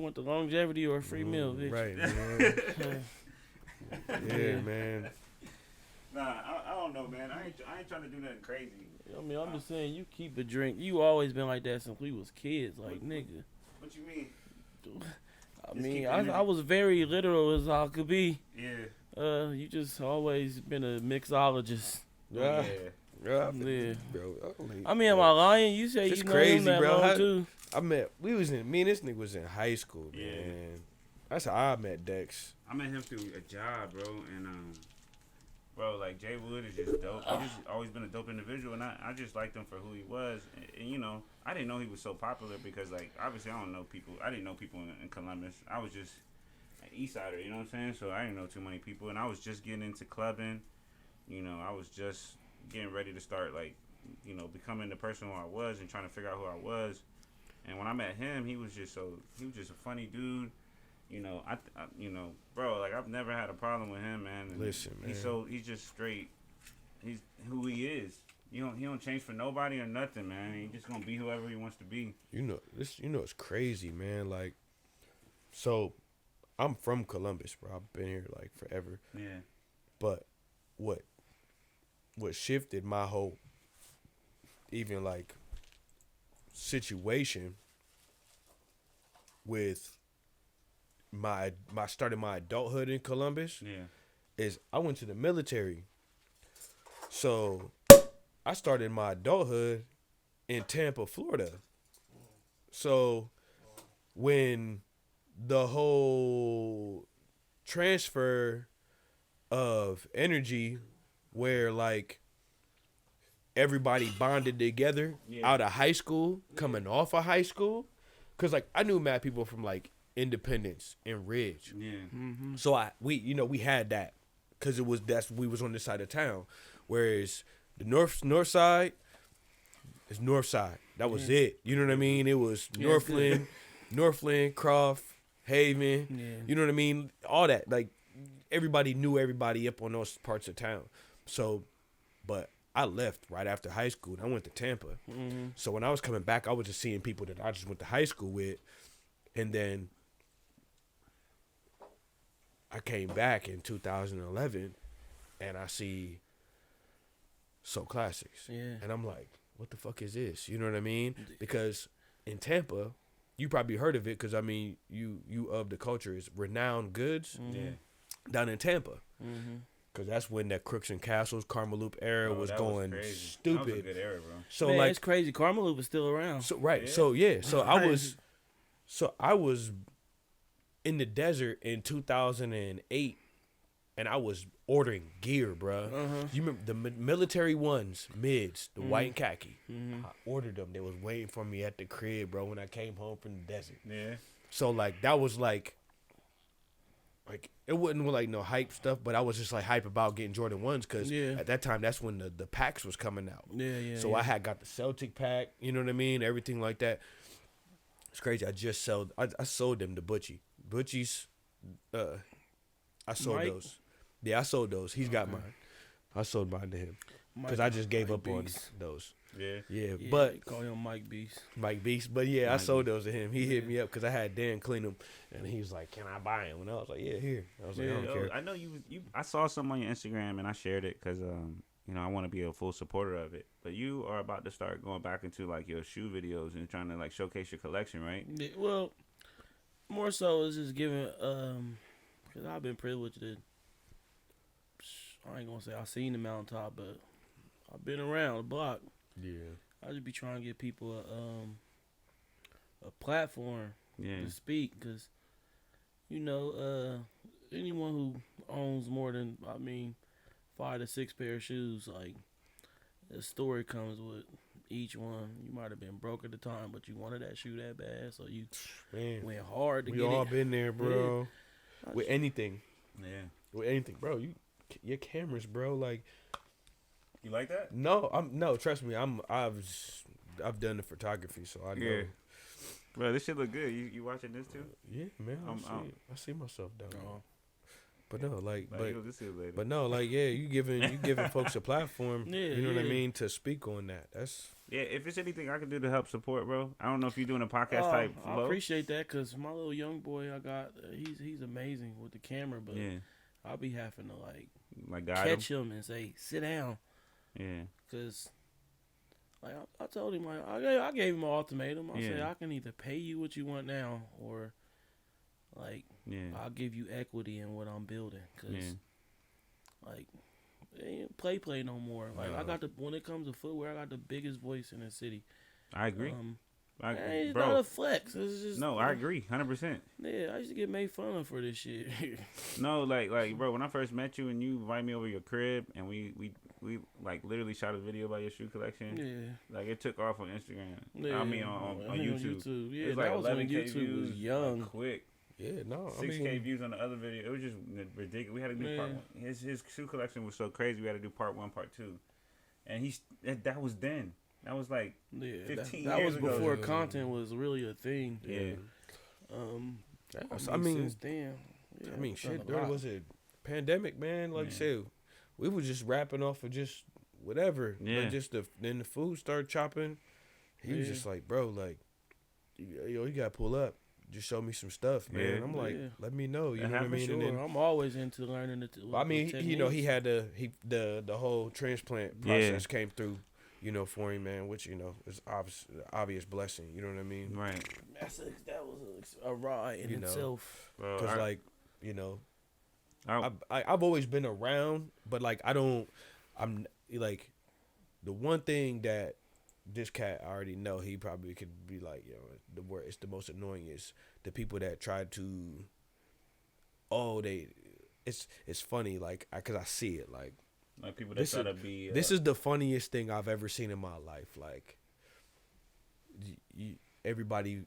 want the longevity or a free meal, bitch. Right, man. Yeah, man. Nah, I don't know, man. I ain't trying to do nothing crazy. I mean, I'm just saying, you keep a drink. You always been like that since we was kids, like nigga. What you mean? I mean, I was very literal as I could be. Yeah. You just always been a mixologist. Yeah. Yeah. Bro. I mean, am I lying? You say it's you know crazy, him that bro. long too. Me and this nigga was in high school, man. Yeah. That's how I met Dex. I met him through a job, bro, and bro, like Jay Wood is just dope. He's just always been a dope individual, and I just liked him for who he was. And you know, I didn't know he was so popular because, like, obviously I don't know people. I didn't know people in Columbus. I was just an East Sider, you know what I'm saying? So I didn't know too many people, and I was just getting into clubbing. You know, I was just getting ready to start, like, you know, becoming the person who I was and trying to figure out who I was. And when I met him, he was just a funny dude. You know, you know, bro, like, I've never had a problem with him, man. And listen, man. He's just straight. He's who he is. He don't change for nobody or nothing, man. He just gonna be whoever he wants to be. You know, it's crazy, man. Like, so I'm from Columbus, bro. I've been here like forever. Yeah. But what shifted my whole even like situation with my starting my adulthood in Columbus is I went to the military. So I started my adulthood in Tampa, Florida. So when the whole transfer of energy where like everybody bonded together out of high school, coming off of high school, cause like I knew mad people from like Independence and Ridge. Yeah. Mm-hmm. So we had that because we was on this side of town, whereas the north side is north side. That was it. You know what I mean? It was Northland, Croft, Haven. Yeah. You know what I mean? All that. Like everybody knew everybody up on those parts of town. So, but I left right after high school and I went to Tampa. Mm-hmm. So when I was coming back, I was just seeing people that I just went to high school with, and then I came back in 2011 and I see So Classics. Yeah. And I'm like, what the fuck is this? You know what I mean? Because in Tampa, you probably heard of it because, I mean, you of the culture is Renowned Goods down in Tampa. Mm-hmm. Because that's when that Crooks and Castles, Karmaloop era was going stupid. That was a good era, bro. So Man, like, it's crazy. Karmaloop is still around. So right. Yeah. So I was in the desert in 2008, and I was ordering gear, bro. You remember the military ones, mids, the white and khaki. I ordered them. They was waiting for me at the crib, bro, when I came home from the desert. Yeah. So like that was like it wasn't like no hype stuff, but I was just like hype about getting Jordan 1s because at that time that's when the packs was coming out. So I had got the Celtic pack, you know what I mean, everything like that. It's crazy. I sold them to Butchie. Butchie's, I sold Mike? those. Yeah, I sold those. He's got mine. I sold mine to him because I just gave up on those. Yeah, but call him Mike Beast. Mike Beast. But yeah, I sold those to him. He hit me up because I had Dan clean them, and he was like, "Can I buy them?" And I was like, "Yeah, here." I was like, "I don't care." I know you. I saw some on your Instagram and I shared it because you know, I want to be a full supporter of it. But you are about to start going back into like your shoe videos and trying to like showcase your collection, right? Yeah, well, more so is just giving because I've been privileged to. I ain't gonna say I seen the mountaintop, but I've been around the block. Yeah, I just be trying to give people a platform to speak, because you know anyone who owns more than 5 to 6 pair of shoes, like the story comes with each one. You might have been broke at the time, but you wanted that shoe that bad, so you went hard to get it. We all been there, bro. Yeah. With anything, bro. Your cameras, bro. Like, you like that? No, trust me. I've done the photography, so I know. Yeah. Bro, this shit look good. You watching this too? Yeah, man. I see myself down there. But no, you giving folks a platform. You know what I mean, to speak on that. Yeah, if it's anything I can do to help support, bro. I don't know if you're doing a podcast type I appreciate that because my little young boy I got, he's amazing with the camera, but I'll be having to like catch him and say, sit down. Yeah. Because like I told him, like I gave him an ultimatum. I said I can either pay you what you want now or like I'll give you equity in what I'm building. Because like they ain't play no more. Like I got when it comes to footwear, I got the biggest voice in the city. I agree. It's bro. not a flex. It's just I agree, 100%. Yeah, I used to get made fun of for this shit. No, like bro, when I first met you and you invited me over your crib and we like literally shot a video about your shoe collection. Yeah, like it took off on Instagram. Yeah. I mean on YouTube. Yeah, it was like that was 11K when YouTube views, was young. like, quick. Yeah, no, 6K views on the other video. It was just ridiculous. We had to do part one. His shoe collection was so crazy. We had to do part 1, part 2, and that was then. That was like 15 that years was ago. before content was really a thing. Yeah. I mean, since then, I mean, shit. There was a pandemic, man. Like I said, we was just rapping off of just whatever. Yeah. Like then the food started chopping. He was just like, bro, like, you gotta pull up. Just show me some stuff, man. I'm like, let me know. You know what I mean? Sure. And then, I'm always into learning it. I mean, he had the whole transplant process came through. For him, man, which, is obvious blessing. You know what I mean? Right. That was a ride in itself. Because, I've always been around, but, like, I'm, like, the one thing that this cat I already know, he probably could be like, it's the most annoying is the people that try to, it's funny, like, because I see it, like people that try to be. This is the funniest thing I've ever seen in my life. Like, everybody,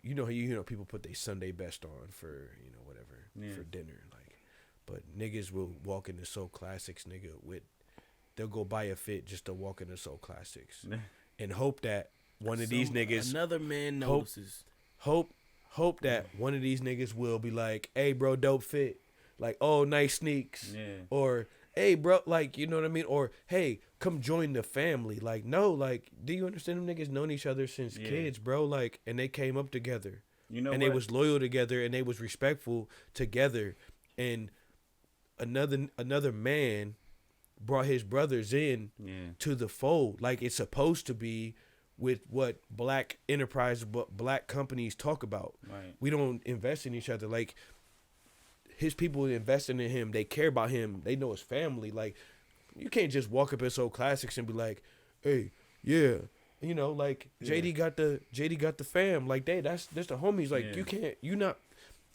people put their Sunday best on for whatever for dinner. Like, but niggas will walk into Soul Classics, they'll go buy a fit just to walk into Soul Classics and hope that one of these niggas, another man notices. Hope that one of these niggas will be like, hey, bro, dope fit. Like, oh, nice sneaks. Yeah. Or, hey, bro, like, you know what I mean? Or, hey, come join the family. Like, no, like, do you understand them niggas known each other since kids, bro? Like, and they came up together. They was loyal together and they was respectful together. And another man brought his brothers in to the fold. Like, it's supposed to be with what black enterprise, black companies talk about. Right. We don't invest in each other. Like, his people investing in him, they care about him, they know his family. Like, you can't just walk up at Soul Classics and be like, hey, like JD got the fam. Like, that's the homies. Like, you not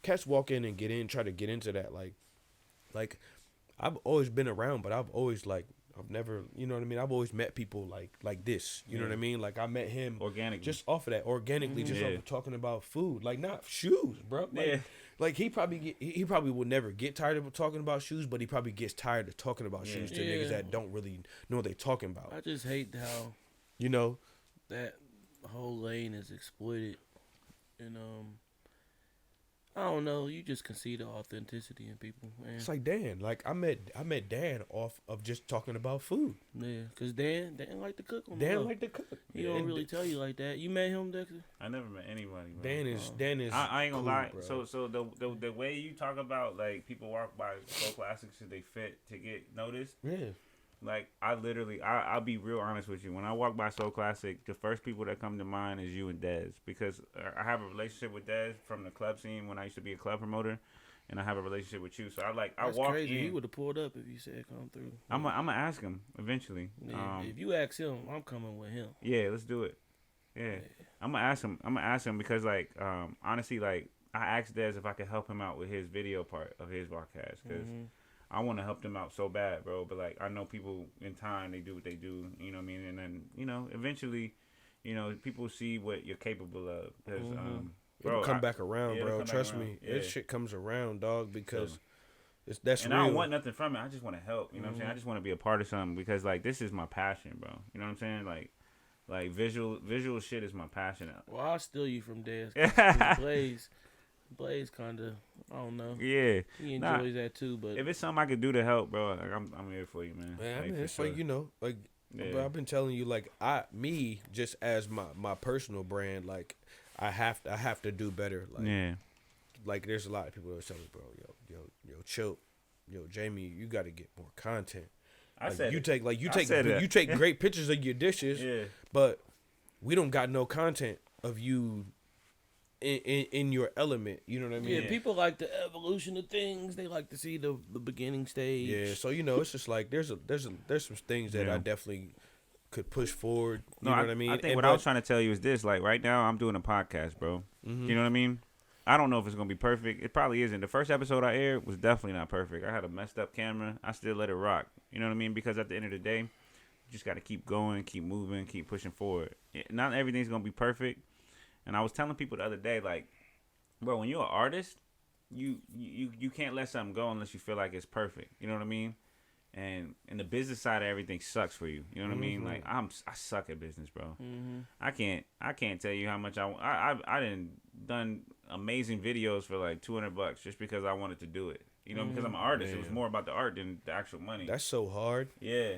cats walk in and try to get into that. Like I've always been around, but I've always I've never, you know what I mean? I've always met people like this, you know what I mean? Like, I met him organically, just off of that, organically, just off of talking about food, like, not shoes, bro. Like he probably will never get tired of talking about shoes, but he probably gets tired of talking about shoes to niggas that don't really know what they talking about. I just hate how that whole lane is exploited, and I don't know. You just can see the authenticity in people, man. It's like Dan. Like, I met Dan off of just talking about food. Yeah, cause Dan like to cook. Dan like to cook. He don't really tell you like that. You met him, Dexter? I never met anybody. Bro. Dan is. I ain't gonna cool, lie. Bro. So the way you talk about, like, people walk by Soul Classics and they fit to get noticed. Yeah. Like, I'll be real honest with you. When I walk by Soul Classic, the first people that come to mind is you and Dez, because I have a relationship with Dez from the club scene when I used to be a club promoter, and I have a relationship with you. So I walk crazy. in. He would have pulled up if you said come through. I'm gonna ask him eventually. Yeah, if you ask him, I'm coming with him. Yeah, let's do it. Yeah. I'm gonna ask him because, like, honestly, like, I asked Dez if I could help him out with his video part of his podcast, because I want to help them out so bad, bro. But, like, I know people in time, they do what they do, you know what I mean? And then, eventually, people see what you're capable of. Because, bro, it'll come back around, bro. Trust me. Yeah. This shit comes around, dog, because that's and real. I don't want nothing from it. I just want to help, you know what I'm saying? I just want to be a part of something because, like, this is my passion, bro. You know what I'm saying? Like visual shit is my passion. Well, I'll steal you from Dez. Blaze kind of, I don't know. Yeah. He enjoys that too, but if it's something I could do to help, bro, like, I'm here for you, man. Man, like, I mean, it's sure. like, Yeah. But I've been telling you, like, just as my personal brand, like, I have to do better. Like, yeah. Like, there's a lot of people that tell me, bro, Choke, Jamie, you got to get more content. You take great pictures of your dishes, but we don't got no content of you in your element. You know what I mean? Yeah, people like the evolution of things. They like to see the beginning stage. Yeah, so it's just like there's some things that I definitely could push forward. You know what I mean? I think I was trying to tell you is this: like right now, I'm doing a podcast, bro. Mm-hmm. You know what I mean? I don't know if it's gonna be perfect. It probably isn't. The first episode I aired was definitely not perfect. I had a messed up camera. I still let it rock. You know what I mean? Because at the end of the day, you just got to keep going, keep moving, keep pushing forward. Not everything's gonna be perfect. And I was telling people the other day, like, bro, when you're an artist, you can't let something go unless you feel like it's perfect. You know what I mean? And the business side of everything sucks for you. You know what I mean? Like I suck at business, bro. Mm-hmm. I can't tell you how much I done amazing videos for like $200 just because I wanted to do it. You know, because I'm an artist. Man. It was more about the art than the actual money. That's so hard. Yeah.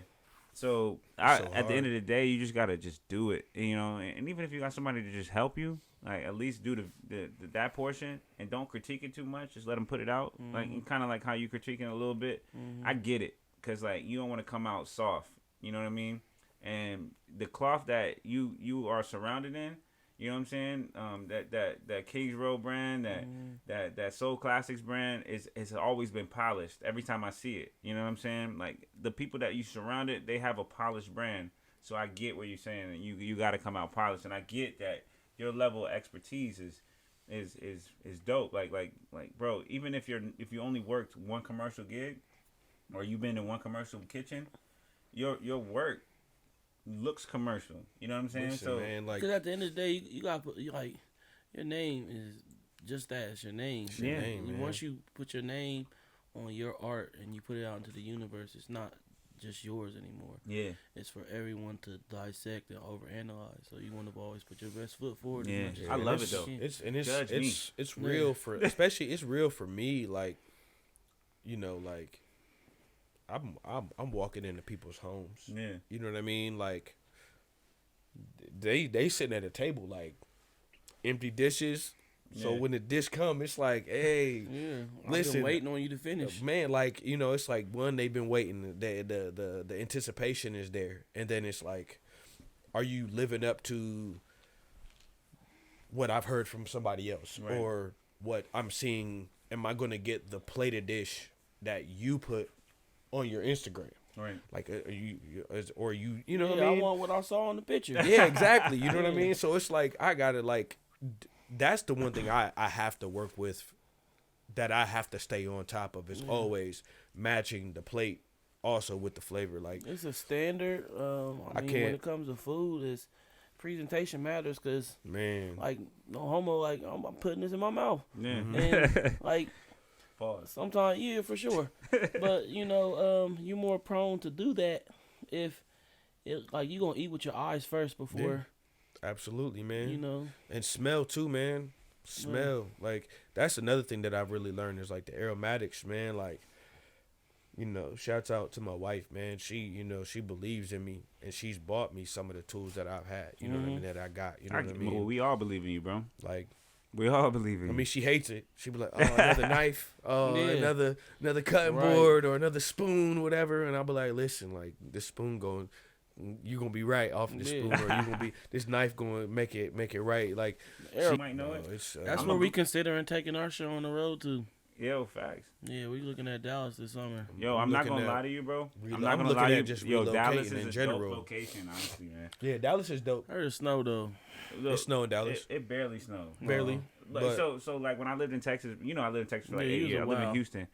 So at the end of the day, you just gotta just do it. You know, and even if you got somebody to just help you, like at least do that portion and don't critique it too much. Just let them put it out, like kind of like how you critiquing a little bit. I get it. Because, like, you don't want to come out soft. You know what I mean? And the cloth that you are surrounded in, you know what I'm saying? That Kings Road brand, that Soul Classics brand, has always been polished every time I see it. You know what I'm saying? Like, the people that you surrounded, they have a polished brand. So I get what you're saying. And you got to come out polished. And I get that your level of expertise is dope. Like, bro, even if you only worked one commercial gig, or you've been in one commercial kitchen, your work looks commercial. You know what I'm saying? Listen, so, man, like, because at the end of the day, you got to put, like, your name is just that. It's your name. It's your name, once you put your name on your art and you put it out into the universe, it's not just yours anymore. Yeah. It's for everyone to dissect and overanalyze. So you want to always put your best foot forward. Yeah. I love it though. It's real for, especially it's real for me. Like, like, I'm walking into people's homes. Yeah. You know what I mean? Like, they sitting at a table, like, empty dishes. So when the dish come, it's like, hey, listen, I've been waiting on you to finish. Man, like, it's like, one, they've been waiting. The anticipation is there. And then it's like, are you living up to what I've heard from somebody else? Right. Or what I'm seeing? Am I going to get the plated dish that you put on your Instagram? Right. Like, you know what I mean? I want what I saw in the picture. Yeah, exactly. You know what I mean? So it's like, I got to, like, that's the one thing I have to work with, that I have to stay on top of, is always matching the plate also with the flavor. Like, it's a standard. I mean, when it comes to food, is presentation matters, because, man, like, no homo, like, I'm putting this in my mouth. Yeah. And, like, pause. Sometimes, yeah, for sure. But, you're more prone to do that if, like, you're going to eat with your eyes first before. Yeah. Absolutely, man. And smell too, man. Smell. Like, that's another thing that I've really learned is, like, the aromatics, man. Like, shouts out to my wife, man. She, she believes in me, and she's bought me some of the tools that I've had, you know what I mean, that I got. You know what I mean? Well, we all believe in you, bro. Like, we all believe in you. I mean, she hates it. She be like, oh, another knife, another cutting board, or another spoon, whatever. And I'll be like, listen, like, this spoon you gonna be right off of the spoon, or you gonna be, this knife gonna make it right. Like, she might know it. That's what we considering taking our show on the road to. Yo, facts. Yeah, we looking at Dallas this summer. Yo, I'm not gonna lie to you, bro. I'm not gonna lie to you. Just Dallas is a dope location, honestly, man. Yeah, Dallas is dope. I heard it snow though. Look, it snowed in Dallas. It barely snowed. Barely. Like, so like when I lived in Texas, I lived in Texas for like 8 years. I live in Houston.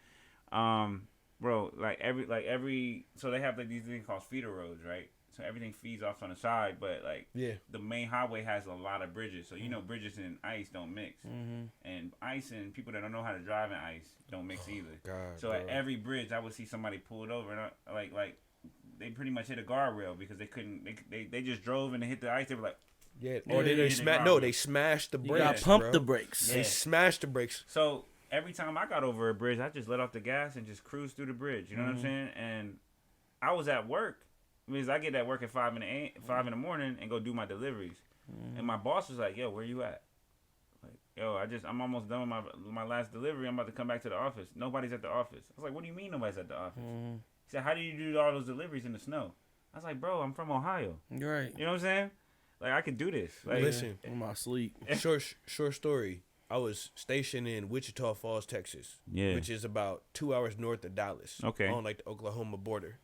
Bro, like every so they have like these things called feeder roads, right? So everything feeds off on the side, but like the main highway has a lot of bridges. So bridges and ice don't mix, and ice and people that don't know how to drive in ice don't mix either. God, so at every bridge, I would see somebody pull it over, and like they pretty much hit a guardrail because they couldn't. They just drove and they hit the ice. They were like, or they smashed the brakes. You got pump the brakes. They smashed the brakes. So every time I got over a bridge, I just let off the gas and just cruise through the bridge. You know what I'm saying? And I was at work. means I get at work at 5 in the morning and go do my deliveries. And my boss was like, "Yo, where you at?" Like, "Yo, I'm almost done with my last delivery. I'm about to come back to the office. Nobody's at the office." I was like, "What do you mean nobody's at the office?" He said, "How do you do all those deliveries in the snow?" I was like, "Bro, I'm from Ohio." You're right. You know what I'm saying? Like, I could do this. Like, listen, in my sleep. Short story. I was stationed in Wichita Falls, Texas, which is about 2 hours north of Dallas. Okay. On like the Oklahoma border.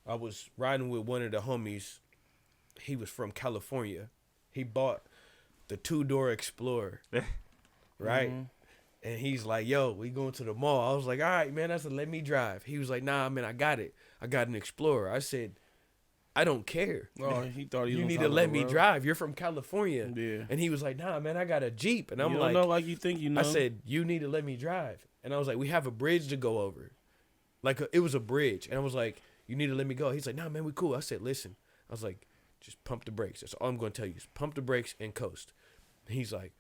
I was riding with one of the homies. He was from California. He bought the 2-door Explorer, right? And he's like, "Yo, we going to the mall." I was like, "All right, man." I said, "Let me drive." He was like, "Nah, man, I got it. I got an Explorer." I said, "I don't care." Oh, he thought you need to let me drive. You're from California. Yeah. And he was like, "Nah, man, I got a Jeep." And I'm you like, don't know like you think you know. I said, "You need to let me drive." And I was like, "We have a bridge to go over." Like, it was a bridge. And I was like, "You need to let me go." He's like, "Nah, man, we cool." I said, "Listen." I was like, "Just pump the brakes. That's all I'm going to tell you. Just pump the brakes and coast." And he's like,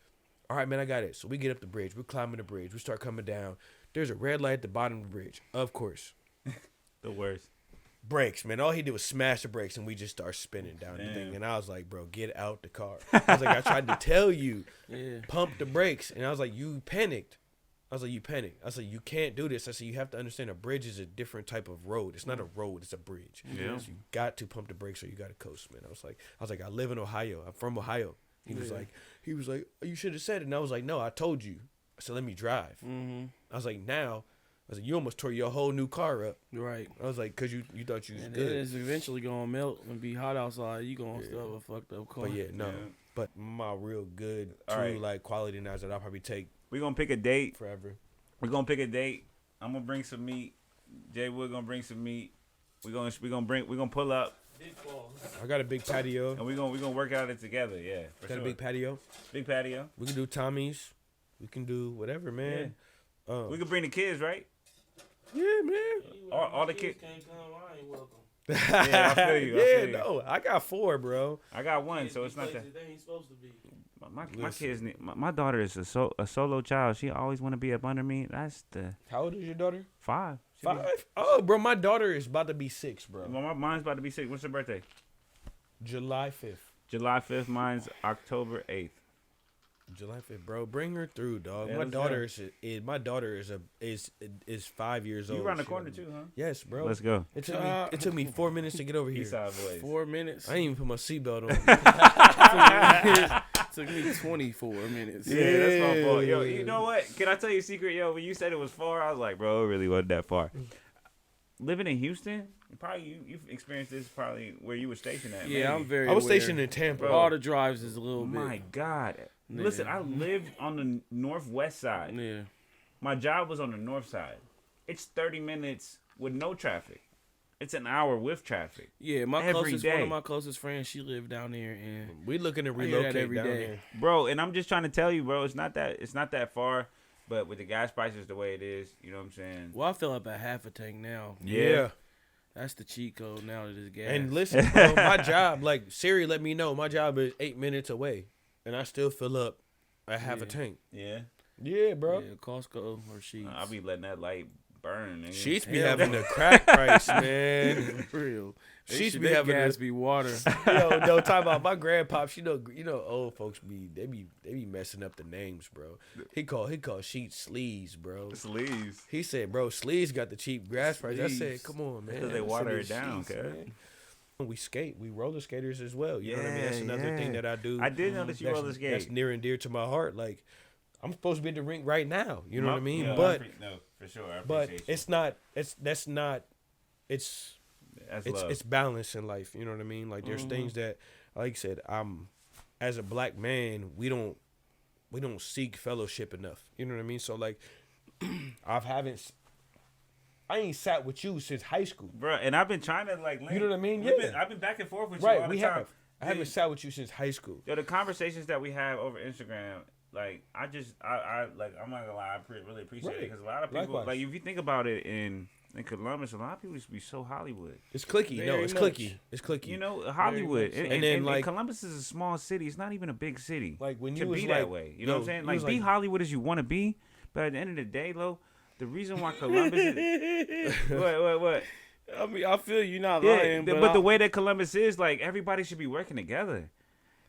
"All right, man, I got it." So we get up the bridge. We're climbing the bridge. We start coming down. There's a red light at the bottom of the bridge. Of course. the worst. Brakes, man. All he did was smash the brakes, and we just start spinning down the thing. And I was like, "Bro, get out the car." I was like, "I tried to tell you, pump the brakes." And I was like, "You panicked." I was like, "You panicked." I said, "You can't do this." I said, "You have to understand a bridge is a different type of road. It's not a road, it's a bridge. Yeah. So you got to pump the brakes or you got to coast, man." I was like, "I live in Ohio. I'm from Ohio." He was like, "You should have said it." And I was like, "No, I told you." I said, "Let me drive." I was like, "Now," I was like, "You almost tore your whole new car up." Right. I was like, "Cause you thought you was and good." it's eventually gonna melt and be hot outside. You gonna still have a fucked up car. But but my real good, true like quality knives that I'll probably take. We're gonna pick a date forever. We're gonna pick a date. I'm gonna bring some meat. Jay Wood gonna bring some meat. We're gonna pull up. I got a big patio. And we're gonna work out it together. Yeah. Got a big patio. Big patio. We can do Tommy's. We can do whatever, man. Yeah. We can bring the kids, right? Yeah, man. All the kids can't come. I ain't welcome. Yeah, I feel you. No, I got 4, bro. I got 1, so it's not that. They ain't supposed to be. My kids need. My daughter is a solo child. She always want to be up under me. That's the. How old is your daughter? 5. 5? Oh, bro, my daughter is about to be 6, bro. Well, mine's about to be 6. What's her birthday? July 5th. July 5th. Mine's October 8th. July 5th, bro. Bring her through, dog. Yeah, my daughter is 5 years old. You around the corner too, huh? Yes, bro. Let's go. It took me 4 minutes to get over here. Eastside boys. 4 minutes. I ain't even put my seatbelt on. Took me 24 minutes. Yeah, that's my fault. Yo, you know what? Can I tell you a secret? Yo, when you said it was far, I was like, bro, it really wasn't that far. Living in Houston, you've experienced this probably where you were stationed at. Yeah, maybe. I was stationed in Tampa. All the drives is a little bit. My God. Yeah. Listen, I lived on the northwest side. Yeah. My job was on the north side. It's 30 minutes with no traffic. It's an hour with traffic. Yeah, one of my closest friends, she lived down there, and we looking to relocate every down day. There. Bro, and I'm just trying to tell you, bro, it's not that far, but with the gas prices the way it is, you know what I'm saying? Well, I fill up at half a tank now. Yeah. That's the cheat code now that it's gas. And listen, bro, my job, like Siri let me know, my job is 8 minutes away, and I still fill up at half a tank. Yeah. Yeah, bro. Yeah, Costco or Sheets. I'll be letting that light burn. Nigga. Sheets be having the crack price, man. For real. Sheets be having gas be water. No, talk about my grandpops. You know, old folks they be messing up the names, bro. He called Sheets sleeves, bro. Sleeves. He said, bro, sleeves got the cheap gas price. I said, come on, man. Because they water it down, okay. We skate. We roller skaters as well. You know what I mean? That's another thing that I do. I did know that you roller skate. That's near and dear to my heart. Like, I'm supposed to be in the rink right now. You know what I mean? Yeah, but no, for sure. I but appreciate it's you. not. It's not. It's love. It's balance in life. You know what I mean? Like there's things that, like I said, as a black man, we don't seek fellowship enough. You know what I mean? So like, I ain't sat with you since high school, bro. And I've been trying to like, you know what I mean? Yeah, I've been back and forth with you all the time. I haven't sat with you since high school. Yo, the conversations that we have over Instagram, like I like I'm not gonna lie, I really appreciate it because a lot of people, like if you think about it in Columbus, a lot of people used to be so Hollywood. It's clicky. Clicky. It's clicky. You know, Hollywood. And then like Columbus is a small city. It's not even a big city. Like when you to was be like, that way. You know what I'm saying? Like be Hollywood as you want to be, but at the end of the day, though, the reason why Columbus is what? I mean, I feel you not lying, but the way that Columbus is, like, everybody should be working together.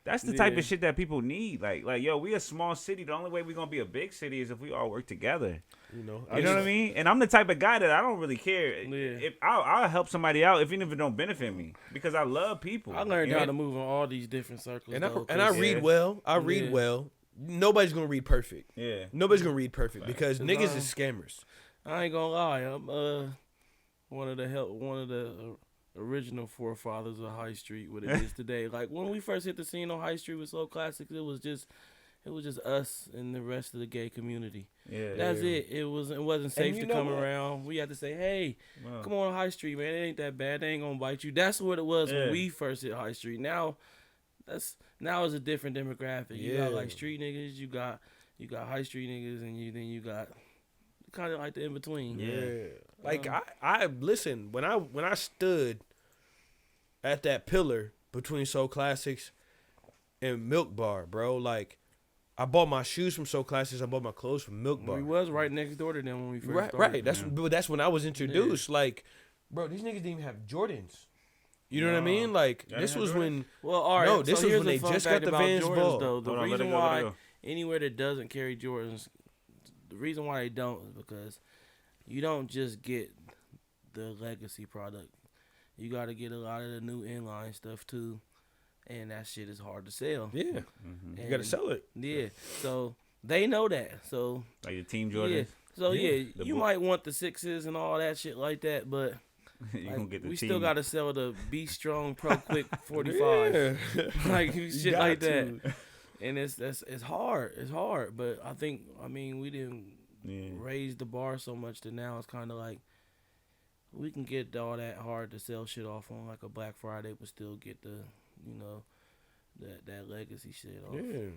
That's the type of shit that people need. Like, yo, we a small city. The only way we gonna be a big city is if we all work together. You know what I mean? And I'm the type of guy that I don't really care. Yeah. If I'll help somebody out, even if it don't benefit me, because I love people. I learned how to move in all these different circles. And I read well. I read well. Nobody's gonna read perfect. Yeah. Nobody's gonna read perfect because niggas is scammers. I ain't gonna lie. I'm one of the original forefathers of High Street, what it is today. Like when we first hit the scene on High Street with Soul Classics, it was just us and the rest of the gay community. Yeah, that's it. It wasn't safe to come around. We had to say, hey, come on High Street, man. It ain't that bad. They ain't gonna bite you. That's what it was when we first hit High Street. Now it's a different demographic. You got like street niggas, you got High Street niggas, and then you got kind of like the in between. Yeah. Like I listen, when I stood at that pillar between Soul Classics and Milk Bar, bro, like I bought my shoes from Soul Classics, I bought my clothes from Milk Bar. We was right next door to them when we first started. Right. That's when I was introduced. Yeah. Like, bro, these niggas didn't even have Jordans. You know what I mean? Like this was when this was when they just got the Vans Ball. Though. The reason why anywhere that doesn't carry Jordans, the reason why they don't is because you don't just get the legacy product. You got to get a lot of the new inline stuff too, and that shit is hard to sell. Yeah, you got to sell it. Yeah, so they know that. So like the Team Jordans. Yeah. So you might want the 6s and all that shit like that, but we still got to sell the Be Strong Pro Quick 45, like shit like that. And it's hard. It's hard, but I mean we didn't raise the bar so much that now it's kind of like we can get all that hard to sell shit off on like a Black Friday, but still get the that legacy shit off. Yeah,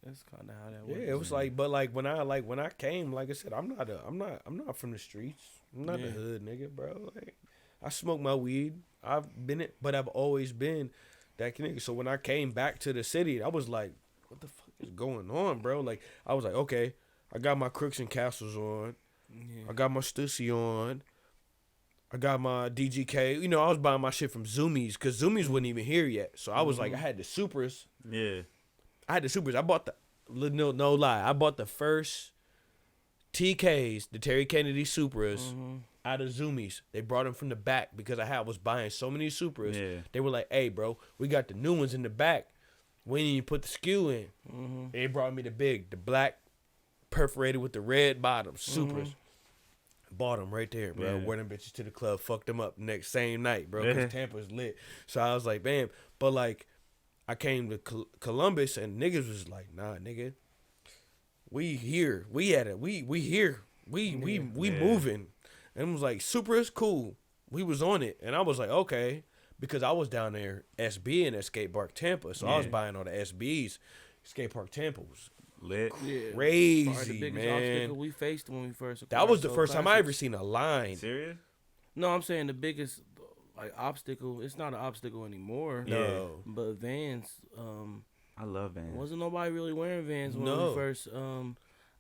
that's kind of how that works. Yeah, it was like, but like when I came, like I said, I'm not from the streets. I'm not the hood nigga, bro. Like I smoke my weed. I've always been that nigga. So when I came back to the city, I was like, what the fuck is going on, bro? Like I was like, okay, I got my Crooks and Castles on. Yeah. I got my Stussy on. I got my DGK. You know, I was buying my shit from Zoomies because Zoomies wasn't even here yet. So I was like, I had the Supras. Yeah. I had the Supras. I bought no lie. I bought the first TKs, the Terry Kennedy Supras, out of Zoomies. They brought them from the back because I was buying so many Supras. Yeah. They were like, hey, bro, we got the new ones in the back. We didn't even put the skew in. They brought me the black, perforated with the red bottoms, Supras. Bought them right there, bro. Wore them bitches to the club, fucked them up next same night, bro, because Tampa's lit. So I was like, bam. But like, I came to Columbus and niggas was like, nah, nigga, we here, we at it, we here, we moving. And it was like, Supras, cool. We was on it, and I was like, okay, because I was down there SB at Skate Park Tampa, so I was buying all the SBs. Skate Park Tampa was lit, crazy, the man. Obstacle we faced when we first. That was the first time I ever seen a line. Serious? No, I'm saying the biggest obstacle. It's not an obstacle anymore. No, but Vans. I love Vans. Wasn't nobody really wearing Vans when we first.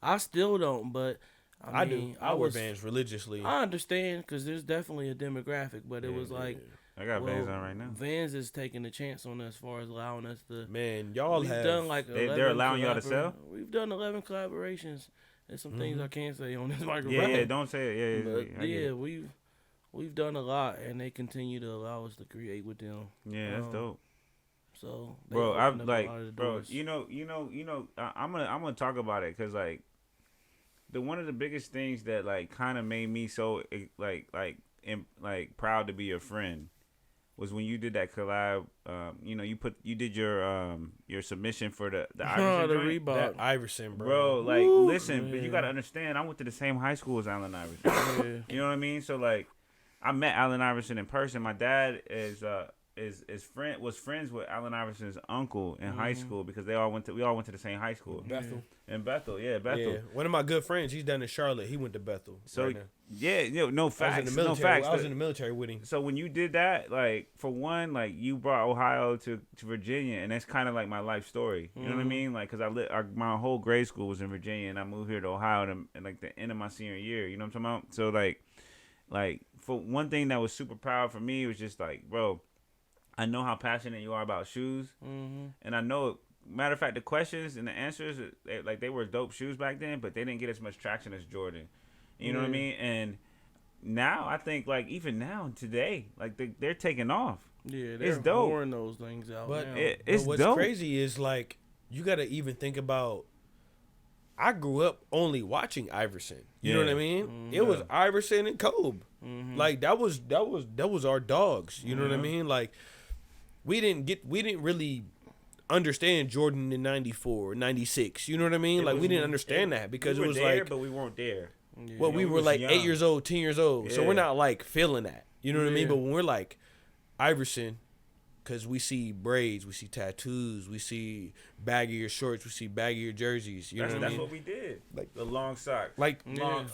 I still don't, but I mean, do. I wear Vans religiously. I understand because there's definitely a demographic, but it was like. I got Vans on right now. Vans is taking a chance on us as far as allowing us to. Man, y'all we've have done like they're allowing y'all to sell. We've done 11 collaborations. There's some things I can't say on this microphone. Yeah, don't say it. Yeah, we've done a lot, and they continue to allow us to create with them. Yeah, that's dope. So, bro, I'm like, bro, you know, I'm gonna talk about it because like, one of the biggest things that like kind of made me so like proud to be your friend. Was when you did that collab, you did your submission for the Iverson the Reebok. That Iverson, bro. Like, listen, but you gotta understand, I went to the same high school as Allen Iverson. You know what I mean? So like, I met Allen Iverson in person. My dad was friends with Allen Iverson's uncle in high school because we all went to the same high school. Bethel. In Bethel, yeah, Bethel. Yeah. One of my good friends, he's down in Charlotte. He went to Bethel. So no facts. I was in the military with him. So when you did that, like for one, like you brought Ohio to Virginia, and that's kind of like my life story. You know what I mean? Like, cause my whole grade school was in Virginia, and I moved here to Ohio at like the end of my senior year. You know what I'm talking about? So like, like for one thing that was super proud for me was just like, bro, I know how passionate you are about shoes, and I know. Matter of fact, the questions and the answers, they were dope shoes back then, but they didn't get as much traction as Jordan. You know what I mean? And now I think like even now today, like they're taking off. Yeah, they're it's dope. pouring those things out. But now. It's what's dope. crazy is like you got to even think about. I grew up only watching Iverson. You know what I mean? It was Iverson and Kobe. Like that was our dogs. You know what I mean? Like we didn't really understand Jordan in 94, 96. You know what I mean? Like we didn't understand that because we it was there, like, but we weren't there. Yeah. Well, we were like young. 8 years old, 10 years old. So we're not like feeling that. You know what I mean? But when we're like Iverson, because we see braids, we see tattoos, we see baggier shorts, we see baggier jerseys. You know what I mean? That's what we did. Like the long socks. Like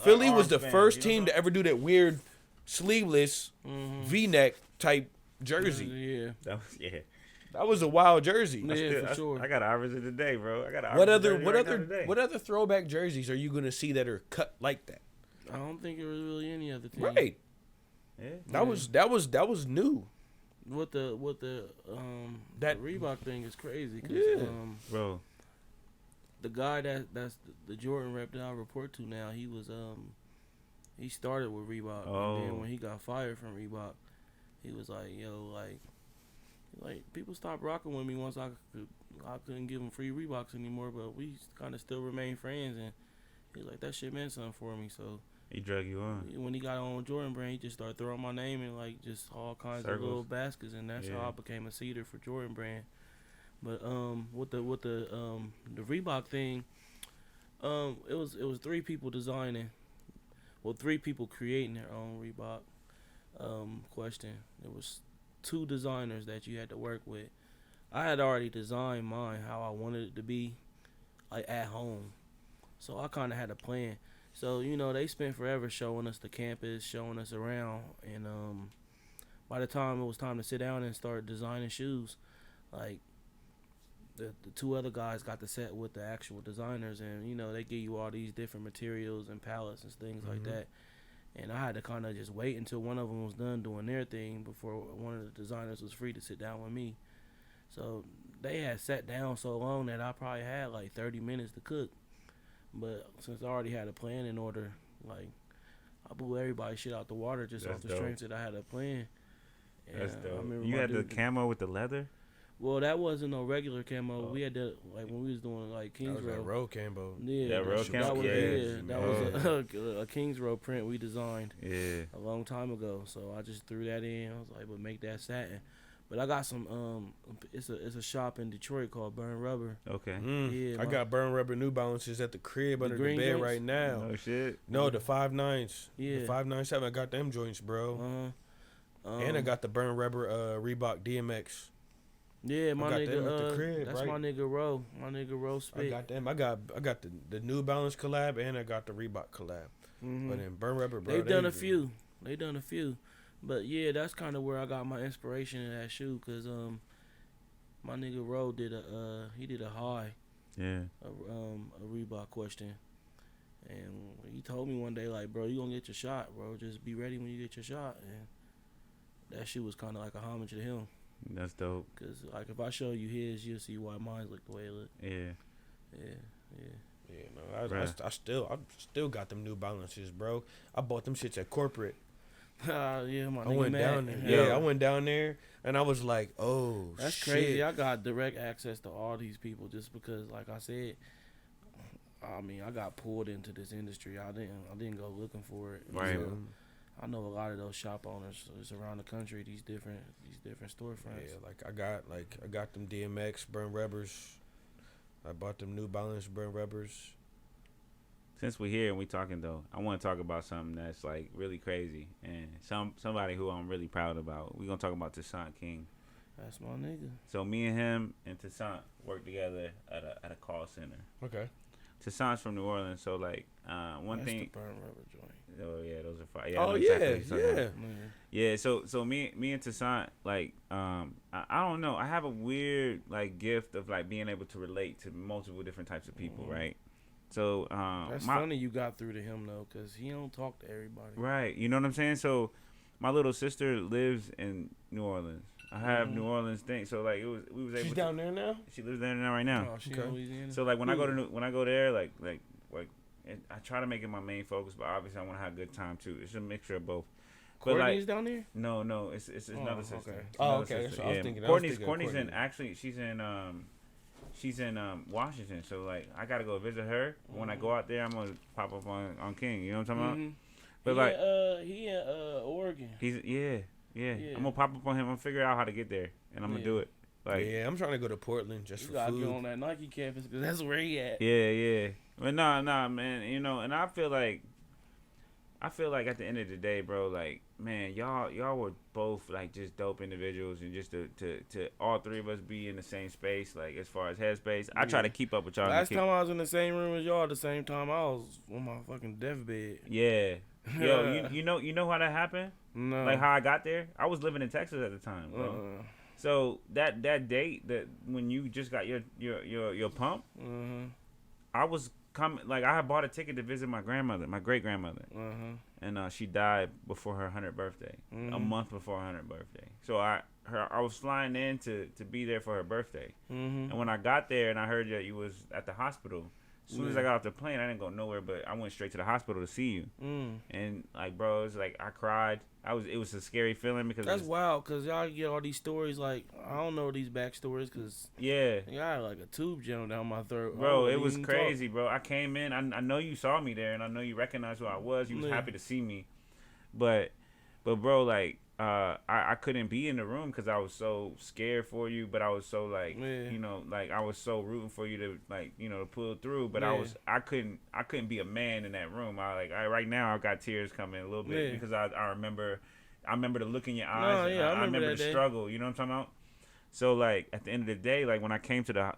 Philly was the first team to ever do that weird sleeveless V-neck type jersey. That was a wild jersey. For sure. I got Iverson today, bro. I got what other throwback jerseys are you gonna see that are cut like that? I don't think there was really any other team. Right. Yeah. That was new. What the that Reebok thing is crazy. Cause, bro. The guy that's the Jordan rep that I report to now, he was he started with Reebok, and then when he got fired from Reebok, he was like, yo, like people stopped rocking with me once I couldn't give them free Reeboks anymore, but we kind of still remain friends. And he was like, that shit meant something for me. So he drug you on. When he got on Jordan Brand, he just started throwing my name in like just all kinds of little baskets, and that's how I became a seeder for Jordan Brand. But with the Reebok thing, it was 3 people designing, well 3 people creating their own Reebok question. It was 2 designers that you had to work with. I had already designed mine how I wanted it to be, like at home. So I kind of had a plan. So, you know, they spent forever showing us the campus, showing us around. And by the time it was time to sit down and start designing shoes, like the 2 other guys got the set with the actual designers. And, you know, they give you all these different materials and palettes and things like that. And I had to kind of just wait until one of them was done doing their thing before one of the designers was free to sit down with me. So they had sat down so long that I probably had like 30 minutes to cook. But since I already had a plan in order, like I blew everybody's shit out the water just off the strength that I had a plan. That's dope. You had the camo with the leather? Well, that wasn't no regular camo. We had that like when we was doing like Kings Row. That was road camo. Yeah, that road camo. That was a Kings Row print we designed. Yeah. A long time ago. So I just threw that in. I was like, but make that satin. But I got some. It's a shop in Detroit called Burn Rubber. Okay. Yeah. I got Burn Rubber New Balances at the crib under the bed joints? right now. Oh shit. No, the 5.9s. Yeah. The 5.97. I got them joints, bro. And I got the Burn Rubber Reebok DMX. Yeah, my nigga. them at the crib, that's right? my nigga Ro. My nigga Ro Spit. I got them. I got the New Balance collab and I got the Reebok collab. But then Burn Rubber, bro. They done a few. But yeah, that's kind of where I got my inspiration in that shoe, cause my nigga Ro did a high. Yeah. A Reebok question. And he told me one day, like, bro, you gonna get your shot, bro. Just be ready when you get your shot. And that shit was kind of like a homage to him. That's dope. Cause like if I show you his, you'll see why mine look the way it look. Yeah. No, I still got them New Balances, bro. I bought them shits at corporate. Yeah, my nigga I went down there. Yeah, I went down there and I was like, oh, that's shit. crazy. I got direct access to all these people just because, like I said, I mean, I got pulled into this industry. I didn't go looking for it. Right. So I know a lot of those shop owners around the country. These different storefronts. Yeah, I got them DMX Burn Rubbers. I bought them New Balance Burn Rubbers. Since we're here and we talking though, I want to talk about something that's like really crazy and somebody who I'm really proud about. We're gonna talk about Toussaint King. That's my nigga. So me and him and Toussaint work together at a call center. Okay. Toussaint's from New Orleans, so like one That's thing. The Burn Rubber joint. Oh yeah, those are fire. Yeah, oh yeah. Yeah, so me and Toussaint, like I don't know. I have a weird like gift of like being able to relate to multiple different types of people, right? So that's funny you got through to him though, cause he don't talk to everybody. Right, you know what I'm saying. So my little sister lives in New Orleans. I have New Orleans thing, so like we was able. She's down there now. She lives there now right now. Oh, she in Louisiana. So like when I go there, like I try to make it my main focus, but obviously I want to have a good time too. It's a mixture of both. Courtney's down there? No, it's another sister. Okay. Okay. So I was thinking Courtney's in she's in Washington. So like I gotta go visit her. When I go out there, I'm gonna pop up on King. You know what I'm talking about? But he in Oregon. He's yeah. I'm gonna pop up on him. I'm gonna figure out how to get there, and I'm gonna do it. Like I'm trying to go to Portland just for gotta food. get on that Nike campus because that's where he at. Yeah. But nah, man. You know, and I feel like at the end of the day, bro, like, man, y'all were both like just dope individuals, and just to all three of us be in the same space, like as far as headspace, I try to keep up with y'all. Last time I was in the same room as y'all, at the same time I was on my fucking deathbed. Yeah. Yo, you know how that happened? No. Like how I got there? I was living in Texas at the time, bro. So that date that when you just got your pump, I was coming. Like I had bought a ticket to visit my great grandmother, and she died before her 100th birthday, a month before her 100th birthday. So I was flying in to be there for her birthday, and when I got there and I heard that you was at the hospital. As soon as I got off the plane, I didn't go nowhere, but I went straight to the hospital to see you. And like, bro, it was like I cried. It was a scary feeling because that's wild. Cause y'all get all these stories. Like I don't know these backstories. Cause y'all had like a tube jammed down my throat. Bro, it was crazy, bro. I came in. I know you saw me there, and I know you recognized who I was. You was happy to see me, but bro, like. I couldn't be in the room because I was so scared for you, but I was so like, you know, like I was so rooting for you to like, you know, to pull through. But I couldn't be a man in that room. Right now I got tears coming a little bit because I remember the look in your eyes. I remember the struggle. You know what I'm talking about? So like at the end of the day, like when I came to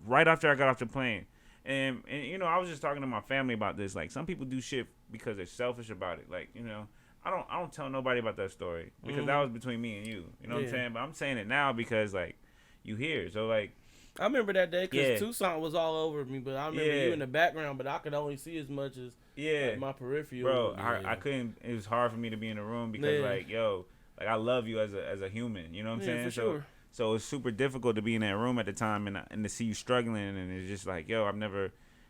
right after I got off the plane, and you know I was just talking to my family about this. Like some people do shit because they're selfish about it. Like you know. I don't tell nobody about that story because that was between me and you. You know what I'm saying? But I'm saying it now because like you here. So like I remember that day because Tucson was all over me, but I remember you in the background, but I could only see as much as like, my peripheral. Bro, I couldn't. It was hard for me to be in the room because like like I love you as a human. You know what I'm saying? For sure. So it's super difficult to be in that room at the time and to see you struggling, and it's just like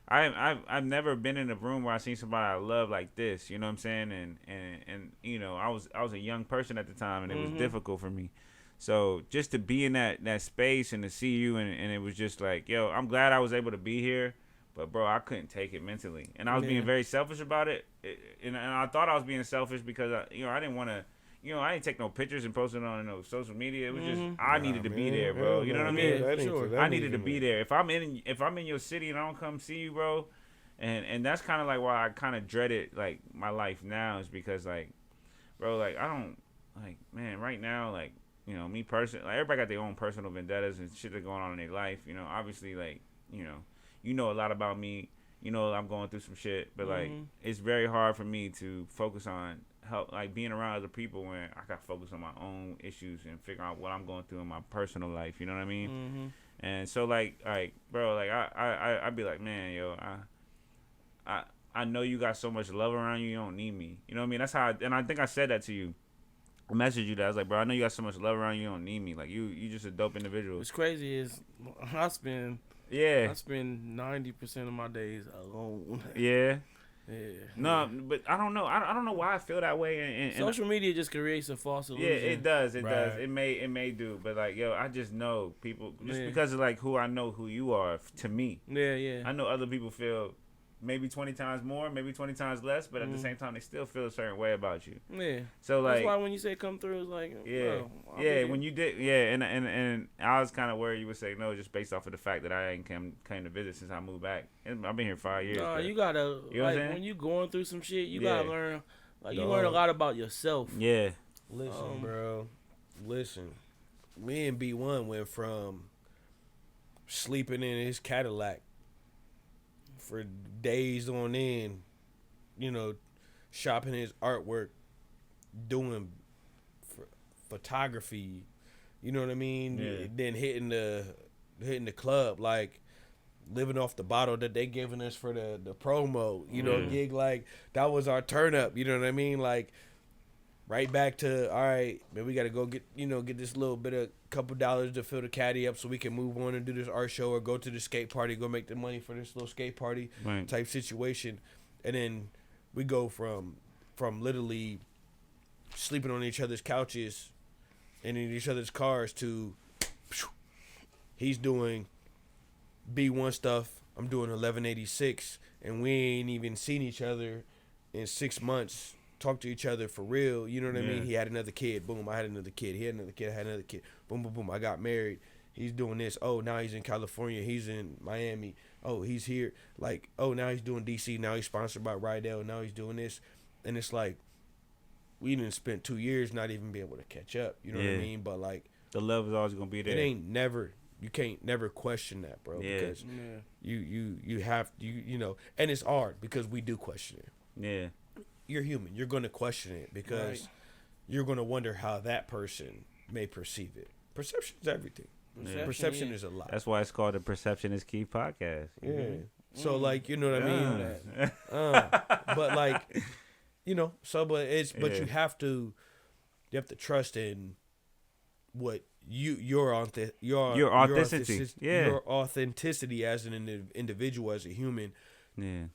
I've never been in a room where I seen somebody I love like this, you know what I'm saying? And you know, I was a young person at the time, and it was difficult for me. So just to be in that space and to see you, and it was just like, I'm glad I was able to be here, but bro, I couldn't take it mentally, and I was being very selfish about it, and I thought I was being selfish because I didn't want to. I didn't take no pictures and post it on no social media. It was just I needed to be there, bro. You know what I mean? Yeah, sure. I needed to be there. If I'm in your city and I don't come see you, bro, and that's kind of like why I kind of dreaded like my life now is because like, bro, like I don't like man right now like me personally like everybody got their own personal vendettas and shit that going on in their life. Obviously like you know a lot about me. I'm going through some shit, but like it's very hard for me to focus on. Help like being around other people when I got to focus on my own issues and figure out what I'm going through in my personal life. You know what I mean? And so like bro, like I'd be like, man, I know you got so much love around you. You don't need me. You know what I mean? That's how. And I think I said that to you. I messaged you that. I was like, bro, I know you got so much love around you. You don't need me. Like you just a dope individual. What's crazy is I spend 90% of my days alone. Yeah. No, but I don't know. I don't know why I feel that way. And social media just creates a false illusion. Yeah, it does. It does. It may do. But like, I just know people just because of like who I know who you are to me. Yeah. I know other people feel maybe 20 times more, maybe 20 times less, but at the same time they still feel a certain way about you. Yeah. So like that's why when you say come through, it's like when you did and I was kind of worried you would say no just based off of the fact that I ain't came to visit since I moved back. And I've been here 5 years. No, you gotta like when you going through some shit, you gotta learn. Like you learn a lot about yourself. Yeah. Listen, bro. Listen, me and B1 went from sleeping in his Cadillac for days on end, shopping his artwork, doing photography, you know what I mean? Yeah. Then hitting the club. Like living off the bottle that they giving us for the promo, you know, gig. Like, that was our turn up, you know what I mean? Like, right back to, all right, man, we got to go get this little bit of couple dollars to fill the caddy up so we can move on and do this art show or go to the skate party, go make the money for this little skate party type situation. And then we go from literally sleeping on each other's couches and in each other's cars to he's doing B1 stuff, I'm doing 1186, and we ain't even seen each other in 6 months. Talk to each other for real, you know what I mean? He had another kid, boom, I had another kid. He had another kid, I had another kid, boom, boom, boom. I got married. He's doing this. Oh, now he's in California. He's in Miami. Oh, he's here. Like, oh, now he's doing DC. Now he's sponsored by Rydell. Now he's doing this. And it's like, we didn't spend 2 years not even being able to catch up. You know what I mean? But, like, the love is always going to be there. It ain't never, you can't never question that, bro. Because you have, you know, and it's hard because we do question it. Yeah. You're human. You're going to question it because you're going to wonder how that person may perceive it. Perception is everything. Perception is a lot. That's why it's called the Perception is Key podcast. Yeah. So, like, you know what I mean? But, like, you know, so, but you have to trust in what your authenticity. Your authenticity as an individual, as a human,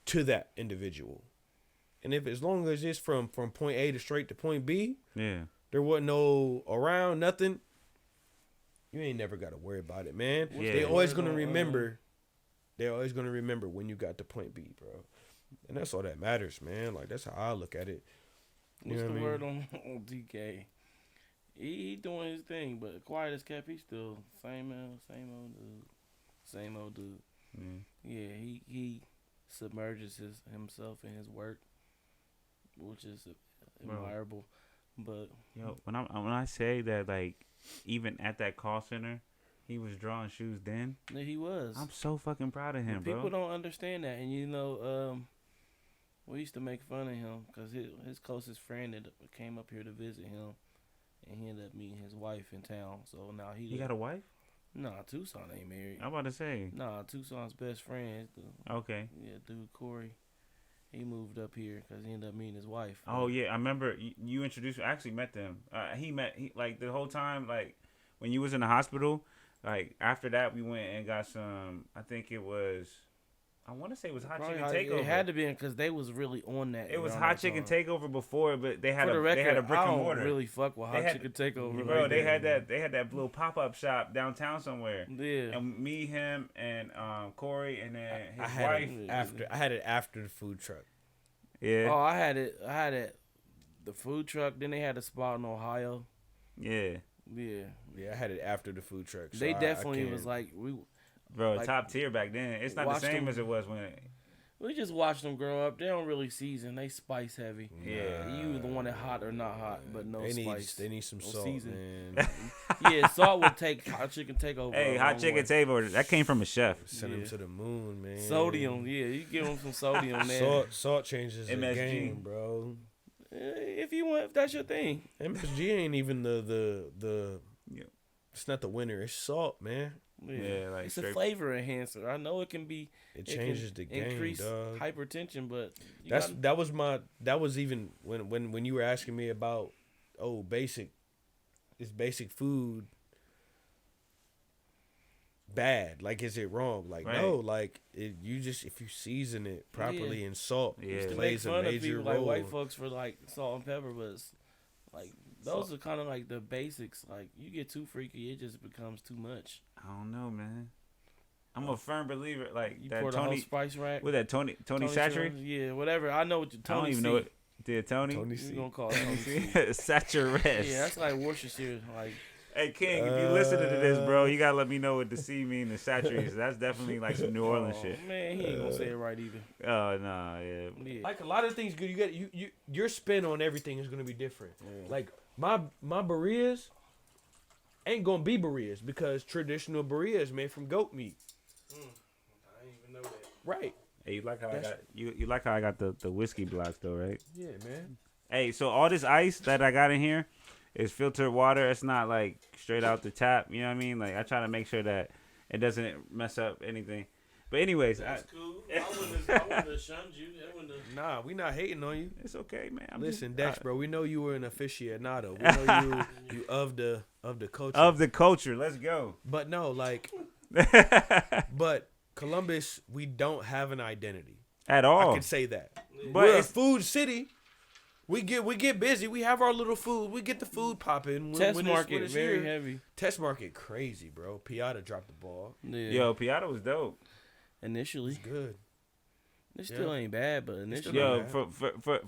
to that individual. And as long as it's from point A to straight to point B, there wasn't no around, nothing, you ain't never got to worry about it, man. They always going to remember. They're always going to remember when you got to point B, bro. And that's all that matters, man. Like, that's how I look at it. What's the word on DK? He doing his thing, but quiet as kept, he's still same old dude. Yeah, he submerges himself in his work, which is admirable. But when I say that, like, even at that call center, he was drawing shoes then. Yeah, he was. I'm so fucking proud of him, bro. People don't understand that, and you know, we used to make fun of him because his closest friend that came up here to visit him, and he ended up meeting his wife in town. So now he got a wife? Nah, Tucson ain't married. I'm about to say. Nah, Tucson's best friend. Okay. Yeah, dude, Corey. He moved up here because he ended up meeting his wife. Oh, yeah. I remember you introduced me. I actually met them. He like, the whole time, like, when you was in the hospital, like, after that, we went and got some, I think it was, I want to say it was Hot Chicken Takeover. It had to be because they was really on that. It was Hot Chicken Takeover before, but they had a brick and mortar. I don't really fuck with Hot Chicken Takeover. Bro, they had that little pop-up shop downtown somewhere. Yeah. And me, him, and Corey, and then his wife. I had it after the food truck. Yeah. Oh, I had it. The food truck. Then they had a spot in Ohio. Yeah. Yeah. Yeah, I had it after the food truck. So they definitely was like Bro, top tier back then. It's not the same as it was when. We just watched them grow up. They don't really season. They spice heavy. Yeah. You either want it hot or not hot, but no spice. They need some salt, season. man. Yeah, salt would take Hot Chicken Takeover. Hey, Hot Chicken Takeover. That came from a chef. Send him to the moon, man. Sodium. Yeah, you give them some sodium, man. Salt changes the game, bro. If that's your thing. MSG ain't even the it's not the winner. It's salt, man. Yeah, like it's a flavor enhancer. I know it can be. It changes the game, increase dog. Hypertension, but that was even when you were asking me about basic food bad, like, is it wrong? Like, no, like, if you season it properly in salt, it plays a major role. Like white folks for like salt and pepper, but it's, like, those are kind of like the basics. Like, you get too freaky, it just becomes too much. I don't know, man. I'm a firm believer. Like, you that pour Tony the whole spice rack. With that Tony Satcher? Yeah, whatever. I know what you. Tony I don't even know it. Did Tony? Tony C. You gonna call it Tony C. Satcher. Yeah, that's like Worcestershire. Like, hey, King, if you listening to this, bro, you gotta let me know what the C mean and saturates. That's definitely like some New Orleans shit. Man, he ain't gonna say it right either. Oh, nah, yeah. Like, a lot of things good. You got your spin on everything is gonna be different. Yeah. Like, my burritos ain't gonna be burritos because traditional burritos made from goat meat. I didn't even know that. Right. Hey, you like how I got you like how I got the whiskey blocks though, right? Yeah, man. Hey, so all this ice that I got in here is filtered water. It's not like straight out the tap. You know what I mean? Like, I try to make sure that it doesn't mess up anything. But anyways, that's cool. I wouldn't have shunned you. Nah, we not hating on you. It's okay, man. Listen, Dex, bro, we know you were an aficionado. We know you of the culture. Of the culture. Let's go. But no, like, but Columbus, we don't have an identity at all. I can say that. But we're a food city. We get busy. We have our little food. We get the food popping. Test market very heavy. Test market crazy, bro. Piata dropped the ball. Yeah. Yo, Piata was dope. Initially, it's good. It still ain't bad, but initially, yo,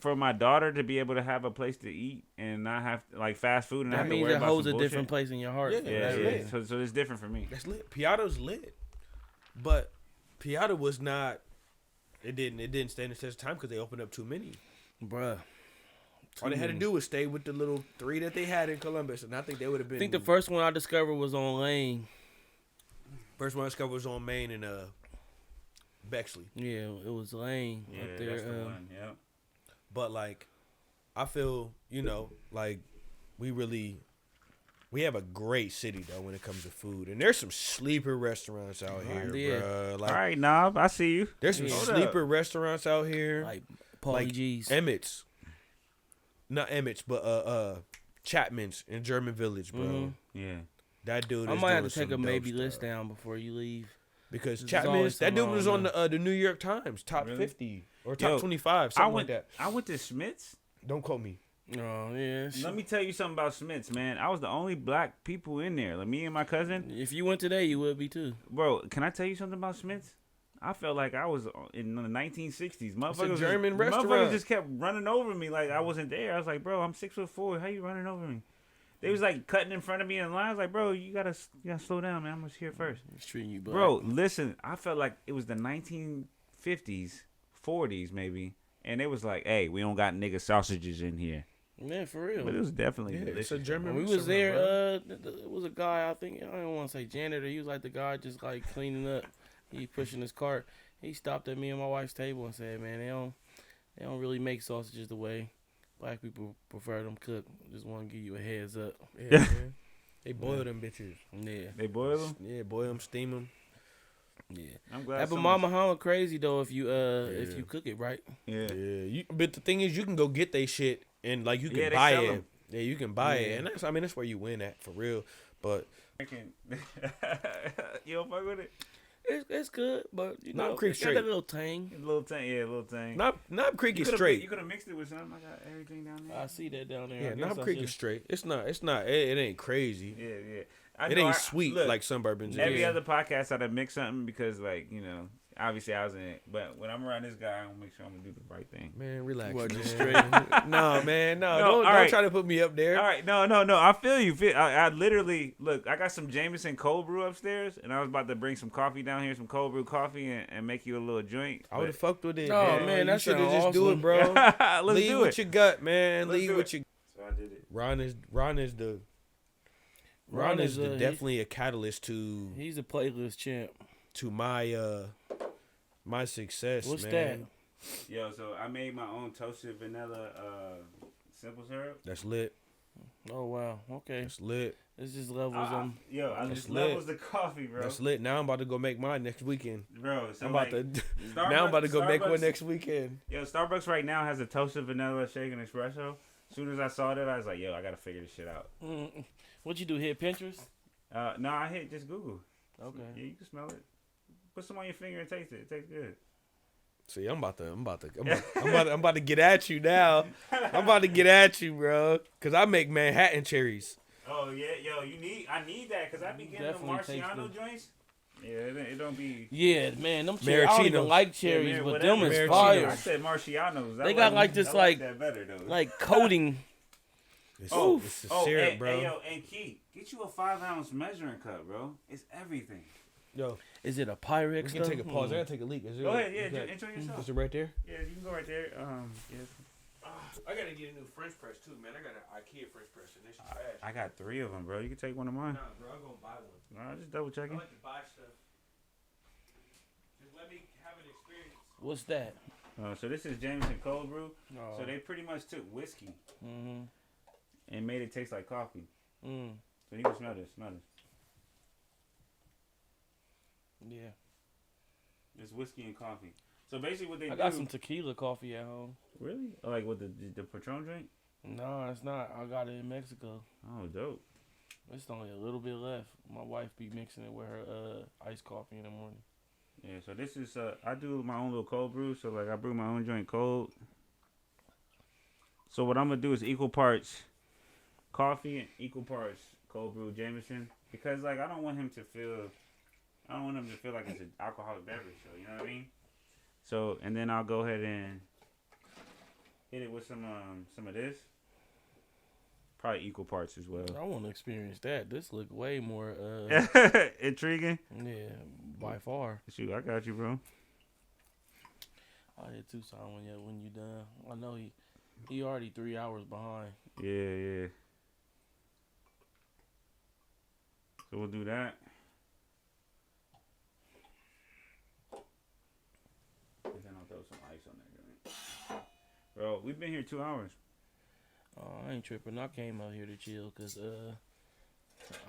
for my daughter to be able to have a place to eat and not have like fast food and that have means to worry it about holds some a bullshit. different place in your heart. Yeah. So it's different for me. That's lit. Piata's lit, but Piata was not. It didn't stand the test of time because they opened up too many, bruh. All they had to do was stay with the little 3 that they had in Columbus, and I think they would have been. I think the first one I discovered was on Lane. First one I discovered was on Main and Bexley. Yeah, it was Lane. Yeah, up there, that's the one. Yeah. But like, I feel like we have a great city though when it comes to food, and there's some sleeper restaurants out here, bro. Like, all right, Knob, I see you. There's some sleeper restaurants out here, like Paulie G's, Emmett's. Not Emmett's, but Chapman's in German Village, bro. Mm-hmm. Yeah, that dude. I might have to take a maybe list down before you leave. Because Chapman's, that dude was on the New York Times top 50 or top 25, something like that. I went to Schmitz. Don't quote me. Oh yeah. Let me tell you something about Schmitz, man. I was the only black people in there. Like me and my cousin. If you went today, you would be too, bro. Can I tell you something about Schmitz? I felt like I was in the 1960s. Motherfuckers, German restaurant. Motherfuckers just kept running over me like I wasn't there. I was like, bro, I'm 6'4". How you running over me? They was like cutting in front of me in line. I was like, bro, you gotta slow down, man. I'm just here first. Treating you, black. Bro, listen. I felt like it was the 1950s, 40s maybe, and it was like, hey, we don't got nigga sausages in here. Man, for real. But it was definitely delicious. It's a German. When we was there, it was a guy. I think I don't want to say janitor. He was like the guy just like cleaning up. He pushing his cart. He stopped at me and my wife's table and said, "Man, they don't really make sausages the way black people prefer them cooked. Just want to give you a heads up." Yeah, man. They boil them bitches. Yeah, they boil them. Yeah, boil them, steam them. Yeah, I'm glad. That Mama Hama crazy though if you cook it right. Yeah, yeah. But the thing is, you can go get they shit and like you can buy it. Them. Yeah, you can buy it, and that's where you win at for real. But you don't fuck with it. It's good, but you know, Knob Creek straight. Got a little tang. A little tang. Knob Creek is straight. You could have mixed it with something. I got everything down there. I see that down there. Yeah, Knob Creek is straight. It's not. It ain't crazy. Yeah. It ain't sweet like some bourbons. Every other podcast I'd have mixed something because, like, you know, obviously I was in it. But when I'm around this guy, I'm gonna make sure I'm gonna do the right thing. Man, relax. What, man. just straight? No, man, no. Don't try to put me up there. All right, no. I feel you. I literally look. I got some Jameson cold brew upstairs, and I was about to bring some coffee down here, some cold brew coffee, and make you a little joint. I would have fucked with it. Oh man, you should have just awesome. do it, bro. Let's Lead do with it. your gut, man. Let's Lead do with it. your. So I did it. Ron is definitely a catalyst to. He's a playlist champ. To my success. What's man. that? Yo, so I made my own toasted vanilla simple syrup. That's lit. Oh wow, okay. That's lit. It's just levels I just levels the coffee, bro. That's lit. Now I'm about to go make mine next weekend. Bro, so I'm about to go make one next weekend. Yo, Starbucks right now has a toasted vanilla shake and espresso. As soon as I saw that, I was like, yo, I gotta figure this shit out. What'd you do? Hit Pinterest? No, I hit just Google. Okay. Yeah, you can smell it. Put some on your finger and taste it. It tastes good. See, I'm about to get at you now. I'm about to get at you, bro. Cause I make Manhattan cherries. Oh yeah, yo, I need that because I be getting the Marciano joints. Yeah, it don't be. Yeah, man, them cherries. I don't even like cherries, but them is fire. I said Marcianos. They got like this like that better though. Like coating. It's a syrup, bro. Hey, yo, and Key, get you a 5-ounce measuring cup, bro. It's everything. Yo, is it a Pyrex? We can take a pause. I gotta take a leak. Go ahead, yeah, enjoy yourself. Is it right there? Yeah, you can go right there. Yes. I gotta get a new French press too, man. I got an IKEA French press, and this is trash. I got 3 of them, bro. You can take one of mine. Nah, bro, I'm gonna buy one. Nah, just double checking. I like to buy stuff. Just let me have an experience. What's that? So this is Jameson cold brew. Oh. So they pretty much took whiskey and made it taste like coffee. So you can smell this. Smell this. Yeah. It's whiskey and coffee. So basically, what they do. I got some tequila coffee at home. Really? Like with the Patron drink? No, it's not. I got it in Mexico. Oh, dope. It's only a little bit left. My wife be mixing it with her iced coffee in the morning. Yeah. So this is I do my own little cold brew. So like I brew my own joint cold. So what I'm gonna do is equal parts coffee and equal parts cold brew Jameson, because like I don't want him to feel like it's an alcoholic beverage. So you know what I mean. So and then I'll go ahead and hit it with some of this. Probably equal parts as well. I want to experience that. This look way more intriguing. Yeah, by far. Shoot, I got you, bro. I'll hit Tucson when you done. I know he already 3 hours behind. Yeah. So we'll do that. And then I'll throw some ice on there. Bro, we've been here 2 hours. I ain't tripping. I came out here to chill because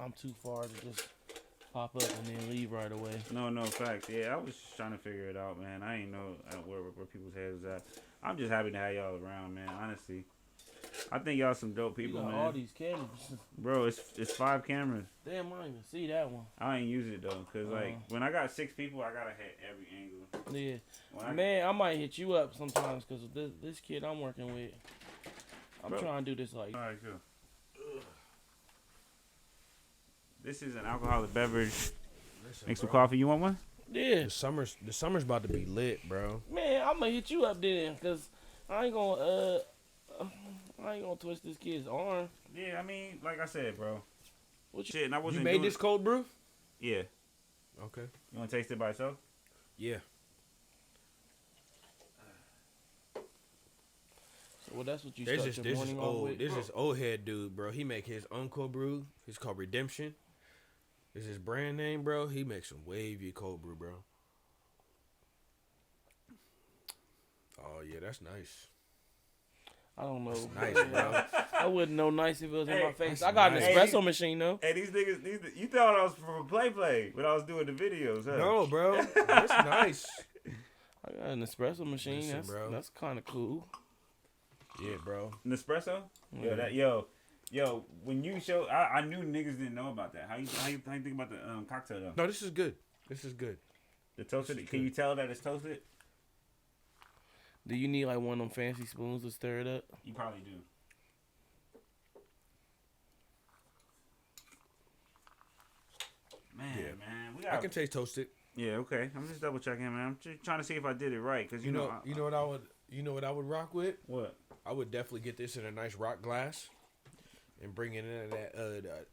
I'm too far to just pop up and then leave right away. No, facts. Yeah, I was just trying to figure it out, man. I ain't know where people's heads was at. I'm just happy to have y'all around, man. Honestly, I think y'all some dope people, you got man. all these cameras. Bro, it's 5 cameras. Damn, I didn't even see that one. I ain't use it though, cause like when I got 6 people, I gotta hit every angle. Yeah, man, I might hit you up sometimes because this kid I'm working with. I'm trying to do this like. All right, cool. This is an alcoholic beverage. Make some coffee. You want one? Yeah. The summer's about to be lit, bro. Man, I'm gonna hit you up then, cause I ain't gonna twist this kid's arm. Yeah, I mean, like I said, bro. What Shit, and I wasn't You made this cold brew? Yeah. Okay. You want to taste it by itself? Yeah. Well, that's what you start your morning off with. This is old head dude, bro. He make his own cold brew. It's called Redemption. This is his brand name, bro. He makes some wavy cold brew, bro. Oh yeah, that's nice. I don't know. That's nice, bro. I wouldn't know nice if it was in my face. That's I got an nice. espresso machine though. Hey, these niggas, you thought I was from Play when I was doing the videos, huh? No, bro. That's nice. I got an espresso machine. Listen, That's kind of cool. Yeah, bro. Nespresso? Yeah. Yo, when you show, I knew niggas didn't know about that. How you think about the cocktail though? No, this is good. This is good. The toasted. Can you tell that it's toasted? Do you need like one of them fancy spoons to stir it up? You probably do. Man, I can taste toasted. Yeah, okay. I'm just double checking, man. I'm just trying to see if I did it right, cause you know what I would rock with. What? I would definitely get this in a nice rock glass, and bring in that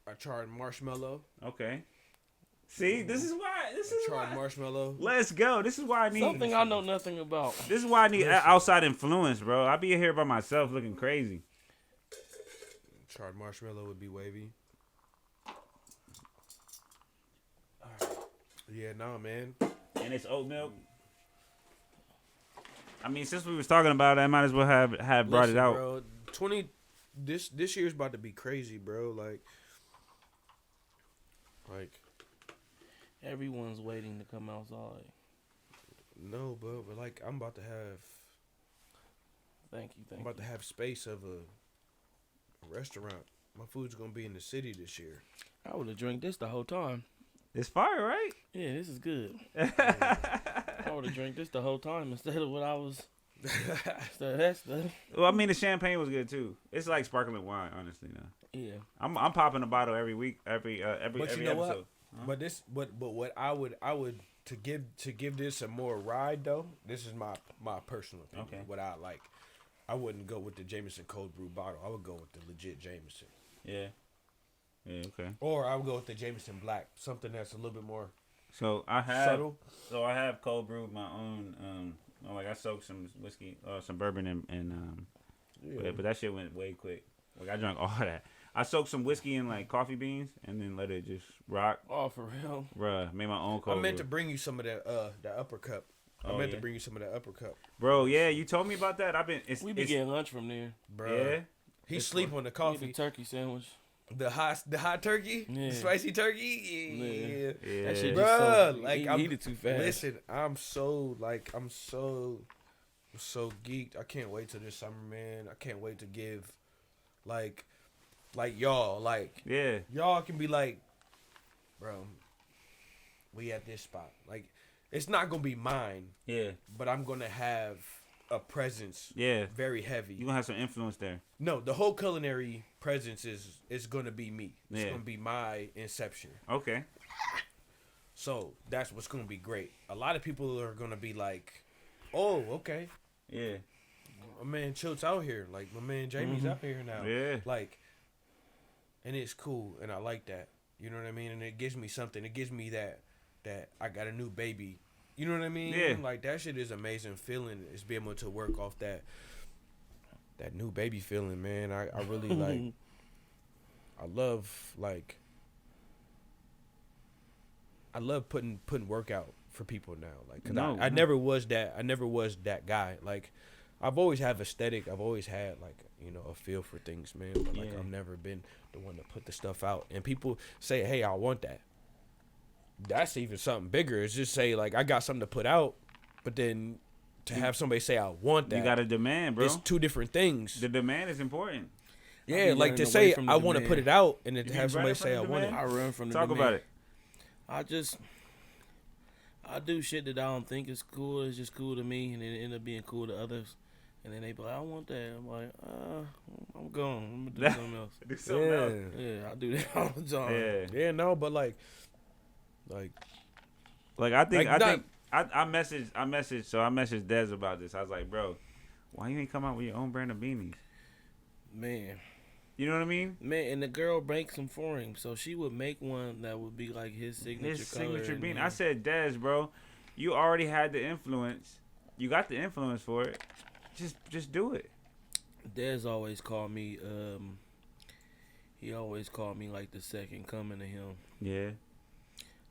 a charred marshmallow. Okay. See, this is charred marshmallow. Let's go. This is why I need something I know nothing about. This is why I need outside influence, bro. I be here by myself looking crazy. Charred marshmallow would be wavy. Yeah, nah, man. And it's oat milk. I mean, since we was talking about it, I might as well have brought it out. Bro, this year's about to be crazy, bro. Like everyone's waiting to come outside. No, but like I'm about to have. Thank you. I'm about to have space of a restaurant. My food's gonna be in the city this year. I would have drank this the whole time. It's fire, right? Yeah, this is good. I would have drank this the whole time instead of what I was. Instead of that stuff. Well, I mean, the champagne was good too. It's like sparkling wine, honestly. Now. Yeah. I'm popping a bottle every week, every but you know episode. What? Huh? But what I would to give this a more ride though. This is my personal opinion. Okay. What I like. I wouldn't go with the Jameson cold brew bottle. I would go with the legit Jameson. Yeah. Yeah, okay. Or I would go with the Jameson Black, something that's a little bit more subtle. So I have cold brewed my own. Like I soaked some whiskey, some bourbon, and but that shit went way quick. Like I drank all that. I soaked some whiskey in like coffee beans and then let it just rock. Oh, for real? Bruh, made my own cold. I meant to bring you some of that the upper cup. I meant to bring you some of that upper cup. Bro, yeah, you told me about that. We be getting lunch from there. Bro. Yeah. He sleep on the coffee. The turkey sandwich. The hot turkey, the spicy turkey, yeah. That shit bro. just so, like I'm heated too fast. Listen, I'm so geeked. I can't wait till this summer, man. I can't wait to give, like y'all, y'all can be like, bro, we at this spot. Like, it's not gonna be mine. Yeah. But I'm gonna have a presence. Yeah. Very heavy. You gonna have some influence there. No, the whole culinary presence is gonna be me. It's gonna be my inception. Okay. So that's what's gonna be great. A lot of people are gonna be like, "Oh, okay, yeah, my man Chilt's out here. Like my man Jamie's out here now. Yeah, like, and it's cool, and I like that. You know what I mean? And it gives me something. It gives me that I got a new baby. You know what I mean? Yeah. Like that shit is amazing feeling. Is being able to work off that new baby feeling, man. I really like. I love putting work out for people now. Like, cause I never was that. I never was that guy. Like, I've always had aesthetic. I've always had like, you know, a feel for things, man. But like, I've never been the one to put the stuff out. And people say, "Hey, I want that." That's even something bigger. It's just say like, I got something to put out, but then to have somebody say, "I want that," you got a demand, bro. It's two different things. The demand is important. Yeah, like to say I want to put it out, and then to have somebody say I want it. I run from the demand. Talk about it. I do shit that I don't think is cool. It's just cool to me, and it end up being cool to others. And then they be like, "I want that." I'm like, I'm gone. I'm gonna do something else. Do something else. Yeah, I do that all the time. Yeah, no, but like I messaged Dez about this. I was like, "Bro, why you ain't come out with your own brand of beanies?" Man. You know what I mean? Man, and the girl makes them for him, so she would make one that would be like his signature beanie. I said, Dez, bro, you already had the influence. You got the influence for it. Just do it. Dez always called me. He always called me like the second coming of him. Yeah.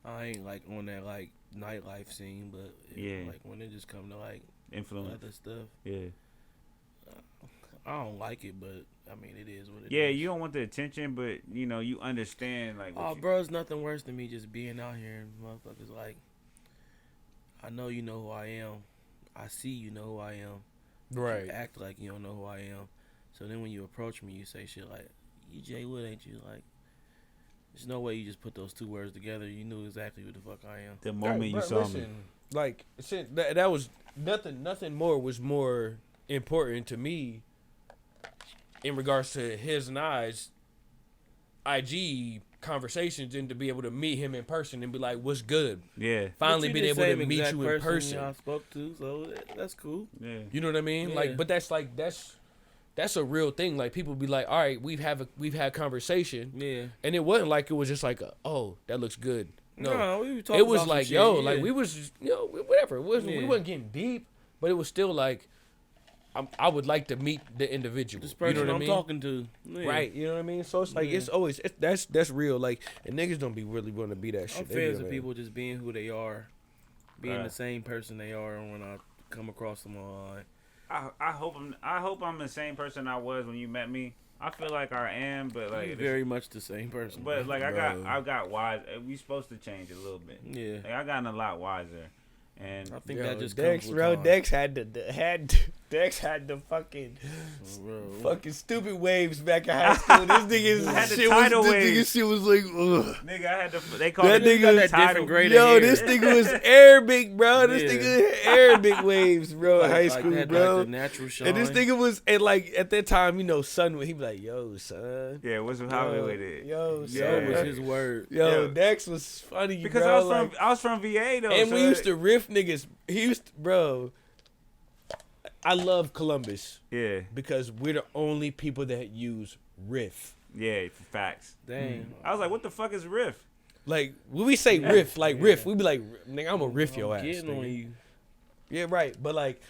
I ain't like on that like nightlife scene, but like when it just come to like influence other stuff. Yeah. I don't like it, but I mean it is what it is. Yeah, you don't want the attention, but you know you understand like. Bro, it's nothing worse than me just being out here and motherfuckers like. I know you know who I am. I see you know who I am. Right. You act like you don't know who I am. So then when you approach me, you say shit like, "You Jay Wood, ain't you?" Like, there's no way you just put those two words together. You knew exactly who the fuck I am. The moment you saw me. Like, that was nothing more was more important to me in regards to his and I's IG conversations, and to be able to meet him in person and be like, "What's good?" Yeah. Finally being able to meet you in person. I spoke to, so that's cool. Yeah. You know what I mean? Yeah. Like, but that's a real thing. Like, people be like, "All right, we've had conversation." Yeah. And it wasn't like it was just like, "Oh, that looks good." No, we were talking. It was like, shit, like we was just, whatever. It wasn't. We wasn't getting deep, but it was still like, I would like to meet the individual. This person I'm talking to. Yeah. Right. You know what I mean? So it's like, it's always, that's real. Like, and niggas don't be really want to be that shit. I'm fans of people just being who they are, being the same person they are, and when I come across them online. I hope I'm the same person I was when you met me. I feel like I am, but like you're very much the same person. But like I got wise. We supposed to change a little bit. Yeah. Like, I gotten a lot wiser. And I think that just Dex, comes with bro. time. Dex had the fucking stupid waves back in high school. This nigga shit was like, ugh. Nigga, I had they called that nigga that different grade. Yo, this nigga was Arabic, bro. This nigga had Arabic waves, bro. In high school, bro. Like the natural shine. And this nigga was, and like at that time, you know, son, he be like, "Yo, son." Yeah, what's how we with it? Yo, son. That was his word. Yo, Dex was funny because bro. I was from VA though, and we used to riff niggas. Bro. I love Columbus. Yeah. Because we're the only people that use riff. Yeah, facts. Dang. I was like, what the fuck is riff? Like, when we say riff, like riff, we be like, nigga, I'm gonna riff your ass. Getting on you. Yeah, right. But like,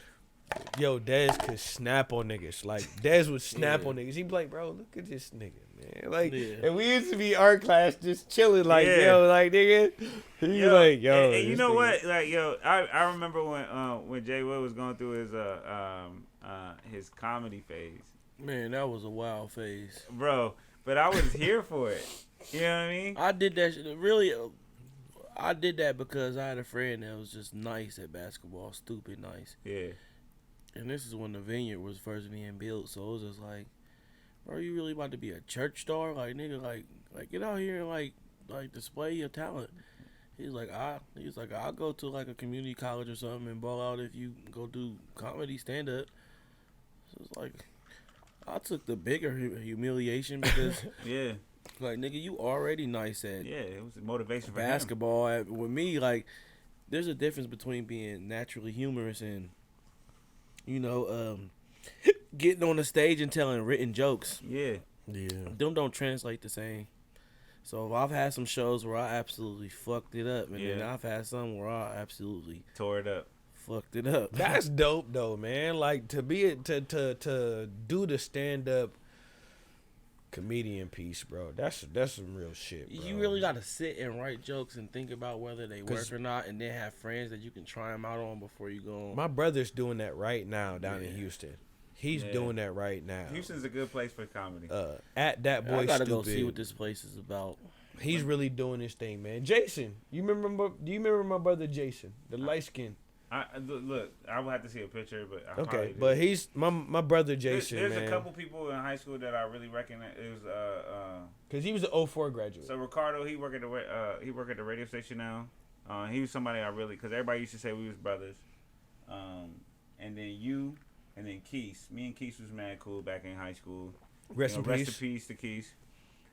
yo, Dez could snap on niggas. Like, Dez would snap on niggas. He'd be like, bro, look at this nigga, man. Like, and we used to be art class just chilling, like, yo, like, nigga. He like, yo. And you know what? Like, yo, I remember when Jay Wood was going through his comedy phase. Man, that was a wild phase. Bro, but I was here for it. You know what I mean? I did that really. I did that because I had a friend that was just nice at basketball, stupid nice. Yeah. And this is when the Vineyard was first being built, so it was just like, bro, you really about to be a church star? Like, nigga, like get out here and like display your talent. He's like, I'll go to like a community college or something and ball out if you go do comedy stand up. So it's like, I took the bigger humiliation because Yeah. like, nigga, you already nice at It was a motivation for basketball. With me, like, there's a difference between being naturally humorous and, getting on the stage and telling written jokes. Yeah. Them don't translate the same. So I've had some shows where I absolutely fucked it up, and then I've had some where I absolutely tore it up, fucked it up. That's dope though, man. Like to be to do the stand up comedian piece, bro. That's some real shit, bro. You really got to sit and write jokes and think about whether they work or not, and then have friends that you can try them out on before you go on. My brother's doing that right now down in Houston. He's doing that right now. Houston's a good place for comedy. At that boy, I gotta stupid. go see what this place is about. He's really doing his thing, man. Jason, do you remember my brother Jason, the light skin? Look, I will have to see a picture, but okay, but he's my brother Jason. There's man. a couple people in high school that I really recognize. It was because he was an 04 graduate. So Ricardo, he work at the radio station now. He was somebody I really, because everybody used to say we was brothers. And then you, and then Keith. Me and Keith was mad cool back in high school. Rest in peace to Keith.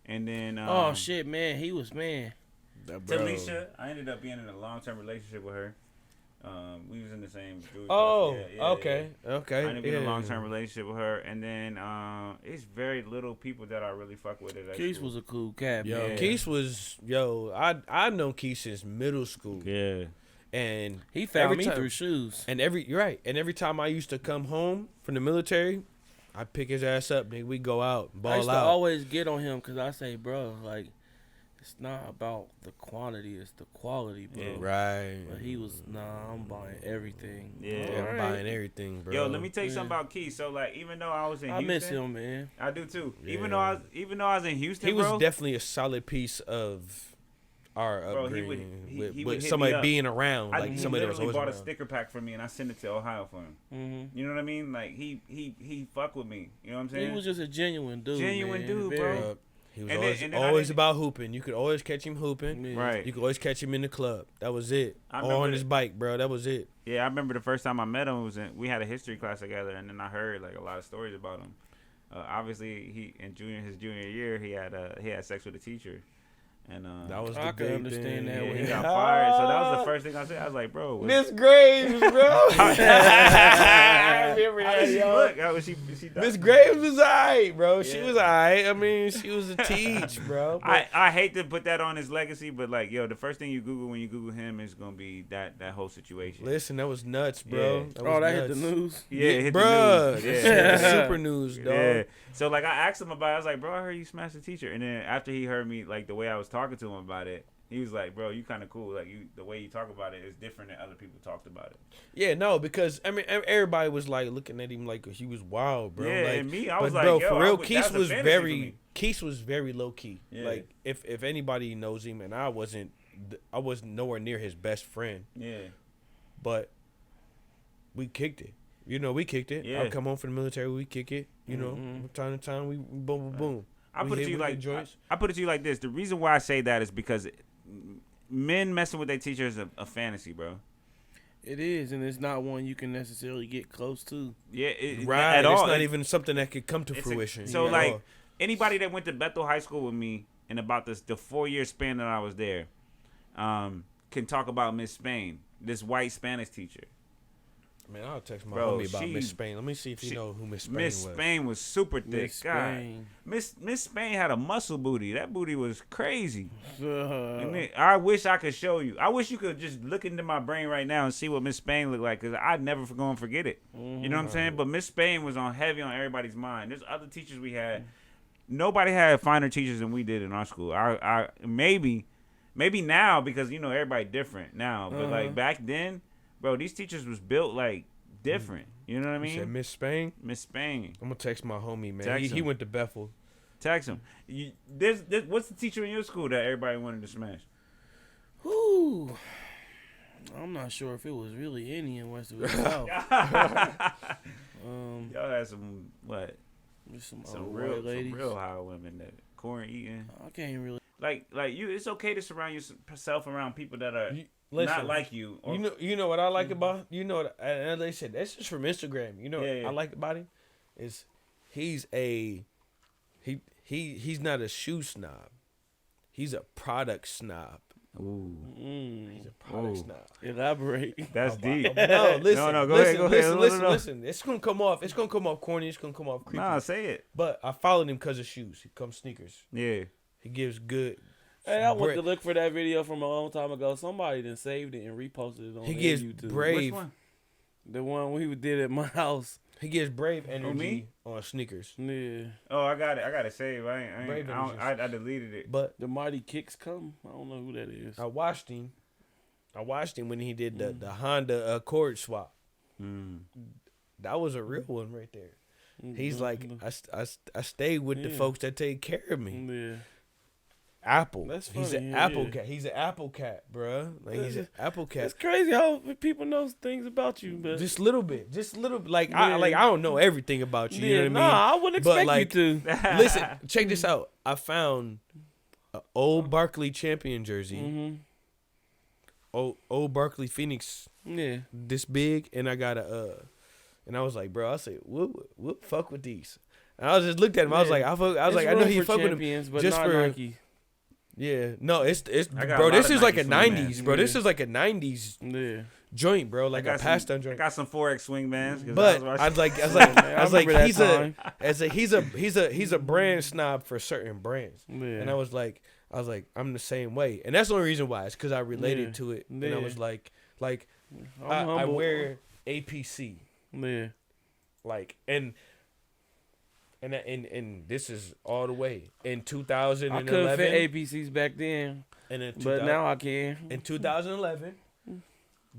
And then oh shit, man, he was man. Talisha, I ended up being in a long-term relationship with her. We was in the same group. Okay. I ended up in a long-term relationship with her, and then it's very little people that I really fuck with at that Keith school. was a cool cat, man. Keith was I know Keith since middle school. Yeah. And he found me through shoes. And you're right. And every time I used to come home from the military, I pick his ass up, nigga. We go out, ball out. I used to always get on him because I say, bro, like, it's not about the quantity, it's the quality, bro. Yeah, right. But he was, I'm buying everything. I'm buying everything, bro. Yo, let me tell you something about Keith. So, like, even though I was in Houston, I miss him, man. I do too. Yeah. Even though I was in Houston, he was definitely a solid piece of our upbringing. He with somebody being around, like somebody that was always bought around. a sticker pack for me, and I sent it to Ohio for him. Mm-hmm. You know what I mean? Like he fuck with me. You know what I'm saying? He was just a genuine dude. Bro. He was always about hooping. You could always catch him hooping. Yeah. Right. You could always catch him in the club. That was it. Or on his bike, bro. That was it. Yeah, I remember the first time I met him we had a history class together, and then I heard like a lot of stories about him. Obviously, he in his junior year he had sex with a teacher. And that was the I could understand that. Yeah, he got fired. So that was the first thing I said. I was like, bro, Miss Graves, bro. I remember that, yo. Miss Graves was alright, bro. Yeah. She was alright. I mean, she was a teach, bro. I hate to put that on his legacy, but like, yo, the first thing you Google when you Google him is gonna be that whole situation. Listen, that was nuts, bro. Yeah. That hit the news. Yeah, it hit bro. The news. Yeah. Super news, dog. Yeah. So like, I asked him about it. I was like, bro, I heard you smashed the teacher. And then after he heard me, like the way I was talking to him about it, he was like, bro, you kind of cool. Like the way you talk about it is different than other people talked about it. Yeah, no, because I mean, everybody was like looking at him like he was wild, bro. Yeah, like, and me, I was like, bro, yo, for real, Keith was very low key. Yeah. Like if anybody knows him, and I wasn't nowhere near his best friend. Yeah, but we kicked it. You know, we kicked it. Yeah. I'll come home from the military, we kick it. You know, from time to time, we boom, boom, boom. I put it to you like this. The reason why I say that is because men messing with their teachers is a fantasy, bro. It is, and it's not one you can necessarily get close to. Yeah, right. At all. It's not even something that could come to fruition. Anybody that went to Bethel High School with me and about the 4-year span that I was there, can talk about Miss Spain, this white Spanish teacher. Man, I'll text my homie about Miss Spain. Let me see if you know who Miss Spain was. Miss Spain was super thick. Miss Spain had a muscle booty. That booty was crazy. I wish I could show you. I wish you could just look into my brain right now and see what Miss Spain looked like, because I'd never gonna forget it. Mm-hmm. You know what I'm saying? But Miss Spain was heavy on everybody's mind. There's other teachers we had. Nobody had finer teachers than we did in our school. I maybe now, because you know everybody different now, but like back then. Bro, these teachers was built like different. You know what I mean? You said Miss Spain? Miss Spain. I'm gonna text my homie, man. He went to Bethel. Tax him. What's the teacher in your school that everybody wanted to smash? Whoo. I'm not sure if it was really any in West or South. Y'all had some what? Some real ladies. Some real high women that corn eating. I can't really. Like you. It's okay to surround yourself around people that are not like you. Or, you know what I like about and they said that's just from Instagram. You know what I like about him is he's not a shoe snob. He's a product snob. Ooh. He's a product snob. Elaborate. That's deep. No, listen. Go ahead. Listen. It's gonna come off corny. It's gonna come off creepy. Nah, say it. But I followed him because of shoes. He comes sneakers. Yeah. He gives good. Hey, I went to look for that video from a long time ago. Somebody then saved it and reposted it on YouTube. Brave. Which one? The one we did at my house. He gives brave energy on sneakers. Yeah. Oh, I got it. I got to save. I deleted it. But the Mighty Kicks come. I don't know who that is. I watched him when he did the Honda Accord swap. That was a real one right there. He's like, I stayed with the folks that take care of me. Yeah. Apple. That's funny. He's an Apple cat. He's an Apple cat, bro. Like he's an Apple cat. It's crazy how people know things about you, but just a little bit. Like I don't know everything about you. You know what I mean? Nah, I wouldn't expect you to. Listen, check this out. I found an old Barkley champion jersey. Old Barkley Phoenix. Yeah. This big, and I got and I was like, bro, I said, what fuck with these? And I was just looked at him. I was like, I know he fuck with him but just not for Nike. Yeah, no, it's bro. This is like a '90s, bro. This is like a '90s joint, bro. Like a past down joint. I got some 4X swing bands. But I was like, he's a brand snob for certain brands, and I was like, I'm the same way, and that's the only reason why. It's because I related to it, and I was like, I wear APC, and this is all the way in 2011. I couldn't fit APCs back then, but now I can. In 2011,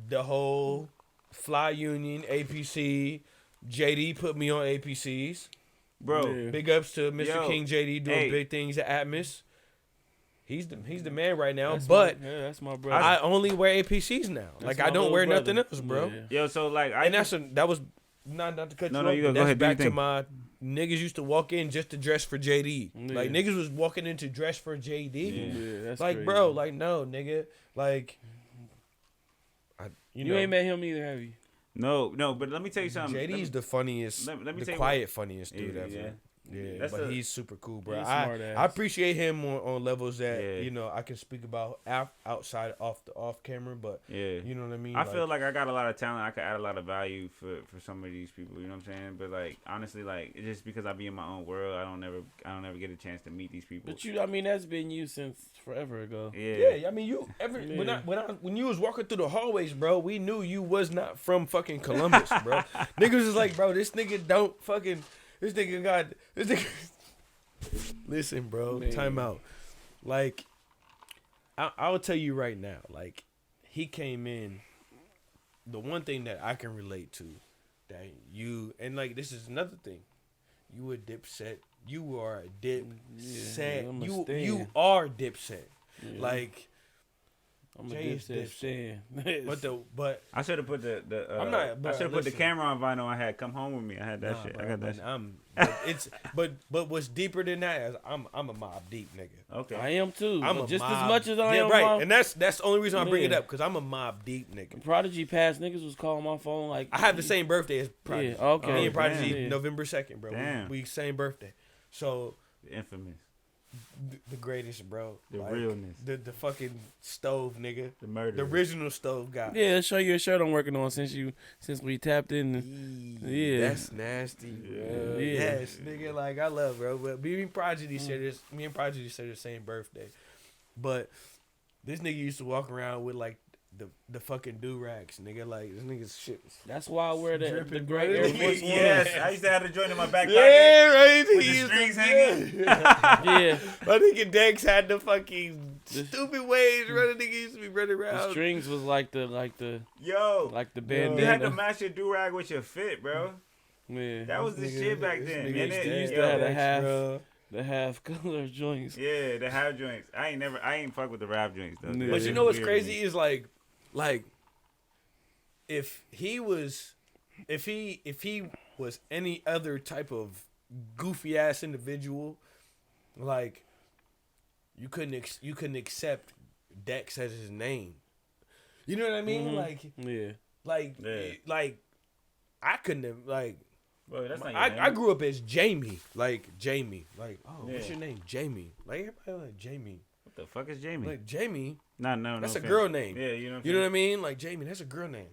the whole Fly Union APC, JD put me on APCs, bro. Yeah. Big ups to Mr. King JD doing big things at Atmos. He's the man right now, that's my brother. I only wear APCs now. Like I don't wear nothing else, bro. Yeah. Yo, so like that was not to cut you off. You go that's ahead. Back to my niggas used to walk in just to dress for JD. Yeah. Like niggas was walking in to dress for JD. Yeah, that's like crazy. Bro, like no nigga, like you ain't met him either, have you? No, but let me tell you something. JD's the funniest, the quiet funniest dude ever. Yeah, but he's super cool, bro. I appreciate him on levels that I can speak about outside off camera, but you know what I mean. I feel like I got a lot of talent. I could add a lot of value for some of these people. You know what I'm saying? But like honestly, like it's just because I be in my own world, I don't ever get a chance to meet these people. But I mean, that's been you since forever ago. Yeah. I mean, when you was walking through the hallways, bro, we knew you was not from fucking Columbus, bro. Niggas was like, bro, this nigga don't fucking. This nigga. Listen, bro. Man. Time out. Like, I'll tell you right now. Like, he came in. The one thing that I can relate to, that you and like this is another thing. You a Dipset. You are a Dipset. You are Dipset. Yeah. Like. I'm a Dipset fan. But I should have put I should have put the camera on vinyl. I had Come Home With Me. I had that shit. Bro, I got that shit. But what's deeper than that is I'm a Mobb Deep nigga. Okay, I am too. I'm just as much as I am. Right, and that's the only reason I bring it up because I'm a Mobb Deep nigga. Prodigy passed. Niggas was calling my phone like I have the same birthday as Prodigy. Yeah, okay. Me and Prodigy November 2nd, bro. Damn. We same birthday. So the infamous. The greatest, bro. The realness. The fucking stove, nigga. The murder. The original stove guy. Yeah, show you a shirt I'm working on since we tapped in. Yeah. That's nasty. Yeah. Yes, nigga. Like I love, bro. But me and Prodigy share the same birthday. But this nigga used to walk around with like the fucking do-rags, nigga. Like this nigga's shit. That's why I wear the gray Air Force One. Yes, I used to have the joint in my back pocket. Yeah, right. With the strings hanging. Yeah. My nigga Dex had the fucking stupid ways. Nigga used to be running around. The strings was like the bandana. You had to match your do-rag with your fit, bro. Yeah. That was the shit back then. Used to have a half. The half color joints. Yeah, the half joints. I ain't fuck with the rap joints though. But you know what's crazy is like if he was any other type of goofy ass individual, like you couldn't accept Dex as his name. You know what I mean? Yeah. Like I couldn't have like. Bro, that's not I grew up as Jamie. Like, what's your name? Jamie. Like, everybody like Jamie. What the fuck is Jamie? Like, Jamie. No. That's a girl name. Yeah, you know what I mean? Like, Jamie, that's a girl name.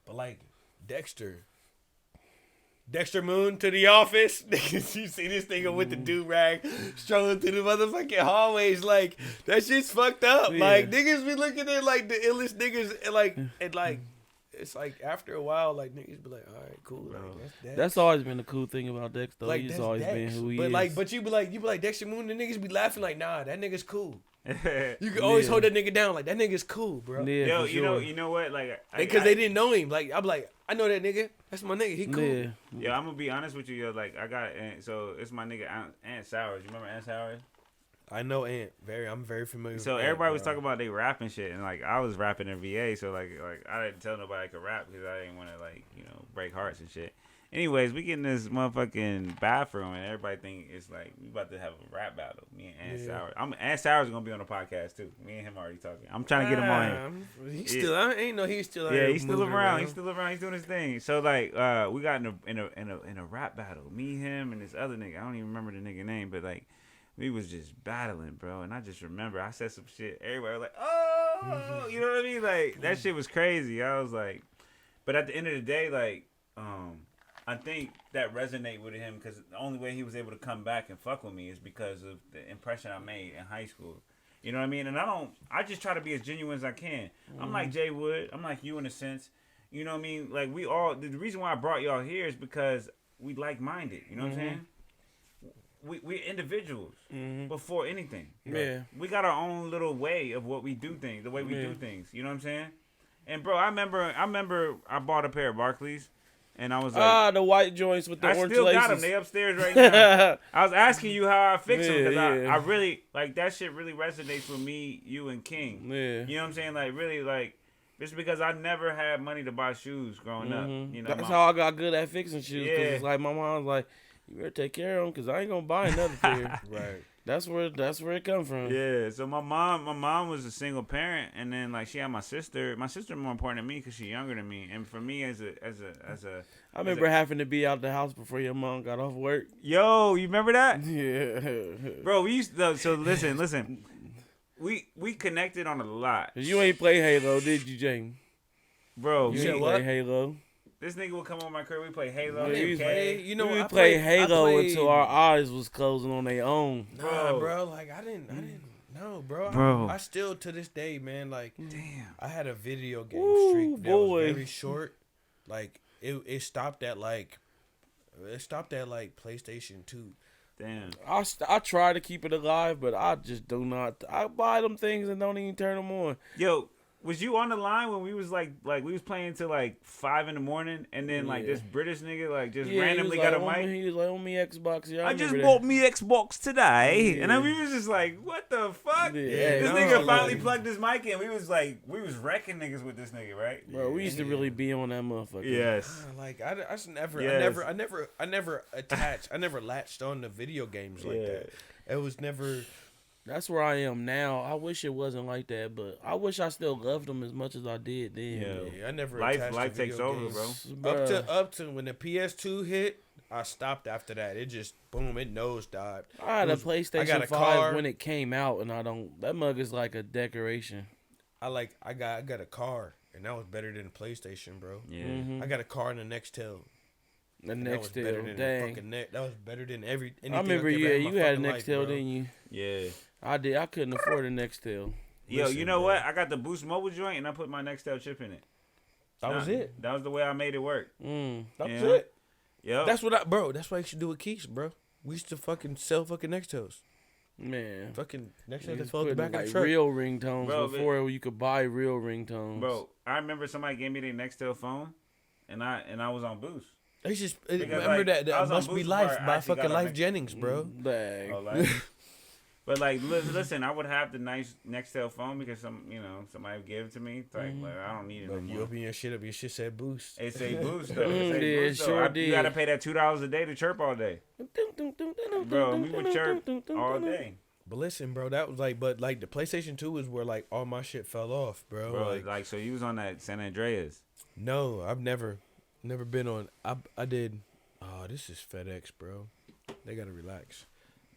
But, like, Dexter Moon to the office. You see this nigga with the do-rag strolling through the motherfucking hallways. Like, that shit's fucked up. Yeah. Like, niggas be looking at, like, the illest niggas. And like, it's like after a while, like niggas be like, all right, cool. Like, that's always been the cool thing about Dex, though. Like, he's always been who he is. But you be like Dexter Moon, the niggas be laughing like, nah, that nigga's cool. You can always hold that nigga down like that nigga's cool, bro. Yeah, yo, you know what? Like, because they didn't know him. Like, I'm like, I know that nigga. That's my nigga. He cool. Yeah, I'm gonna be honest with you, yo. Like, I got so it's my nigga Ant Sowers. You remember Ant Sowers? I know Ant. I'm very familiar. So with everybody Ant, was talking about they rapping shit, and like I was rapping in VA, so like I didn't tell nobody I could rap because I didn't want to like break hearts and shit. Anyways, we get in this motherfucking bathroom, and everybody think it's like we about to have a rap battle. Me and Ant Sowers. Ant Sowers is gonna be on the podcast too. Me and him already talking. I'm trying to get him on here. He's still. I ain't know he's still. Yeah, he's still around. He's still around. He's doing his thing. So like, we got in a rap battle. Me, him, and this other nigga. I don't even remember the nigga name, but like. We was just battling, bro, and I just remember I said some shit. Everybody was like, "Oh," you know what I mean? Like that shit was crazy. I was like, but at the end of the day, like, I think that resonate with him because the only way he was able to come back and fuck with me is because of the impression I made in high school. You know what I mean? And I just try to be as genuine as I can. I'm like Jay Wood. I'm like you in a sense. You know what I mean? Like the reason why I brought y'all here is because we like-minded. You know what I'm saying? We're individuals before anything. Yeah. We got our own little way of what we do things, the way we do things. You know what I'm saying? And bro, I remember I bought a pair of Barclays and I was like, the white joints with the orange laces. I still got them. They upstairs right now. I was asking you how I fix them because I really, like, that shit really resonates with me, you, and King. Yeah. You know what I'm saying? Like, really, like, just because I never had money to buy shoes growing up. You know, that's how I got good at fixing shoes. Because it's like my mom's like, you better take care of them because I ain't gonna buy another pair. Right. That's where it come from. Yeah. So my mom was a single parent, and then like she had my sister. My sister more important than me because she's younger than me. And for me as a I remember having to be out the house before your mom got off work. Yo, you remember that? Yeah. Bro, we used to. So listen. We connected on a lot. You ain't play Halo, did you, James? Bro, you ain't play Halo. This nigga would come on my crib. We play Halo. Yeah, we played Halo until our eyes was closing on their own. Nah, bro. Like I didn't know, bro. I still to this day, man. Like, damn. I had a video game streak that was very short. Like it stopped at like PlayStation 2. Damn. I try to keep it alive, but I just do not. I buy them things and don't even turn them on. Yo. Was you on the line when we was like we was playing till like 5 a.m. and then like this British nigga like just randomly got a mic? He was like, on me Xbox. Yeah, I just bought me Xbox today. Yeah. And then we was just like, what the fuck? Yeah, this nigga finally plugged his mic in. We was wrecking niggas with this nigga, right? Bro, we used to really be on that motherfucker. Yes. Like I just never I never latched on to video games like that. It was never. That's where I am now. I wish it wasn't like that, but I wish I still loved them as much as I did then. Yeah, I never. Life takes over, bro. Up to when the PS2 hit, I stopped after that. It just boom, it nosedived. I had a PlayStation 5 when it came out, and that mug is like a decoration. I got a car, and that was better than the PlayStation, bro. Yeah, I got a car and a Nextel. The Nextel, dang. That was better than anything. I remember, you had a Nextel, didn't you? Yeah. I did. I couldn't afford a Nextel. Yo, you know what? I got the Boost Mobile joint, and I put my Nextel chip in it. That was it. That was the way I made it work. That was it. Yo. That's what I used to do with Keeks, bro. We used to fucking sell fucking Nextels. Man. Fucking Nextels that fell at the back of the truck. Real ringtones before you could buy real ringtones. Bro, I remember somebody gave me their Nextel phone, and I was on Boost. They just remember that Must Be Life by fucking Life Jennings, bro. Dang. But like, listen, I would have the nice Nextel phone because somebody would give it to me. It's like, I don't need it no more. You open your shit up, your shit said Boost. It say Boost though. It sure did. You gotta pay that $2 a day to chirp all day. Bro, we would chirp all day. But listen, bro, that was like, the PlayStation 2 is where like all my shit fell off, bro. Bro, like so you was on that San Andreas? No, I've never been on. I did. Oh, this is FedEx, bro. They gotta relax.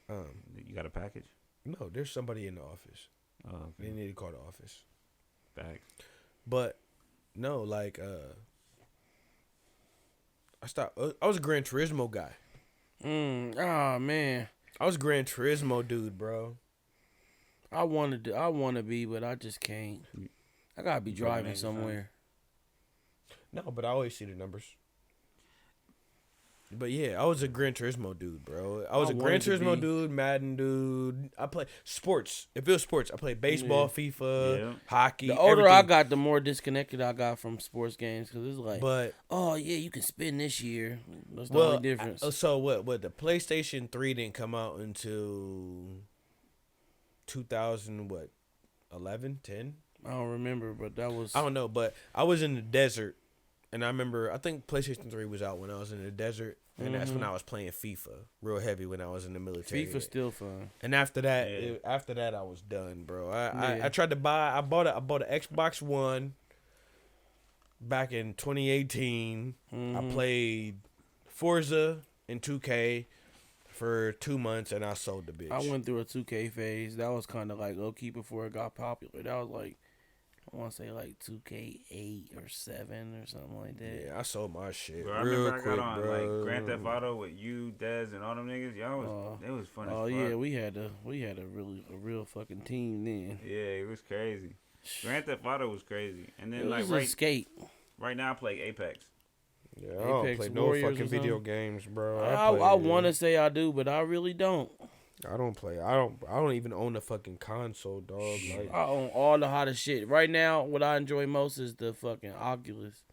You got a package? No, there's somebody in the office. Oh, okay. They need to call the office. Back. But no, like I stopped. I was a Gran Turismo guy. Oh man, I was a Gran Turismo dude, bro. I want to be, but I just can't. I gotta be driving somewhere. No, but I always see the numbers. But yeah, I was a Gran Turismo dude, bro. I was a Gran Turismo dude, Madden dude. I play sports. If it was sports, I played baseball, FIFA, hockey. The older I got, the more disconnected I got from sports games because it's like, oh yeah, you can spin this year. That's the only difference. So what? The PlayStation 3 didn't come out until 2011, 10. I don't remember, but that was. I don't know, but I was in the desert. And I remember, I think PlayStation 3 was out when I was in the desert. And that's when I was playing FIFA real heavy when I was in the military. FIFA's still fun. And after that, I was done, bro. I tried to buy. I bought an Xbox One back in 2018. I played Forza and 2K for 2 months, and I sold the bitch. I went through a 2K phase. That was kind of like low key before it got popular. That was like, I want to say like 2K8 or 7 or something like that. Yeah, I sold my shit. Bro, I remember I got on like Grand Theft Auto with you, Dez, and all them niggas. It was fun. Oh yeah, we had a real fucking team then. Yeah, it was crazy. Grand Theft Auto was crazy, and then it was like skate. Right now I play Apex. Yeah, I don't play no fucking video games, bro. I want to say I do, but I really don't. I don't play. I don't even own a fucking console, dog. Like, I own all the hottest shit. Right now, what I enjoy most is the fucking Oculus.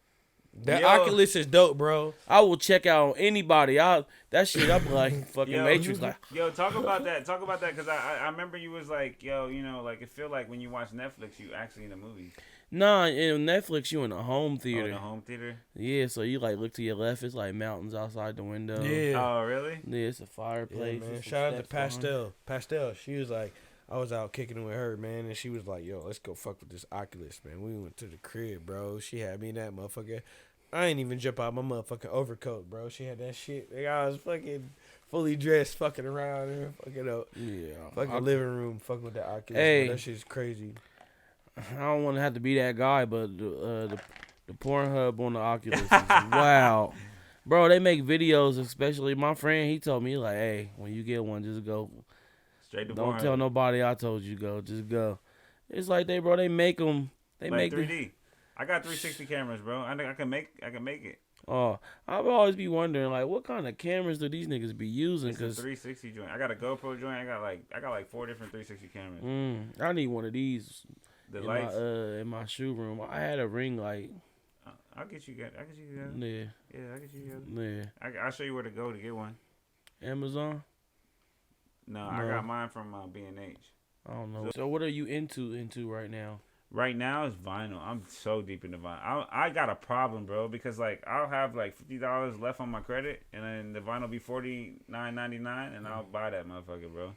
That Oculus is dope, bro. I will check out anybody. That shit, I'm like fucking Matrix. Like, talk about that. Talk about that, because I remember you was like, like it feel like when you watch Netflix, you actually in a movie. Nah, in Netflix, you in a home theater. In a home theater? Yeah, so you like look to your left, it's like mountains outside the window. Yeah. Oh, really? Yeah, it's a fireplace. Yeah, man. Shout out to Pastel. Pastel, she was like, I was out kicking it with her, man, and she was like, yo, let's go fuck with this Oculus, man. We went to the crib, bro. She had me in that motherfucker. I ain't even jump out my motherfucking overcoat, bro. She had that shit. Like, I was fucking fully dressed, fucking around and fucking up. Yeah. Fucking living room, fucking with the Oculus. Hey. Bro. That shit's crazy. I don't want to have to be that guy, but the Pornhub on the Oculus is wow. Bro, they make videos, especially my friend, he told me, like, hey, when you get one, just go. Straight to Don't Pornhub. tell nobody I told you go. Just go. It's like they make them. They like make 3D. I got 360 cameras, bro. I can make it. Oh, I've always be wondering, like, what kind of cameras do these niggas be using? It's a 360 joint. I got a GoPro joint. I got like 4 different 360 cameras. I need one of these. The lights in my shoe room. I had a ring light. I'll get you that. Yeah, I'll get you that. Yeah. I'll show you where to go to get one. Amazon? No, I got mine from B&H. I don't know. So what are you into right now? Right now it's vinyl. I'm so deep into vinyl. I got a problem, bro, because like I'll have like $50 left on my credit, and then the vinyl be $49.99, and I'll buy that motherfucker, bro.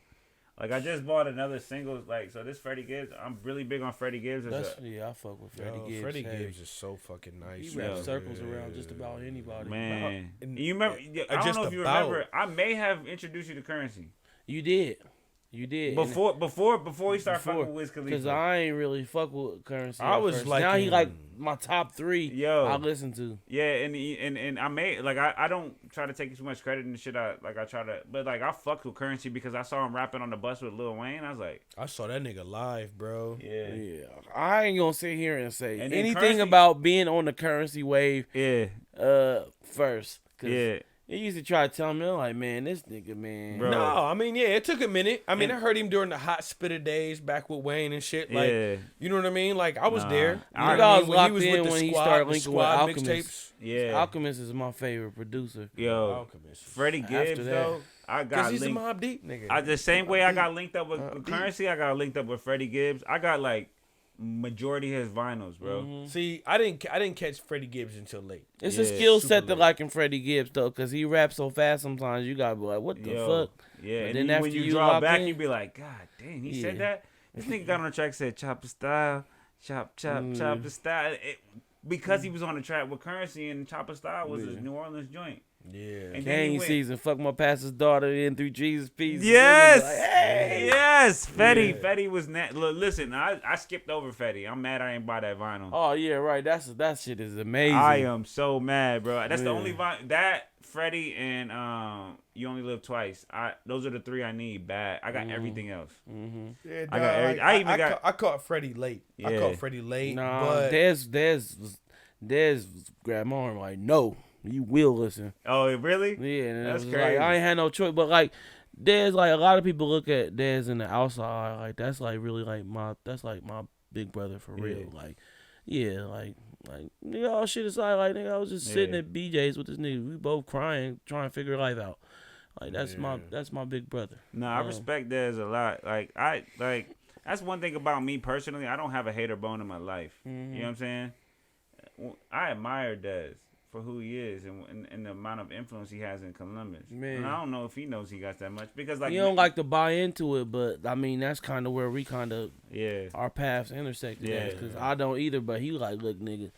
Like, I just bought another single, like, so this Freddie Gibbs, I'm really big on Freddie Gibbs. Yeah, I fuck with Freddie Gibbs. Freddie Gibbs is so fucking nice. He wraps circles around just about anybody. Man. You remember, I don't know if you remember, I may have introduced you to Currency. You did. Before he started fucking with Wiz Khalifa. Because I ain't really fuck with Currency. I was first. like, now he like my top 3. I listen to. Yeah, and I made like I don't try to take too much credit and shit. I try to, but like I fucked with Currency because I saw him rapping on the bus with Lil Wayne. I was like, I saw that nigga live, bro. Yeah. I ain't gonna sit here and say anything about being on the Currency wave. Yeah. First. Yeah. He used to try to tell me, I'm like, man, this nigga, man. Bro. No, I mean, yeah, it took a minute. I mean, I heard him during the hot spitter days back with Wayne and shit. Like, you know what I mean? Like, I was there. I was locked in when he started linking with Alchemist. Yeah, Alchemist is my favorite producer. Yo, Alchemist. Freddie Gibbs, though. I got he's linked. A Mobb Deep nigga. The same way I got linked up with Currency, I got linked up with Freddie Gibbs. I got like majority of his vinyls, bro. Mm-hmm. See, I didn't catch Freddie Gibbs until late. It's a skill set to liking Freddie Gibbs though, cause he raps so fast. Sometimes you gotta be like, what the fuck? Yeah, and then after when you draw back, you be like, God damn, he said that. This nigga got on the track said chop the style, chop the style. Because he was on the track with Currency and Chopper Style was his New Orleans joint. Yeah. And Gang season, fuck my pastor's daughter in through Jesus peace. Yes. Like, hey. Yes. Fetty. Yeah. Fetty was look, listen, I skipped over Fetty. I'm mad I ain't buy that vinyl. Oh yeah, right. That shit is amazing. I am so mad, bro. That's the only vinyl that Freddie and You Only Live Twice. Those are the three I need bad. I got everything else. Mm-hmm. Yeah, I got everything. I caught Freddie late. Yeah. I caught Freddie late. Nah, but Dez grabbed my arm like, no, you will listen. Oh, really? Yeah, and that's crazy. Like, I ain't had no choice, but like Dez, like a lot of people look at Dez in the outside, like that's like really like my big brother for real. Like, yeah, like nigga, all shit aside, like nigga, I was just sitting at BJ's with this nigga. We both crying, trying to figure life out. Like that's my big brother. No, I respect Dez a lot. Like that's one thing about me personally. I don't have a hater bone in my life. Mm-hmm. You know what I'm saying? I admire Dez for who he is and the amount of influence he has in Columbus. Man. And I don't know if he knows he got that much because like you don't like to buy into it, but I mean that's kind of where we kind of our paths intersected. Yeah, because I don't either. But he like, look, nigga,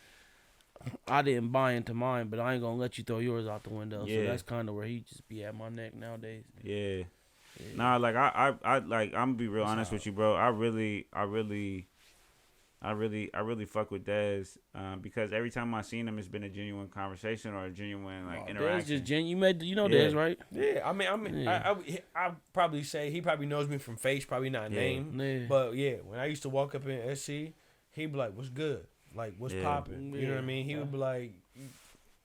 I didn't buy into mine, but I ain't gonna let you throw yours out the window. Yeah. So that's kind of where he just be at my neck nowadays. Yeah. Nah, like I like I'm gonna be real honest with you, bro. I really fuck with Dez because every time I seen him, it's been a genuine conversation or a genuine interaction. Dez just genuine. Dez, right? Yeah, I mean, I probably say he probably knows me from face, probably not name. Yeah. But yeah, when I used to walk up in SC, he'd be like, "What's good? Like, what's popping?" You know what I mean? He would be like,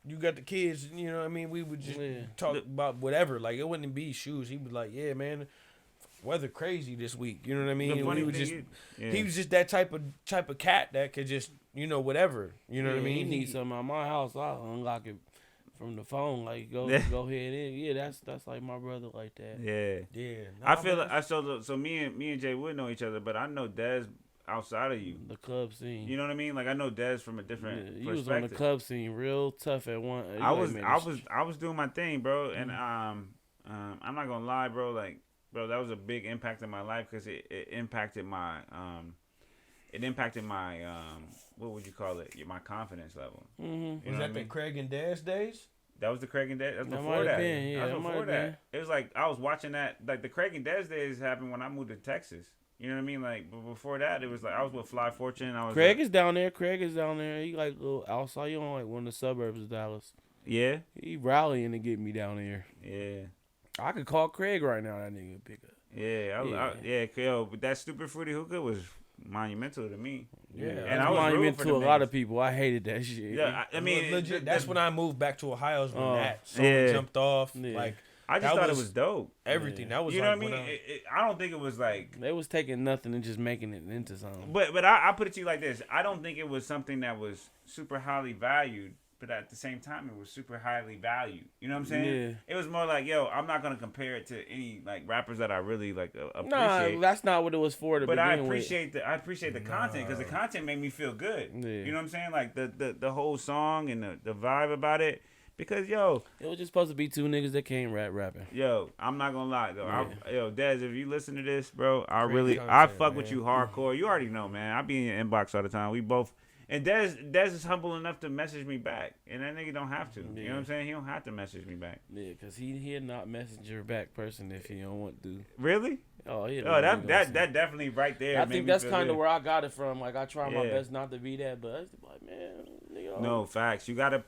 "You got the kids?" You know what I mean? We would just talk about whatever. Like it wouldn't be shoes. He'd be like, "Yeah, man. Weather crazy this week." You know what I mean? He was just that type of cat that could just, whatever. You know what I mean? He needs something at my house. I'll unlock it from the phone. Like go ahead in. Yeah, that's like my brother like that. Yeah. I feel like so me and Jay would know each other, but I know Dez outside of you. The club scene. You know what I mean? Like I know Dez from a different perspective. He was on the club scene, real tough at one. I was doing my thing, bro, and I'm not gonna lie, bro. Like. Bro, that was a big impact in my life because it impacted my what would you call it? My confidence level. Mm-hmm. Was that the Craig and Dez days? That was the Craig and Dez. That was before that. That was before that. It was like I was watching that. Like the Craig and Dez days happened when I moved to Texas. You know what I mean? Like, but before that, it was like I was with Fly Fortune. Craig is down there. He like little outside. You on like one of the suburbs of Dallas. Yeah. He rallying to get me down there. Yeah. I could call Craig right now. That nigga pick up. Yeah, but that Stupid Fruity Hookah was monumental to me. Yeah, and I was monumental to a lot of people. I hated that shit. Yeah, I mean, legit. That's when I moved back to Ohio. When that song jumped off. Yeah. Like I just thought it was dope. Everything that was, you know what I mean. I don't think it was like they was taking nothing and just making it into something. But I put it to you like this: I don't think it was something that was super highly valued. But at the same time, it was super highly valued. You know what I'm saying? Yeah. It was more like, yo, I'm not gonna compare it to any like rappers that I really like appreciate. Nah, that's not what it was for. But I appreciate the content because the content made me feel good. Yeah. You know what I'm saying? Like the whole song and the vibe about it. Because yo, it was just supposed to be two niggas that came rapping. Yo, I'm not gonna lie though. Yeah. Dez, if you listen to this, bro, I fuck with you hardcore. You already know, man. I be in your inbox all the time. We both. And Dez is humble enough to message me back, and that nigga don't have to. Yeah. You know what I'm saying? He don't have to message me back. Yeah, because he not messenger back person if he don't want to. Really? Oh, yeah. Oh, that definitely right there. I think that's kind of where I got it from. Like I try my best not to be that, but it's like, man, nigga. No facts. You gotta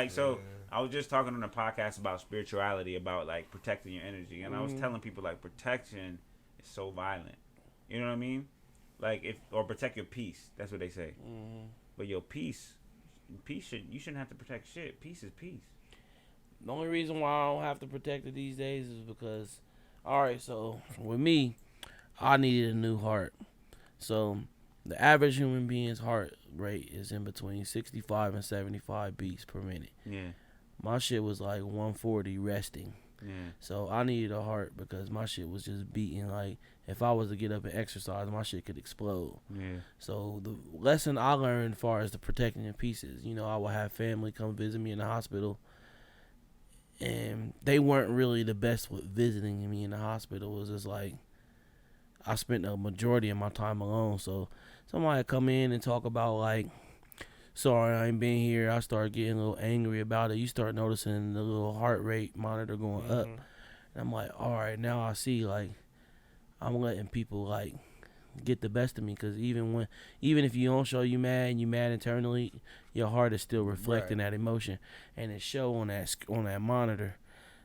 so. I was just talking on a podcast about spirituality, about like protecting your energy, and I was telling people like protection is so violent. You know what I mean? Like or protect your peace. That's what they say. Mm-hmm. But your peace you shouldn't have to protect shit. Peace is peace. The only reason why I don't have to protect it these days is because, all right, so with me, I needed a new heart. So the average human being's heart rate is in between 65 and 75 beats per minute. Yeah. My shit was like 140 resting. Yeah. So I needed a heart because my shit was just beating. Like, if I was to get up and exercise, my shit could explode. Yeah. So the lesson I learned as far as the protecting in pieces, you know, I would have family come visit me in the hospital, and they weren't really the best with visiting me in the hospital. It was just like, I spent a majority of my time alone. So somebody come in and talk about like, sorry, I ain't been here. I start getting a little angry about it. You start noticing the little heart rate monitor going up. And I'm like, all right, now I see, like, I'm letting people, like, get the best of me. Because even if you don't show you mad and you mad internally, your heart is still reflecting that emotion. And it show on that monitor.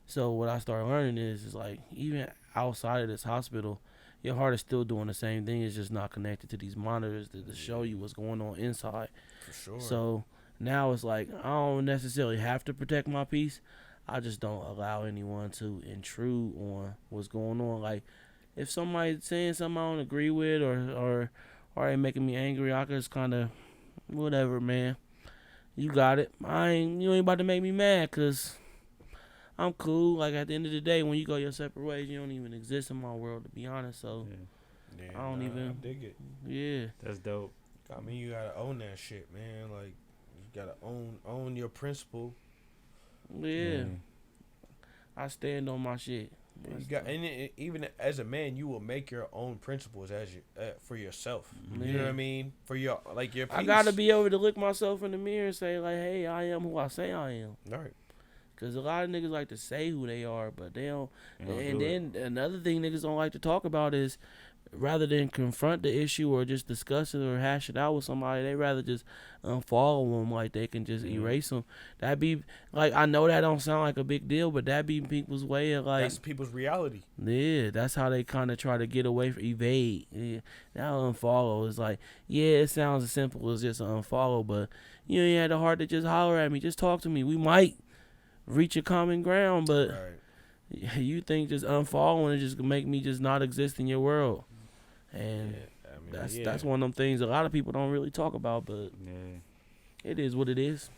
So what I started learning is like, even outside of this hospital, your heart is still doing the same thing. It's just not connected to these monitors to show you what's going on inside. For sure. So now it's like, I don't necessarily have to protect my peace. I just don't allow anyone to intrude on what's going on. Like, if somebody's saying something I don't agree with or they making me angry, I can just kind of, whatever, man. You got it. You ain't about to make me mad because I'm cool. Like, at the end of the day, when you go your separate ways, you don't even exist in my world, to be honest. So yeah, I don't even I dig it. Yeah, that's dope. I mean, you gotta own that shit, man. Like, you gotta own your principle. Yeah. I stand on my shit. You got, and even as a man, you will make your own principles for yourself. You know what I mean? For your peace. I gotta be able to look myself in the mirror and say like, hey, I am who I say I am. All right. Because a lot of niggas like to say who they are, but they don't. And then another thing niggas don't like to talk about is, rather than confront the issue or just discuss it or hash it out with somebody, they rather just unfollow them. Like, they can just erase them. That be, like, I know that don't sound like a big deal, but that be people's way of, like... That's people's reality. Yeah, that's how they kind of try to get away from, evade. Yeah, that unfollow is like, yeah, it sounds as simple as just unfollow, but you ain't had the heart to just holler at me. Just talk to me. We might reach a common ground, but you think just unfollowing is just gonna make me just not exist in your world. And that's one of them things a lot of people don't really talk about, but it is what it is.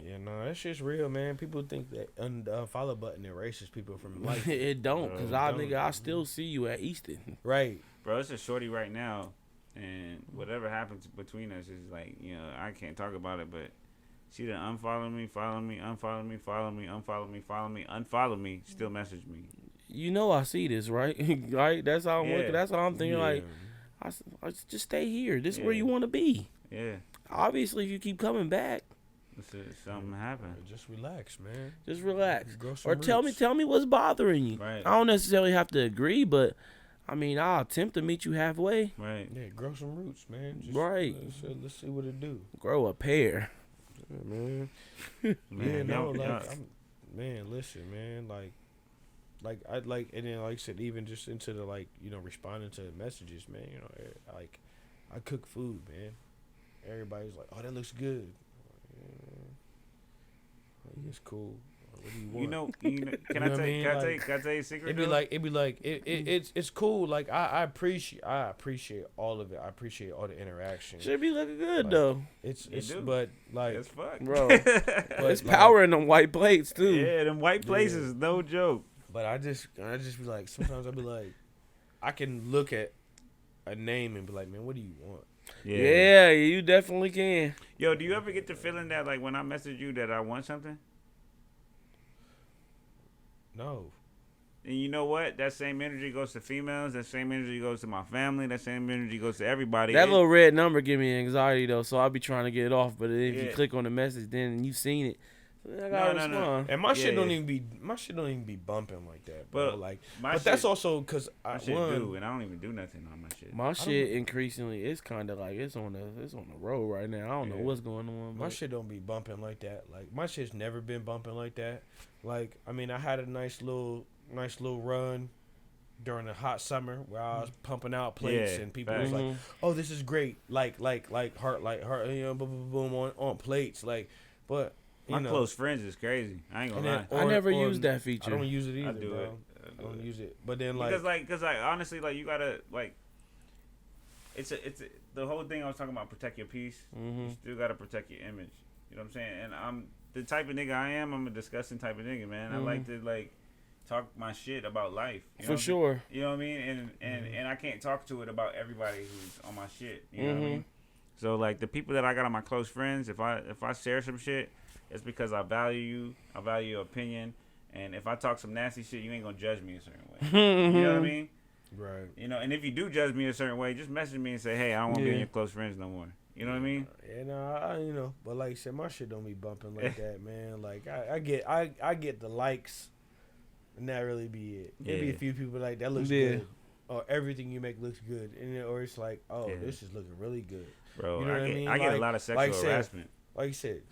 Yeah, no, that shit's real, man. People think that the unfollow button erases people from life. It don't, because I still see you at Easton. Right. Bro, it's a shorty right now, and whatever happens between us is like, you know, I can't talk about it, but she done unfollow me, follow me, unfollow me, follow me, unfollow me, follow me, unfollow me, still message me. You know I see this, right? Right? That's how I'm looking. That's how I'm thinking. Like, I just stay here. This is where you want to be. Yeah. Obviously, if you keep coming back, something happened. Just relax, man. Just relax. Or tell me what's bothering you. Right. I don't necessarily have to agree, but I mean, I'll attempt to meet you halfway. Right. Yeah, grow some roots, man. Just, right. Let's see what it do. Grow a pair. Yeah, man. Man, listen, man, and then like I said, even just into the responding to the messages, man. You know, like I cook food, man. Everybody's like, "Oh, that looks good." It's cool. What do you want? You know can I tell you a secret? It'd be like it's cool. Like I appreciate all of it. I appreciate all the interaction. Should be looking good though. It's but like it's fuck, bro. It's power in them white plates too. Yeah, them white plates is no joke. But I just be like, sometimes I'll be like, I can look at a name and be like, man, what do you want? Yeah, you definitely can. Yo, do you ever get the feeling that like when I message you that I want something? No. And you know what? That same energy goes to females. That same energy goes to my family. That same energy goes to everybody. That little red number give me anxiety though, so I'll be trying to get it off. But if you click on the message, then you've seen it. I gotta respond. No. And my shit don't even be bumping like that, bro. But that's also because I do, and I don't even do nothing on my shit. My shit increasingly, it's kind of like it's on the road right now. I don't know what's going on. My shit don't be bumping like that. Like my shit's never been bumping like that. Like I mean, I had a nice little run during the hot summer where I was pumping out plates and people was like, "Oh, this is great!" Like heart, you know, boom on plates. Like, but My close friends is crazy. I ain't gonna lie. I never used that feature. I don't use it either, I do bro. it. I don't use it. But then because honestly, like you gotta like. It's the whole thing I was talking about. Protect your peace. Mm-hmm. You still gotta protect your image. You know what I'm saying? And I'm the type of nigga I am. I'm a disgusting type of nigga, man. I like to like talk my shit about life. You know For sure. You know what I mean? And I can't talk to it about everybody who's on my shit. You know what I mean? So like the people that I got on my close friends, if I share some shit, it's because I value you. I value your opinion. And if I talk some nasty shit, you ain't gonna judge me a certain way. You know what I mean? Right. You know, and if you do judge me a certain way, just message me and say, hey, I don't want to be in your close friends no more. You know what I mean? Yeah, no, but like I said, my shit don't be bumping like that, man. Like I get the likes, and that really be it. Maybe a few people like that looks good, or everything you make looks good, and or it's like, oh, this is looking really good, bro. You know what I mean? I get a lot of sexual harassment. Like you said,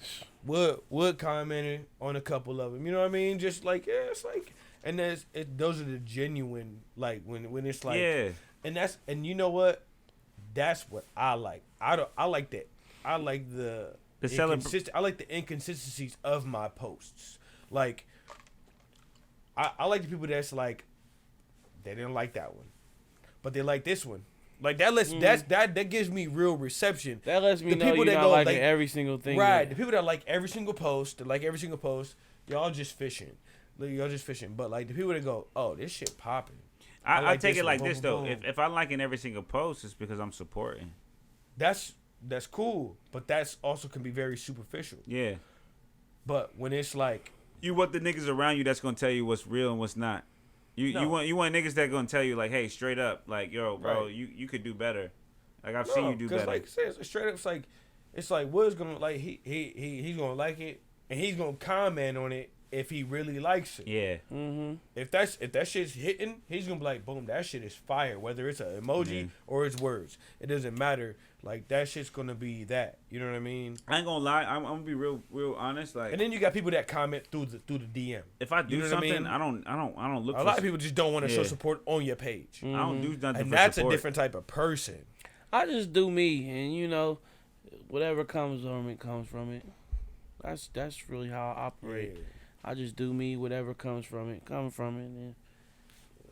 Wood commented on a couple of them. You know what I mean? Just like it's like. And those are the genuine, like when it's like, and you know what, that's what I like. I like that. I like I like the inconsistencies of my posts. Like, I like the people that's like, they didn't like that one, but they like this one. Like that gives me real reception. That lets me know you're not liking every single thing. Right, the people that like every single post, y'all just fishing. Y'all just fishing, but like the people that go, oh, this shit popping. I take it like this though. If I'm liking every single post, it's because I'm supporting. That's cool, but that's also can be very superficial. Yeah. But when it's like you want the niggas around you that's gonna tell you what's real and what's not. You want niggas that gonna tell you like, hey, straight up, like, yo, bro, you could do better. Like I've seen you do better. Like straight up, it's like Wood's gonna like he's gonna like it and he's gonna comment on it. If he really likes it, yeah. If that shit's hitting, he's gonna be like, boom, that shit is fire. Whether it's an emoji or it's words, it doesn't matter. Like that shit's gonna be that. You know what I mean? I ain't gonna lie. I'm gonna be real honest. Like, and then you got people that comment through the DM. If I do something, I don't look. A lot of people just don't want to show support on your page. I don't do nothing. And that's a different type of person. I just do me, and you know, whatever comes from it comes from it. That's really how I operate. Yeah. I just do me, whatever comes from it. And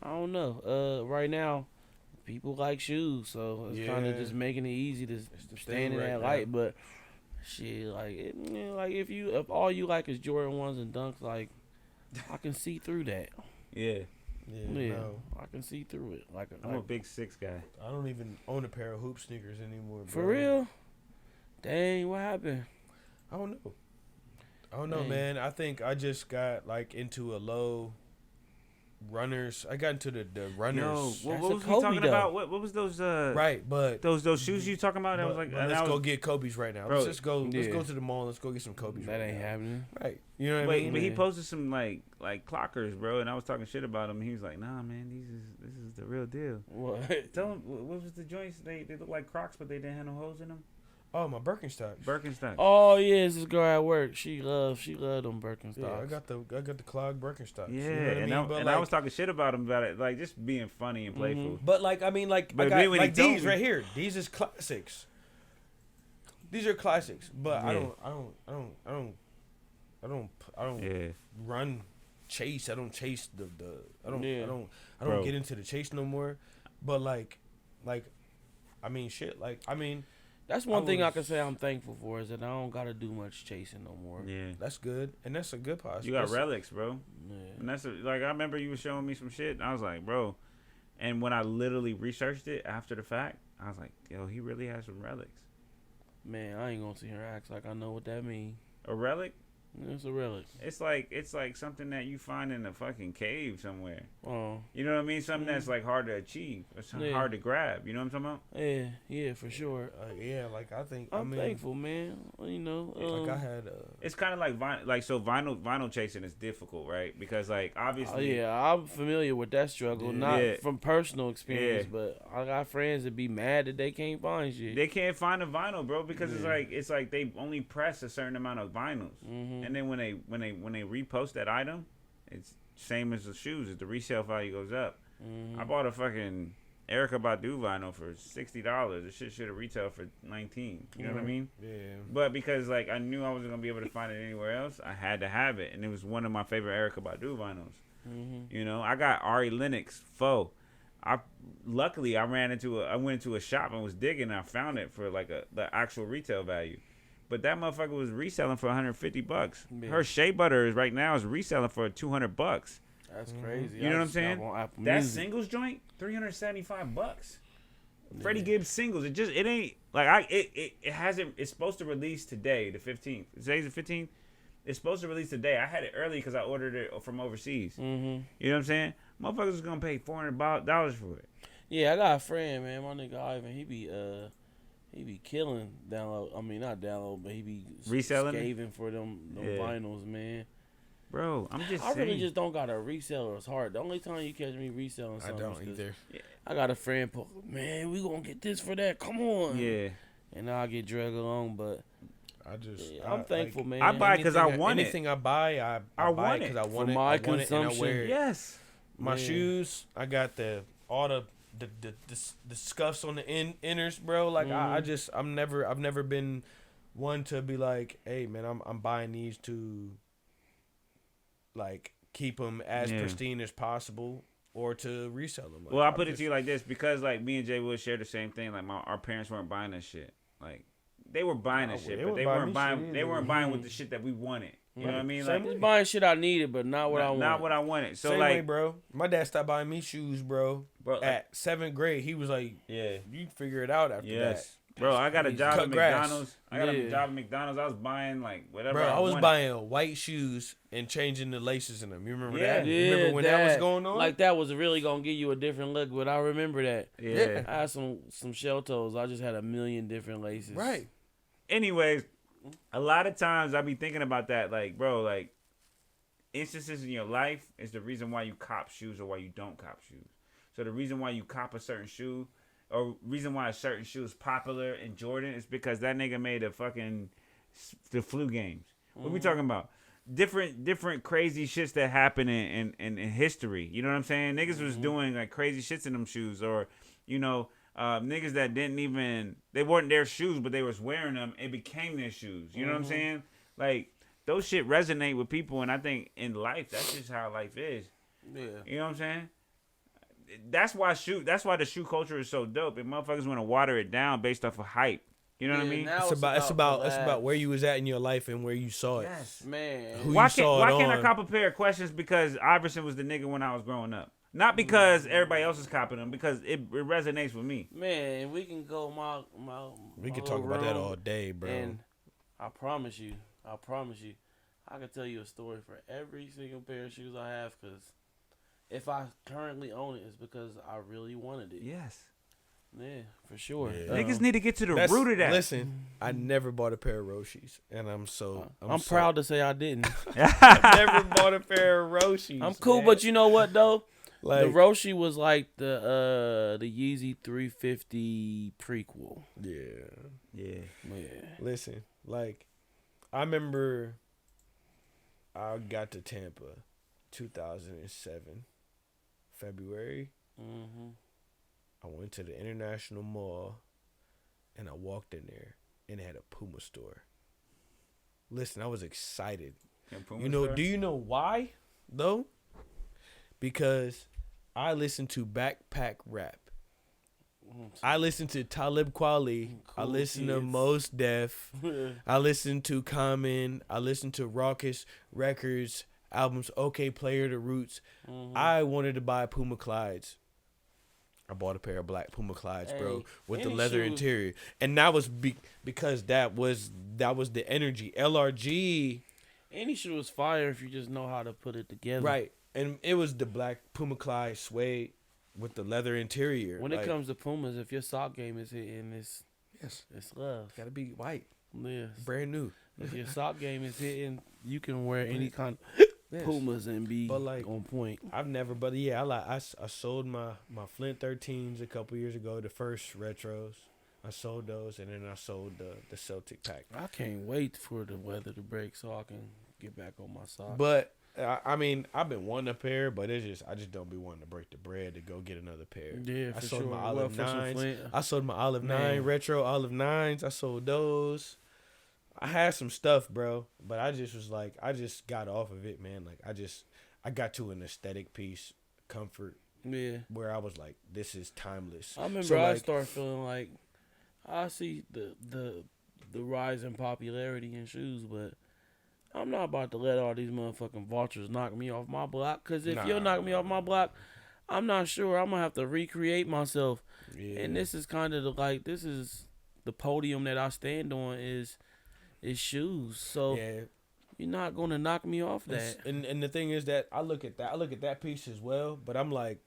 I don't know. Right now, people like shoes, so it's kind of just making it easy to stand in that light. But shit, like, if all you like is Jordan 1s and Dunks, like, I can see through that. Yeah. No. I can see through it. I'm a big 6 guy. I don't even own a pair of hoop sneakers anymore, bro. For real? Dang, what happened? I don't know, man. I think I just got like into a low runners. I got into the runners. No, what was he talking about? What was those? Right, but those shoes you talking about? I was like, let's go get Kobe's right now. Bro, let's go to the mall. Let's go get some Kobe's. That ain't happening. Right. You know what I mean? But he posted some like clockers, bro, and I was talking shit about him. He was like, nah, man, this is the real deal. What? Tell him what was the joints? They look like Crocs, but they didn't have no holes in them. Oh, my Birkenstocks. Oh yeah, this girl at work. She loved them Birkenstocks. Yeah, I got the clog Birkenstocks. Yeah, you know what I mean? I was talking shit about him about it, like just being funny and playful. But like, I mean, like, I got like these right here. These is classics. These are classics, but I don't run chase. I don't chase I don't get into the chase no more. But like, I mean, shit. Like, I mean. That's one thing I can say I'm thankful for is that I don't gotta do much chasing no more. Yeah, that's good, and that's a good positive. You got relics, bro. Yeah, and that's like I remember you were showing me some shit. And I was like, bro, and when I literally researched it after the fact, I was like, yo, he really has some relics. Man, I ain't gonna sit here and act like I know what that means. A relic? It's a relic. It's like something that you find in a fucking cave somewhere. Oh. You know what I mean? Something that's like hard to achieve. It's hard to grab. You know what I'm talking about? Yeah, for sure. Like I think I'm thankful, man. You know, like I had. It's kind of like vinyl chasing is difficult, right? Because like obviously. I'm familiar with that struggle, not from personal experience, but I got friends that be mad that they can't find shit. They can't find a vinyl, bro, because it's like they only press a certain amount of vinyls. Mm-hmm. And then when they repost that item, it's same as the shoes. If the resale value goes up, I bought a fucking Erykah Badu vinyl for $60. This shit should have retailed for $19. You know what I mean? Yeah. But because like I knew I wasn't gonna be able to find it anywhere else, I had to have it, and it was one of my favorite Erykah Badu vinyls. You know, I got Ari Lennox Faux. Luckily I went into a shop and was digging, and I found it for like the actual retail value. But that motherfucker was reselling for $150. Yeah. Her Shea Butter right now is reselling for $200. That's crazy. You know what I'm saying? That singles joint, $375. Freddie Gibbs singles. It ain't like it hasn't. It's supposed to release today, the 15th. Today's the 15th. It's supposed to release today. I had it early because I ordered it from overseas. You know what I'm saying? Motherfuckers is gonna pay $400 for it. Yeah, I got a friend, man. My nigga Ivan. He be killing download. I mean, not download, but he be reselling, scaving for them vinyls, man. Bro, I'm just saying. I really just don't got a reseller. It's hard. The only time you catch me reselling something, I don't either. I got a friend, man, we gonna get this for that. Come on. Yeah. And I'll get dragged along, but I'm thankful, like, man. I buy because I want anything I buy, I buy it because I want it. My I want it and I wear it. Yes. My shoes, I got all the scuffs on the inners, bro. Like I've never been one to be like, hey man, I'm buying these to like keep them as pristine as possible or to resell them. Like, well, I put it to you like this, because like me and Jay Wood share the same thing. Like our parents weren't buying this shit. Like they were buying this shit, but they weren't buying. They weren't buying with the shit that we wanted. You know what I mean? Like, I was buying shit I needed, but not what I wanted. Not what I wanted. So same like, way, bro. My dad stopped buying me shoes, bro. At 7th grade, he was like, "Yeah, you figure it out after that." Bro, I got a job at McDonald's. I was buying like whatever. Bro, I was wanted. buying white shoes and changing the laces in them. You remember that? You remember when that was going on? Like that was really gonna give you a different look, but I remember that. Yeah. I had some shell toes. I just had a million different laces. Right. Anyways, a lot of times I be thinking about that, like, bro, like instances in your life is the reason why you cop shoes or why you don't cop shoes. So the reason why you cop a certain shoe, or reason why a certain shoe is popular in Jordan, is because that nigga made the flu games. What we talking about? Different crazy shits that happen in history. You know what I'm saying? Niggas was doing like crazy shits in them shoes, or you know, niggas that they weren't their shoes, but they was wearing them. It became their shoes. You know what I'm saying? Like those shit resonate with people, and I think in life that's just how life is. Yeah. You know what I'm saying? That's why the shoe culture is so dope. And motherfuckers want to water it down based off of hype. You know what I mean? It's about where you was at in your life and where you saw it. Yes, man. Why can't I cop a pair of questions because Iverson was the nigga when I was growing up? Not because everybody else is copying them, because it resonates with me. Man, we can go we can talk about that all day, bro. And I promise you, I can tell you a story for every single pair of shoes I have, because if I currently own it, it's because I really wanted it. Yes. Yeah, for sure. Yeah. Niggas need to get to the root of that. Listen, I never bought a pair of Roshis, and I'm proud to say I didn't. I never bought a pair of Roshis. I'm cool, man. But you know what though? Like, the Roshi was like the Yeezy 350 prequel. Yeah. Listen, like I remember I got to Tampa 2007 February. I went to the International Mall and I walked in there and it had a Puma store. Listen, I was excited. Do you know why though? Because I listen to backpack rap. I listen to Talib Kweli. I listen to Mos Def. I listen to Common. I listen to Raucous Records albums. OK Player, The Roots. I wanted to buy Puma Clydes. I bought a pair of black Puma Clydes, bro, with the leather interior, and that was because that was the energy. LRG. Any shoe was fire if you just know how to put it together. Right. And it was the black Puma Clyde suede with the leather interior. When it comes to Pumas, if your sock game is hitting, it's love. Gotta be white. Yes. Brand new. If your sock game is hitting, you can wear any kind of Pumas and be on point. I've never, but yeah, I sold my Flint 13s a couple years ago, the first retros. I sold those, and then I sold the Celtic pack. I can't wait for the weather to break so I can get back on my socks. But I mean, I've been wanting a pair, but I just don't be wanting to break the bread to go get another pair. Yeah, I for sold sure. my Olive For some 9s. Flint. I sold my Olive 9 retro Olive 9s. I sold those. I had some stuff, bro, but I just was like, I just got off of it, man. Like I got to an aesthetic piece, comfort. Yeah. Where I was like, this is timeless. I remember so, I started feeling like I see the rise in popularity in shoes, but I'm not about to let all these motherfucking vultures knock me off my block. Because if you'll knock me off my block, I'm not sure. I'm going to have to recreate myself. Yeah. And this is kind of this is the podium that I stand on is shoes. So you're not going to knock me off that. And the thing is that I look at that piece as well, but I'm like,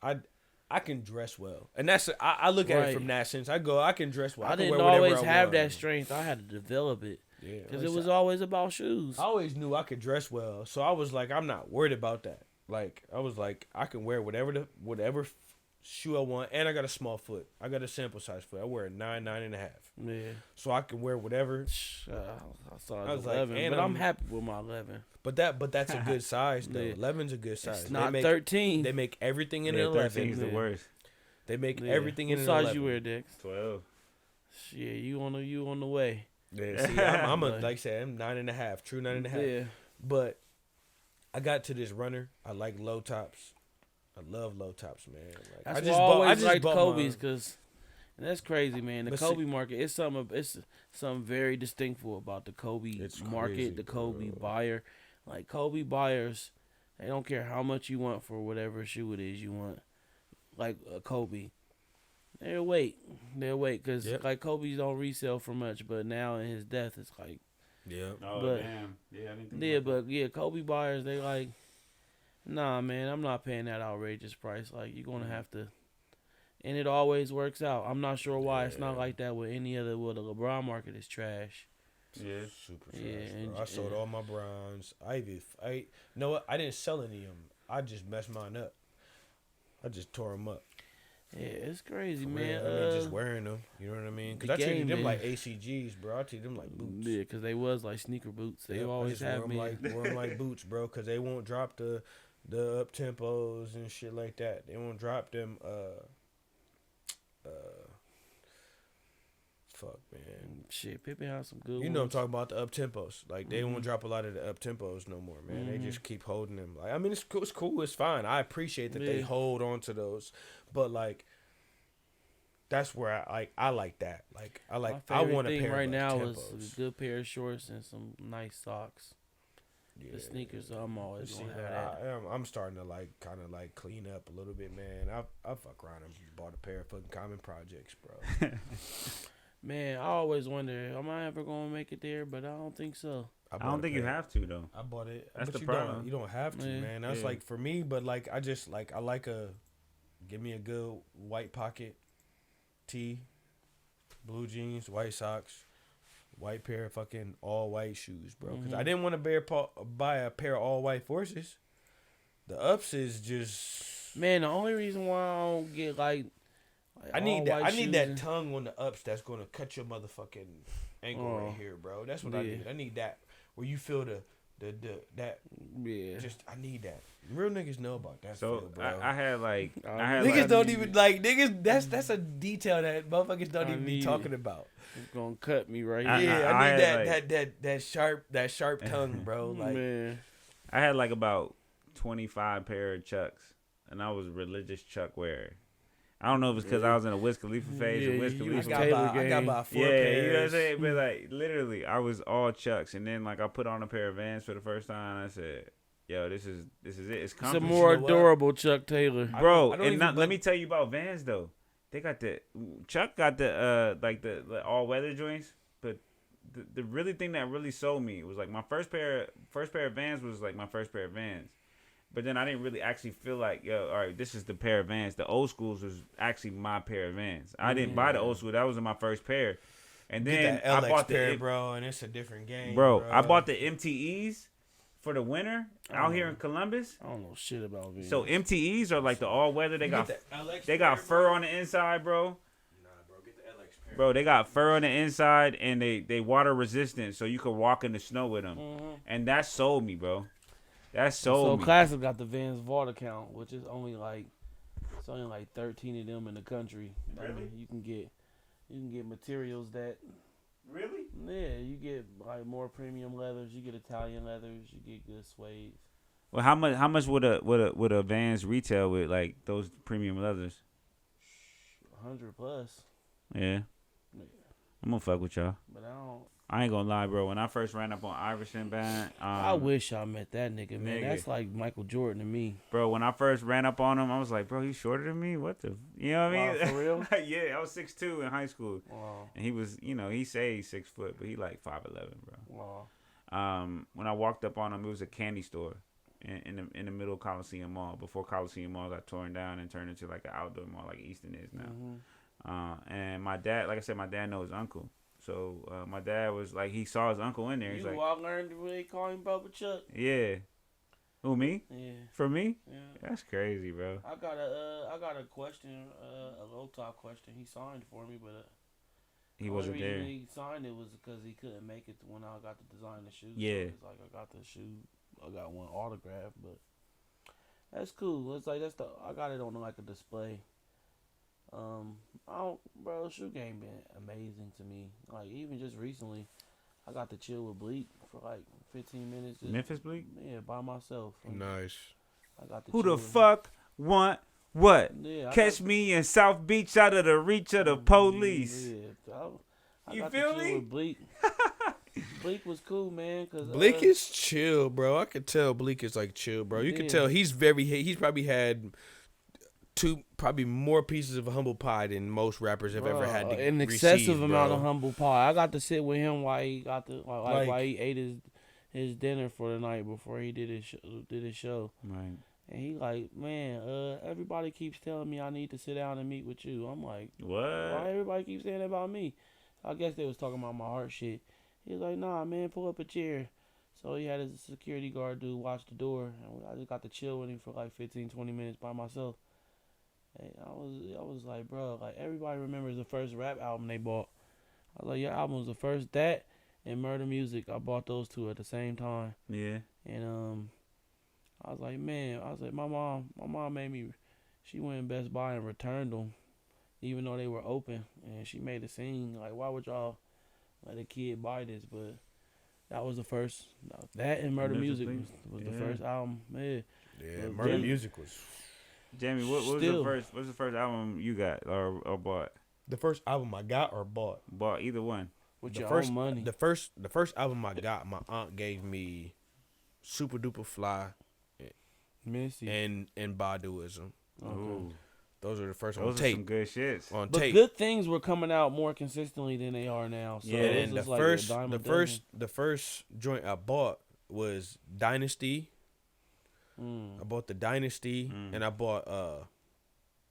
I can dress well. And that's I look at it from that sense. I can dress well. I didn't always have that strength. I had to develop it. Yeah, because it was always about shoes. I always knew I could dress well, so I was like, I'm not worried about that. Like I was like, I can wear whatever shoe I want, and I got a small foot. I got a sample size foot. I wear a 9.5. Yeah. So I can wear whatever. I saw it 11, like, but I'm happy with my 11. But that's a good size though. 11's a good size. It's not 13. They make everything in an 11. 13 is the worst. They make everything in an 11. What size you wear, Dex? 12. Yeah, you on the way. Yeah, see, I'm like I said, I'm 9.5, true 9.5. Yeah. But I got to this runner. I like low tops. I love low tops, man. Like, I always liked Kobe's because that's crazy, man. The Kobe market, it's something very distinctful about the Kobe market, crazy, the Kobe buyer. Like Kobe buyers, they don't care how much you want for whatever shoe it is you want. Like a Kobe. They'll wait because like Kobe's don't resell for much, but now in his death, it's like, Oh damn, yeah, I didn't think Kobe buyers, they like, nah, man, I'm not paying that outrageous price. Like you're gonna have to, and it always works out. I'm not sure why it's not like that with any other. Well, the LeBron market is trash. Yeah, super trash. Bro. I sold all my Browns. You know what? I didn't sell any of them. I just messed mine up. I just tore them up. Yeah, it's crazy, man. I mean, just wearing them, you know what I mean? Because I treated them like ACGs, bro. I treated them like boots. Yeah, because they was like sneaker boots. They always have me. Wore them like boots, bro, because they won't drop the up tempos and shit like that. They won't drop them. Fuck, man. Shit, Pippen has some good. You know, I'm talking about the up tempos. Like they won't drop a lot of the up tempos no more, man. They just keep holding them. Like I mean, it's cool. It's fine. I appreciate that they hold on to those. But like, that's where I like that. Like I want a pair right of now tempos. is a good pair of shorts and some nice socks. Yeah, the sneakers, I'm always gonna have that. I'm starting to kind of clean up a little bit, man. I fuck around and bought a pair of fucking Common Projects, bro. Man, I always wonder, am I ever gonna make it there? But I don't think so. I don't think you have to though. I bought it. That's the problem. You don't have to, man. That's like for me, but like I just like give me a good white pocket tee, blue jeans, white socks, white pair of fucking all white shoes, bro. Because I didn't want to buy a pair of all white Forces. The ups is just man. The only reason why I don't get I need that tongue on the ups that's gonna cut your motherfucking ankle right here, bro. That's what I need. I need that where you feel that. Yeah. Just I need that. Real niggas know about that. So feel, bro. I had niggas don't even niggas. That's a detail that motherfuckers don't even be talking about. It's gonna cut me right here. I need that sharp tongue, bro. Like man, I had about 25 pair of Chucks, and I was a religious Chuck wearer. I don't know if it's because I was in a Wiz Khalifa phase or Wiz Khalifa. I got about 4 pairs. You know what I'm saying? But like literally, I was all Chucks, and then like I put on a pair of Vans for the first time. And I said, "Yo, this is it. It's comfortable." It's a more adorable Chuck Taylor, bro. Let me tell you about Vans though. They got Chuck got the all weather joints, but the really thing that really sold me was like my first pair of Vans was like my first pair of Vans. But then I didn't really actually feel like, yo, all right, this is the pair of Vans. The old schools was actually my pair of Vans. I didn't buy the old school. That was my first pair. And then I bought pair, bro, and it's a different game. Bro, I bought the MTEs for the winter out here in Columbus. I don't know shit about Vans. So MTEs are like the all-weather. They got fur on the inside, bro. Nah, bro, get the LX pair. Bro, they got fur on the inside, and they water resistant, so you can walk in the snow with them. And that sold me, bro. That's so. Classic got the Vans Vault account, which is only like 13 of them in the country. Really? I mean, you can get materials that. Really? Yeah, you get like more premium leathers. You get Italian leathers. You get good suede. Well, how much would a Vans retail with like those premium leathers? 100 plus. Yeah. I'm gonna fuck with y'all. But I ain't gonna lie, bro. When I first ran up on Iverson band, I wish I met that nigga, man. That's like Michael Jordan to me. Bro, when I first ran up on him, I was like, bro, he's shorter than me? What the? You know what I mean? For real? Yeah, I was 6'2" in high school. Wow. And he was, he say he's 6 foot, but he like 5'11", bro. Wow. When I walked up on him, it was a candy store in the middle of Coliseum Mall, before Coliseum Mall got torn down and turned into like an outdoor mall like Easton is now. Mm-hmm. And my dad, like I said, my dad knows his uncle. So my dad was like, he saw his uncle in there. He's like, I learned to really call him Bubba Chuck. Yeah. Who, me? Yeah. For me? Yeah. That's crazy, bro. I got a question, a low top question. He signed for me, but he wasn't there. The reason he signed it was because he couldn't make it when I got to design the shoe. Yeah. So it's like I got the shoe, I got one autograph, but that's cool. It's like I got it on like a display. Bro, shoe game been amazing to me. Like even just recently, I got to chill with Bleak for like 15 minutes. Memphis Bleak? Yeah, by myself. Nice. I got to Who the fuck want what? Yeah, Catch me in South Beach out of the reach of the police. Yeah, I You got feel to chill me? with Bleak. Bleak was cool, man. Cause Bleak is chill, bro. I could tell Bleak is like chill, bro. You can tell he's probably had probably more pieces of humble pie than most rappers have ever had to an excessive amount of humble pie. I got to sit with him while he got the while he ate his dinner for the night before he did his show. Right. And he like, man, everybody keeps telling me I need to sit down and meet with you. I'm like, what? Why everybody keeps saying that about me? I guess they was talking about my heart shit. He was like, nah, man, pull up a chair. So he had his security guard dude watch the door, and I just got to chill with him for like 15, 20 minutes by myself. And I was like, bro, like everybody remembers the first rap album they bought. I was like, your album was the first, that and Murder Music. I bought those two at the same time. Yeah. And I was like, my mom made me. She went in Best Buy and returned them, even though they were open. And she made a scene like, why would y'all let a kid buy this? But that was the first. That and Murder Music was the first album. Yeah. Yeah, Murder Music was. Jamie, what was the first album you got or bought? The first album I got or bought? Bought, either one. With your own money. The first album I got, my aunt gave me Super Duper Fly, Missy, and Baduism. Okay. Those are the first ones. On tape. Some good shits. On but tape. good things were coming out more consistently than they are now. So yeah, and the first joint I bought was Dynasty. I bought the Dynasty, and I bought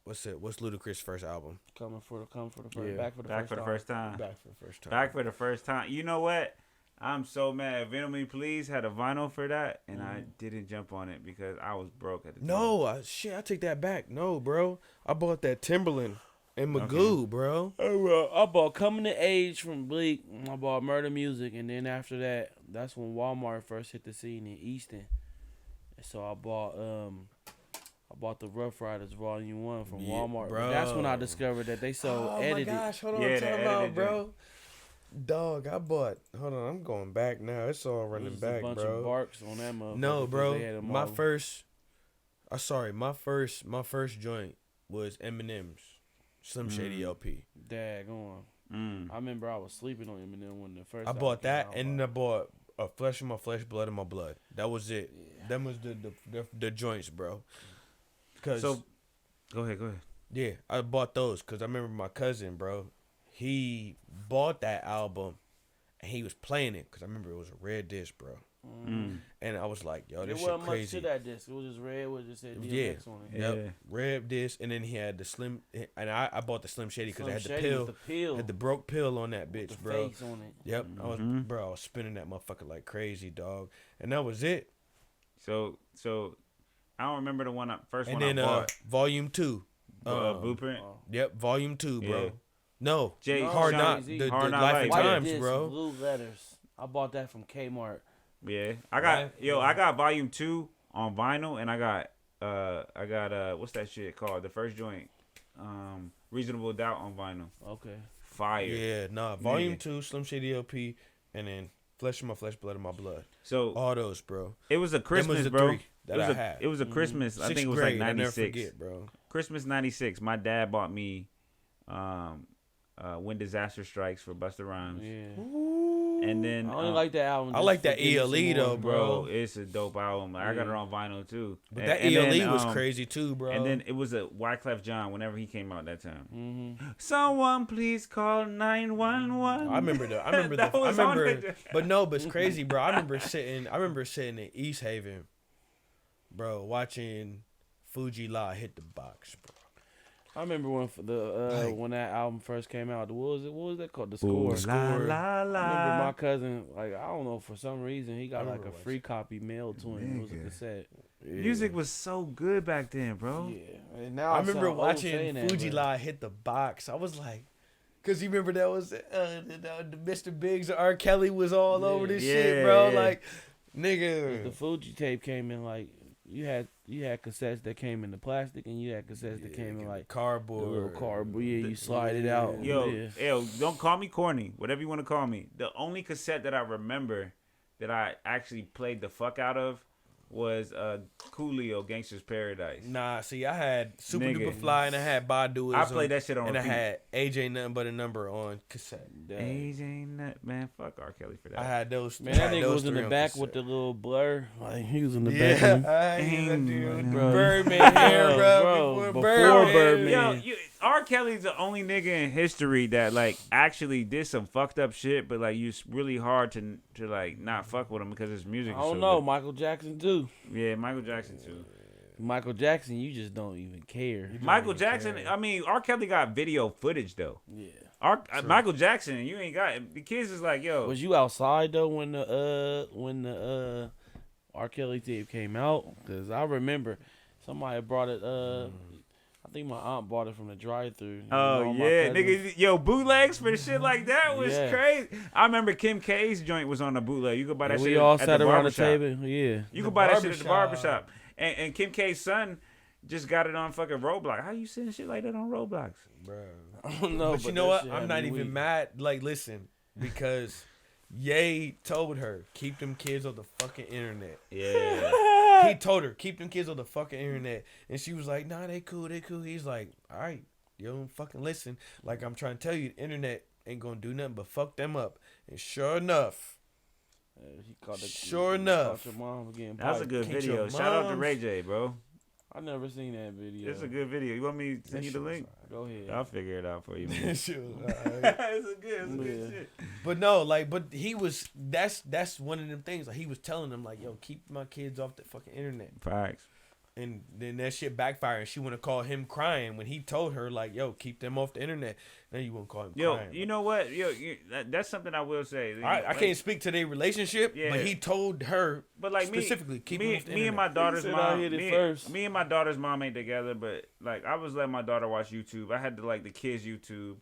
what's Ludacris' first album? Back for the first time. Back for the first time. You know what? I'm so mad. Vinyl Me Please had a vinyl for that, and I didn't jump on it because I was broke at the time. No, I take that back. No, bro. I bought that Timberland and Magoo, bro. I bought Coming to Age from Bleak. I bought Murder Music, and then after that, that's when Walmart first hit the scene in Easton. So I bought the Rough Riders Volume 1 from Walmart. Bro. That's when I discovered that they sold edited. Oh my gosh, hold on, I'm talking about, bro. Dog, I bought. Hold on, I'm going back now. It's all running back, bro. A bunch of barks on that motherfucker. No, bro. My first joint was Eminem's Slim Shady LP. Daggone. I remember I was sleeping on Eminem when the first. I bought that, and then I bought a Flesh of My Flesh, Blood of My Blood. That was it. Yeah. Them was the joints, bro. So, go ahead. Yeah, I bought those because I remember my cousin, bro. He bought that album, and he was playing it because I remember it was a red disc, bro. And I was like, yo, this shit crazy. It wasn't much to that disc. It was just red with just said DMX on it. Yep. Red disc, and then he had the Slim, and I bought the Slim Shady because it had the pill. Had the broke pill on that bitch, bro. Face on it. Yep. I was spinning that motherfucker like crazy, dog. And that was it. So I don't remember the first one I bought. And then Volume 2. Blueprint? Yep, Volume 2, bro. Yeah. No, Hard Knock, the Life and Times, bro. Blue letters. I bought that from Kmart. Yeah, I got Volume 2 on vinyl, and I got what's that shit called? The first joint, Reasonable Doubt on vinyl. Okay. Fire. Yeah, nah. Volume 2, Slim Shady LP, and then Flesh of My Flesh, Blood of My Blood. So all those, bro. It was a Christmas, was the bro. three that I had. It was a Christmas. I think it was grade, like 96. I never forget, bro. Christmas 96. My dad bought me When Disaster Strikes for Busta Rhymes. Yeah. And then I only like that album. I like that ELE though, bro. It's a dope album. Like, I got it on vinyl too. But that ELE was crazy too, bro. And then it was a Wyclef Jean whenever he came out that time. Mm-hmm. Someone please call 911. I remember but it's crazy, bro. I remember sitting in East Haven, bro, watching Fuji La hit the box, bro. I remember when that album first came out. What was that called? The Score. Ooh, la, la, la. I remember my cousin, like, I don't know, for some reason he got like a free copy mailed to him. It was a cassette. Yeah. Music was so good back then, bro. Yeah. And now I remember watching Fuji La hit the box. I was like, cause you remember that was the Mr. Biggs, R. Kelly was all over this shit, bro. Like, nigga, the Fuji tape came in like. You had cassettes that came in the plastic, and you had cassettes that came in like cardboard. The little cardboard. Yeah, you slide it out. Yo, don't call me corny. Whatever you want to call me. The only cassette that I remember that I actually played the fuck out of was Coolio, Gangsta's Paradise. Nah, see, I had Super Duper Fly and I had Baduism. I played that shit on and repeat. I had AJ Nothing But a Number on cassette. AJ Nothing, man, fuck R. Kelly for that. I had those. Man, that nigga was in the back cassette with the little blur. Like, he was in the back. Birdman hair, bro. Before Birdman. Yo, R. Kelly's the only nigga in history that like actually did some fucked up shit, but like it's really hard to like not fuck with him because his music. I don't know. Michael Jackson too. Yeah, Michael Jackson too. Michael Jackson, you just don't even care. Michael Jackson, I mean, R. Kelly got video footage though. Yeah. Michael Jackson, you ain't got the kids is like, yo. Was you outside though when the R. Kelly tape came out? Because I remember somebody brought it. I think my aunt bought it from the drive-thru. Oh yeah, nigga, yo, bootlegs for shit like that was crazy. I remember Kim K's joint was on a bootleg. You could buy that shit. We all sat around the barbershop. table. Yeah, you could buy that shit at the barbershop. And Kim K's son just got it on fucking Roblox. How you sending shit like that on Roblox, bro? I don't know. But you know what? I'm not even mad. Like, listen, because Ye told her keep them kids on the fucking internet. Yeah. He told her keep them kids on the fucking internet, and she was like, "Nah, they cool. He's like, "All right, you don't fucking listen. Like, I'm trying to tell you, the internet ain't gonna do nothing but fuck them up." And sure enough. Sure enough. That's a good video. Shout out to Ray J, bro. I never seen that video. It's a good video. You want me to send you the link? Go ahead. I'll figure it out for you, man. It's a good shit. But no, like, but he was. That's one of them things. Like, he was telling them, like, yo, keep my kids off the fucking internet. Facts. And then that shit backfired. And she want to call him crying when he told her, like, yo, keep them off the internet. Then you won't call him crying. You know what? That's something I will say. I can't speak to their relationship, but he told her specifically, keep them off the internet. Me and my daughter's mom, me and my daughter's mom ain't together, but, like, I was letting my daughter watch YouTube. I had to, like, the kids' YouTube,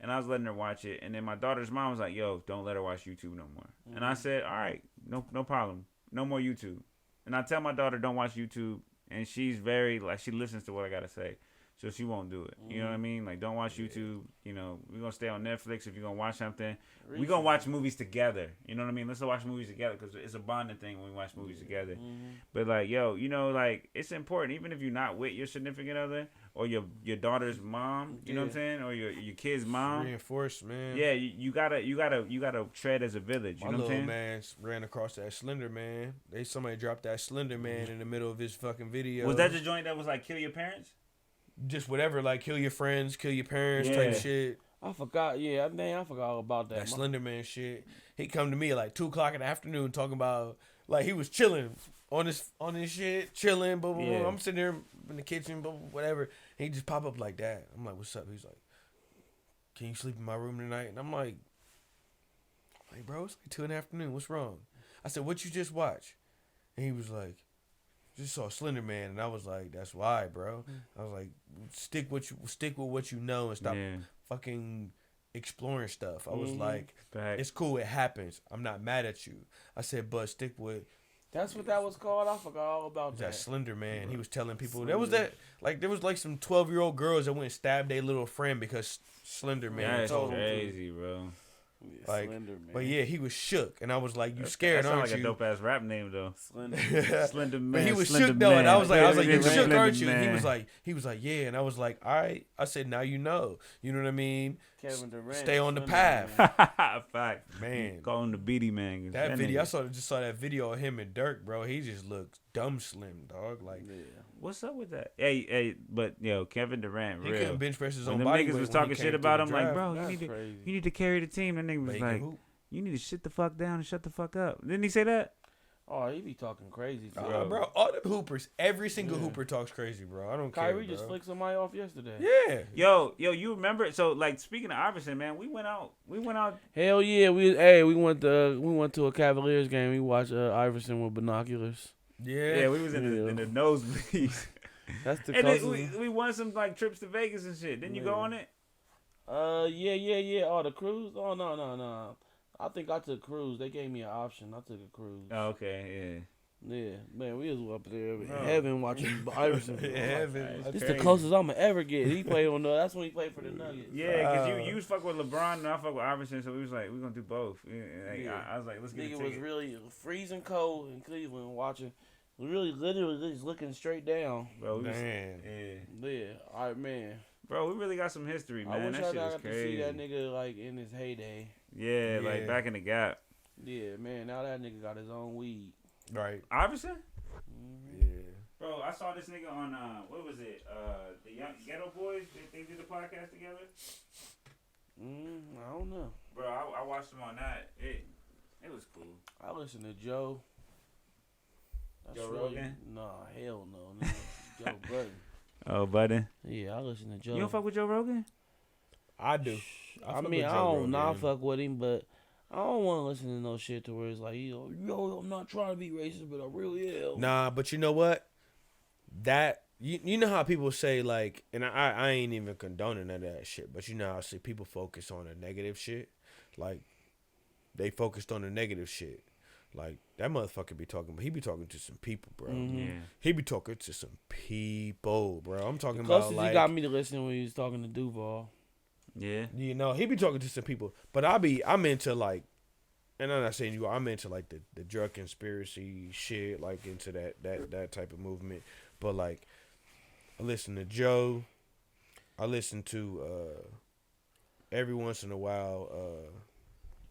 and I was letting her watch it. And then my daughter's mom was like, yo, don't let her watch YouTube no more. Mm-hmm. And I said, all right, no problem. No more YouTube. And I tell my daughter, don't watch YouTube. And she's very, like, she listens to what I got to say. So she won't do it. You know what I mean? Like, don't watch YouTube. You know, we're going to stay on Netflix if you're going to watch something. We're going to watch movies together. You know what I mean? Let's watch movies together because it's a bonding thing when we watch movies together. Mm-hmm. But, like, yo, you know, like, it's important. Even if you're not with your significant other or your daughter's mom, you know what I'm saying? Or your kid's mom. Reinforced, man. Yeah, you gotta tread as a village. You know what I'm saying? My little man ran across that Slender Man. Somebody dropped that Slender Man in the middle of his fucking video. Was that the joint that was like, kill your parents? Just whatever, like kill your friends, kill your parents type shit. I forgot. Yeah, I forgot all about that. That Slender Man shit. He come to me at like 2:00 in the afternoon talking about like he was chilling on his shit, chilling. Blah, blah, blah. I'm sitting there in the kitchen, blah, blah, whatever. He just pop up like that. I'm like, what's up? He's like, can you sleep in my room tonight? And I'm like, bro, it's like 2 in the afternoon. What's wrong? I said, what you just watch? And he was like, just saw Slender Man, and I was like, that's why, bro. I was like, stick with what you know and stop fucking exploring stuff. I was like, it's cool, it happens. I'm not mad at you. I said, but stick with That's what that was called. I forgot all about that. That Slender Man. He was telling people there was some 12-year-old girls that went and stabbed their little friend because Slender Man. That's crazy, bro. Yeah, like, Slender Man. But yeah, he was shook, and I was like, "You scared, that aren't like you?" a dope ass rap name though. Slender Man. But he was Slender shook though, Man. and I was like, "You shook, Slender aren't you?" And Man. he was like, "Yeah," and I was like, "All right." I said, "Now you know." You know what I mean? Kevin Durant. Stay on the Slender path, Man. Fact, man. Call him the Beatty Man. That video, I just saw that video of him and Dirk, bro. He just looks dumb slim, dog. Like, Yeah. What's up with that? Hey, but Kevin Durant, he real. couldn't bench press his When own them body niggas weight was when he talking came shit through about the him, like, draft. bro, That's you crazy. need to carry the team. That nigga was But he like, can hoop. you need to shit the fuck down and shut the fuck up. Didn't he say that? Oh, he be talking crazy too. Bro, all the hoopers, every single hooper talks crazy, bro. I don't care. Kyrie just flicked somebody off yesterday. Yeah. Yo, you remember? So, like, speaking of Iverson, man, we went out. Hell yeah, we went to a Cavaliers game. We watched Iverson with binoculars. Yeah. We was in the nosebleeds. That's the And closest. then we won some like trips to Vegas and shit. Didn't you go on it? Yeah. Oh, the cruise? Oh, no. I think I took cruise. They gave me an option. I took a cruise. Oh, okay, Yeah, man, we was up there in heaven watching Iverson. Heaven. This the closest I'm gonna ever get. He played on that's when he played for the Nuggets. Yeah, because you was fuck with LeBron and I fuck with Iverson, so we was like, we're gonna do both. I was like, let's get a Nigga ticket. was really freezing cold in Cleveland watching. Really, literally just looking straight down. Bro, Man. Yeah, all right, man. Bro, we really got some history, man. I wish that I shit is got to crazy. see that nigga like in his heyday. Yeah, like back in the gap. Yeah, man. Now that nigga got his own weed. Right. Iverson? Yeah. Bro, I saw this nigga on what was it? The Young Ghetto Boys. They did the podcast together. I don't know. Bro, I watched them on that. It was cool. I listen to Joe. That's Joe really, Rogan? Nah, hell no. Nigga. Joe Budden. Oh, buddy. Yeah, I listen to Joe. You don't fuck with Joe Rogan? I do. I mean, I don't not fuck with him, but I don't want to listen to no shit to where it's like, yo, I'm not trying to be racist, but I really am. Nah, but you know what? That you know how people say like, and I ain't even condoning none of that shit, but you know how I see people focus on the negative shit, like they focused on the negative shit. Like, that motherfucker be talking, but he be talking to some people, bro. Mm-hmm. Yeah. He be talking to some people, bro. I'm talking Closest about, like, he got me to listen when he was talking to Duval. Yeah. you know, he be talking to some people. But I'm into, like, and I'm not saying you, I'm into, like, the drug conspiracy shit, like, into that type of movement. But, like, I listen to Joe. I listen to, every once in a while,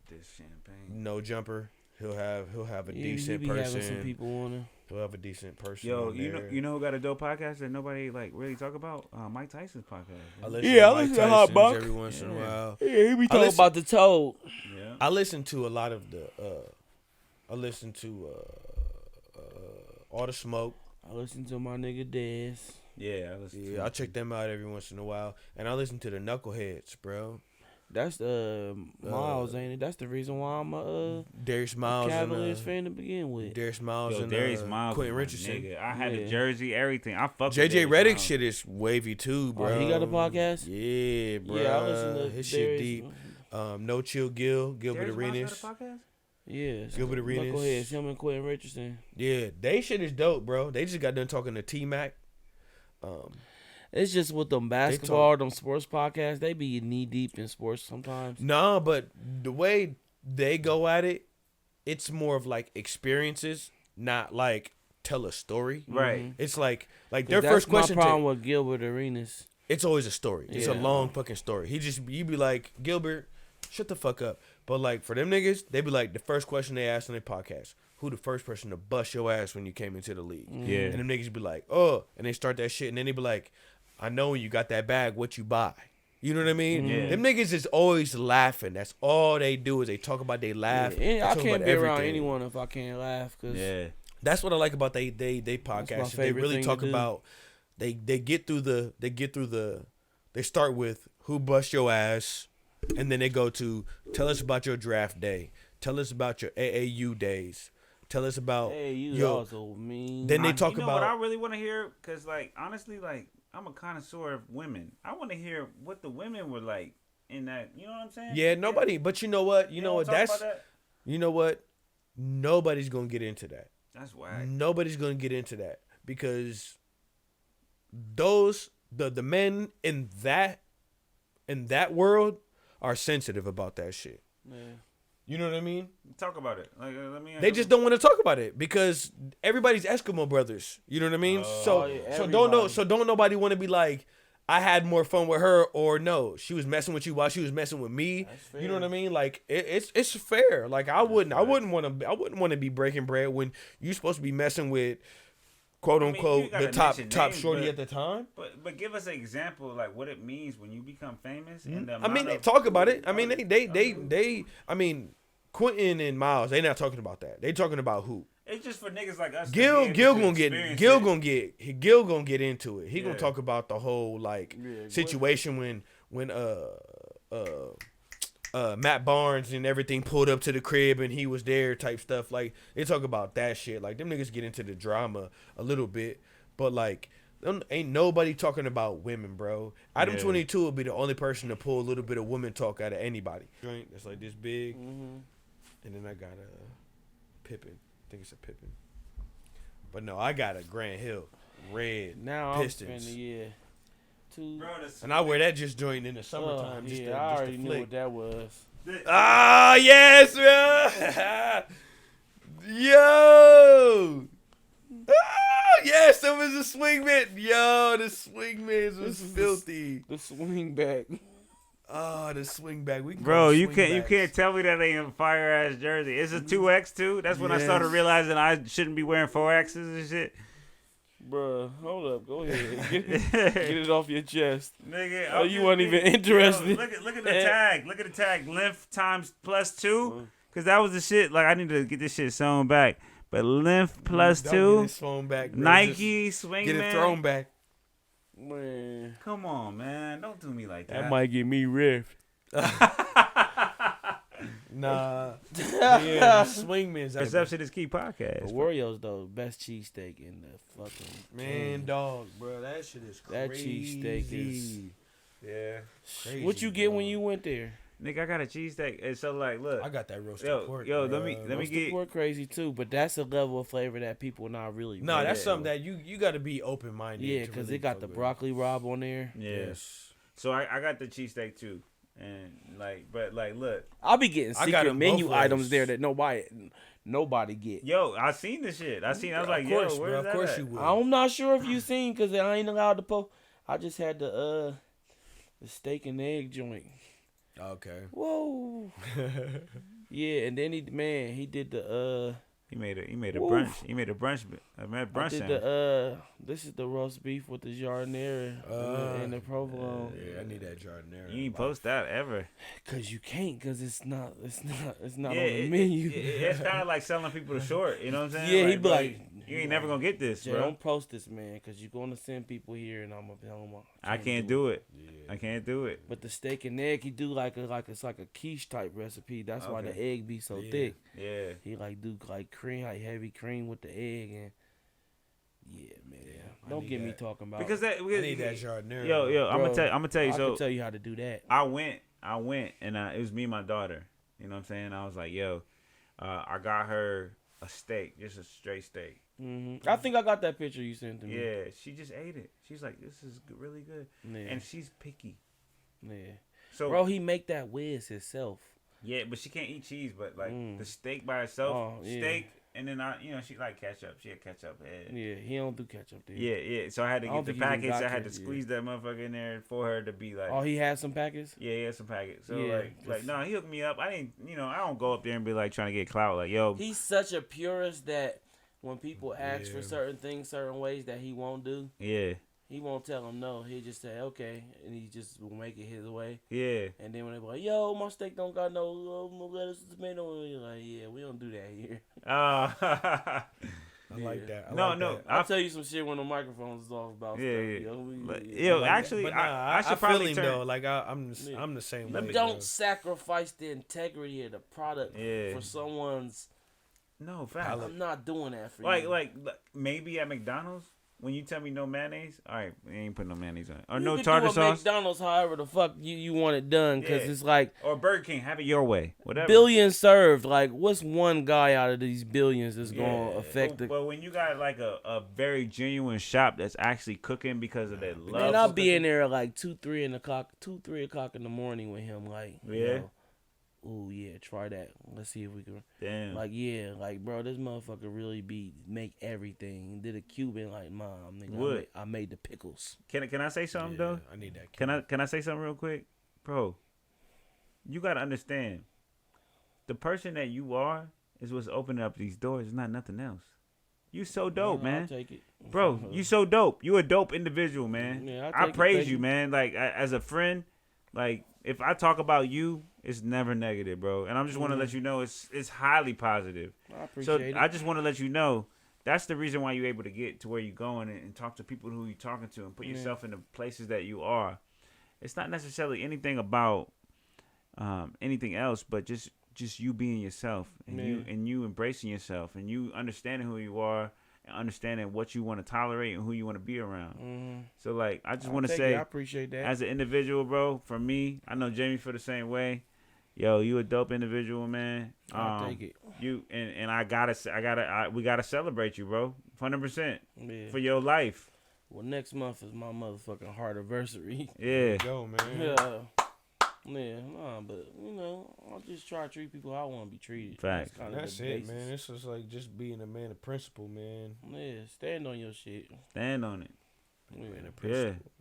This champagne. No Jumper. He'll have a decent he be person. having some people on him. He'll have a decent person. Yo, on you there. know who got a dope podcast that nobody like really talk about? Mike Tyson's podcast. I listen Yeah, to I Mike listen to Hot Tyson's Buck. every once in a while. Yeah, he be talking about the toad. Yeah. I listen to a lot of the. I listen to All the Smoke. I listen to my nigga Dez. Yeah, I listen to Yeah, I check them out every once in a while, and I listen to the Knuckleheads, bro. That's the Miles, ain't it? That's the reason why I'm a Darius Miles Cavaliers and fan to begin with. Darius Miles Yo, and Darius Miles, Quentin was my Richardson. nigga. I had Yeah. the jersey, everything. I fuck with JJ Darius Redick Miles. shit is wavy too, bro. Oh, he got a podcast? Yeah, bro. Yeah, I listen to his Darius. shit deep. No Chill Gilbert Darius Miles Arenas. got a podcast? Yeah, Gilbert Arenas. Knuckleheads, him and Quentin Richardson. Yeah, they shit is dope, bro. They just got done talking to T-Mac. It's just with them basketball, them sports podcasts, they be knee deep in sports sometimes. No, but the way they go at it, it's more of like experiences, not like tell a story. Right. It's like their That's first question. my problem with Gilbert Arenas. It's always a story. It's a Yeah. long fucking story. You be like, Gilbert, shut the fuck up. But like for them niggas, they be like the first question they ask on their podcast, who the first person to bust your ass when you came into the league? Yeah. And them niggas be like, oh, and they start that shit, and then they be like, I know when you got that bag, what you buy. You know what I mean? Yeah. Them niggas is always laughing. That's all they do is they talk about they laugh. Yeah, They I talk can't about be around everything. anyone if I can't laugh. Cause Yeah. That's what I like about they podcast. Is they favorite really thing talk to do. about they get through the they start with who bust your ass, and then they go to tell us about your draft day, tell us about your AAU days, tell us about hey, you your. also mean. Then they talk you know about what I really want to hear, cause like honestly, like I'm a connoisseur of women. I want to hear what the women were like in that. You know what I'm saying? yeah nobody. But you know what? You know what? don't talk That's about that? you know what? Nobody's gonna get into that. That's whack. Nobody's gonna get into that because the men in that world are sensitive about that shit. Man. You know what I mean? Talk about it. Like, they just don't want to talk about it because everybody's Eskimo brothers. You know what I mean? So don't nobody want to be like, I had more fun with her, or no, she was messing with you while she was messing with me. You know what I mean? Like it's fair. Like I wouldn't want to be breaking bread when you supposed to be messing with quote unquote the top shorty at the time. But give us an example like what it means when you become famous. And they talk about it. I mean they I mean Quentin and Miles, they not talking about that. They talking about who. It's just for niggas like us. Gil gonna get into it. He gonna talk about the whole like situation when Matt Barnes and everything pulled up to the crib and he was there type stuff. Like they talk about that shit. Like them niggas get into the drama a little bit, but like ain't nobody talking about women, bro. Item 22 will be the only person to pull a little bit of women talk out of anybody. Joint that's like this big, and then I got a Pippin. I think it's a Pippin. But no, I got a Grand Hill red now Pistons. Bro, and I wear that just joint in the summertime. I already knew what that was. Ah, yes, bro. Yo. Oh, yes, that was a swingman. Yo, the swingmans was filthy. The swing back. Oh, the swing back. Bro, you can't tell me that ain't a fire ass jersey. It's a 2X too. That's when I started realizing I shouldn't be wearing 4Xs and shit. Bruh, hold up. Go ahead. Get it off your chest. Nigga, you weren't even interested. Yo, look at the tag. Look at the tag. Length times +2. Because that was the shit. Like, I need to get this shit sewn back. But length +2. Get it sewn back, bro. Nike, swing, get it thrown back. Man. Come on, man. Don't do me like that. That might get me riffed. Nah. Yeah, swingman's. Perception is Key podcast. The Warriors, though, best cheesesteak in the fucking man, dog, bro. That shit is crazy. That cheesesteak is. Yeah. Crazy, what you get when you went there? Nigga, I got a cheesesteak. And so, like, look. I got that roasted pork. Yo, let me get. Pork crazy, too. But that's a level of flavor that people not really. No, that's something that you got to be open-minded. Yeah, because really it got the broccoli rabe on there. Yes. So, I got the cheesesteak, too. And look, I'll be getting secret menu items there that nobody get. Yo, I seen this shit. I was like, yo, where's that? Of course you will. I'm not sure if you seen because I ain't allowed to post. I just had the steak and egg joint. Okay. Whoa. Yeah, and then he did the He made a brunch. He made a brunch. I did this is the roast beef with the jardinera and the provolone. Yeah, I need that jardinera. You ain't post that ever. Cause you can't. Cause it's not on the menu. It's kind of like selling people the short. You know what I'm saying? Yeah, he be like, you ain't never gonna get this, bro. Don't post this, man, cause you're gonna send people here, and I'm gonna tell them I can't do it. Yeah. I can't do it. But the steak and egg, he do it's like a quiche type recipe. That's why the egg be so thick. Yeah. He do cream, heavy cream with the egg, and man. Don't get me talking about because I need that jardinera. Yo, I'm gonna tell you. I can tell you how to do that. I went, and it was me and my daughter. You know what I'm saying? I was like, yo, I got her a steak, just a straight steak. Mm-hmm. I think I got that picture you sent to me. Yeah, she just ate it. She's like, this is really good. Yeah. And she's picky. Yeah. So, bro, he make that whiz himself. Yeah, but she can't eat cheese. But like the steak by itself, steak, and then she like ketchup. She had ketchup head. Yeah, he don't do ketchup. Dude. Yeah. So I had to get the package. I had to squeeze that motherfucker in there for her to be like. Oh, he had some packets. Yeah, he had some packets. So no, he hooked me up. I didn't, I don't go up there and be like trying to get clout. Like, yo, he's such a purist that when people ask for certain things, certain ways that he won't do. Yeah. He won't tell them no. He just say okay, and he just will make it his way. Yeah. And then when they be like, "Yo, my steak don't got no lettuce, tomato," you're like, "Yeah, we don't do that here." I like that. No. I'll tell you some shit when the microphones is off about stuff. Actually, I should probably turn. Though, like I'm the same way. Don't sacrifice the integrity of the product for someone's. No, fact. I'm not doing that for you. Like maybe at McDonald's. when you tell me no mayonnaise, all right, we ain't putting no mayonnaise on it. Or you no can tartar do a sauce. McDonald's, however the fuck you want it done, because it's like or Burger King, have it your way, whatever. Billions served. Like, what's one guy out of these billions that's gonna affect the? But when you got like a very genuine shop that's actually cooking because of their love. Man, I'll be in there like 3 o'clock in the morning with him. Like, ooh, yeah, try that. Let's see if we can. Damn. Like, yeah, like, bro, this motherfucker really make everything. Did a Cuban like, mom, nigga. I made the pickles. Can I say something though? I need that. Can I say something real quick, bro? You gotta understand, the person that you are is what's opening up these doors. It's not nothing else. You so dope, man. I'll take it. Bro, you so dope. You a dope individual, man. Yeah, I praise you, man. Like, as a friend, like, if I talk about you, it's never negative, bro. And I just want to let you know it's highly positive. I appreciate it. I just want to let you know that's the reason why you're able to get to where you're going and talk to people who you're talking to and put yourself in the places that you are. It's not necessarily anything about anything else, but just you being yourself and you embracing yourself and you understanding who you are and understanding what you want to tolerate and who you want to be around. So, like, I just want to say, I appreciate that. as an individual, bro, for me, I know Jamie feel the same way. Yo, you a dope individual, man. I'll take it. You and we gotta celebrate you, bro. 100% for your life. Well, next month is my motherfucking heart anniversary. Yeah. Go, man. Yeah. Yeah, but I'll just try to treat people how I want to be treated. Facts. That's it, man. It's just like just being a man of principle, man. Yeah, stand on your shit. Stand on it. Man of principle.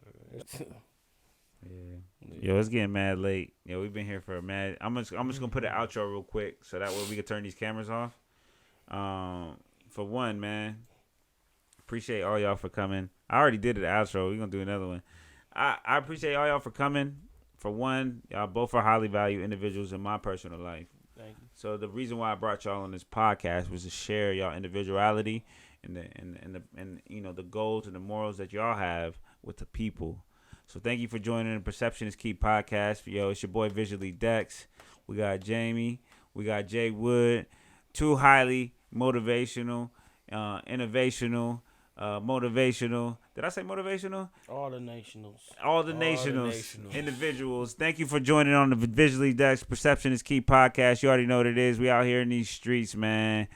Yeah. Yo, it's getting mad late. Yo, we've been here for a mad. I'm just gonna put an outro real quick so that way we can turn these cameras off. For one, man, appreciate all y'all for coming. I already did an outro. We're gonna do another one. I appreciate all y'all for coming. For one, y'all both are highly valued individuals in my personal life. Thank you. So the reason why I brought y'all on this podcast was to share y'all individuality and the goals and the morals that y'all have with the people. So thank you for joining the Perception is Key podcast. Yo, it's your boy Visually Dex. We got Jamie. We got Jay Wood. Two highly motivational, innovational, motivational. Did I say motivational? All the nationals individuals. Thank you for joining on the Visually Dex Perception is Key podcast. You already know what it is. We out here in these streets, man.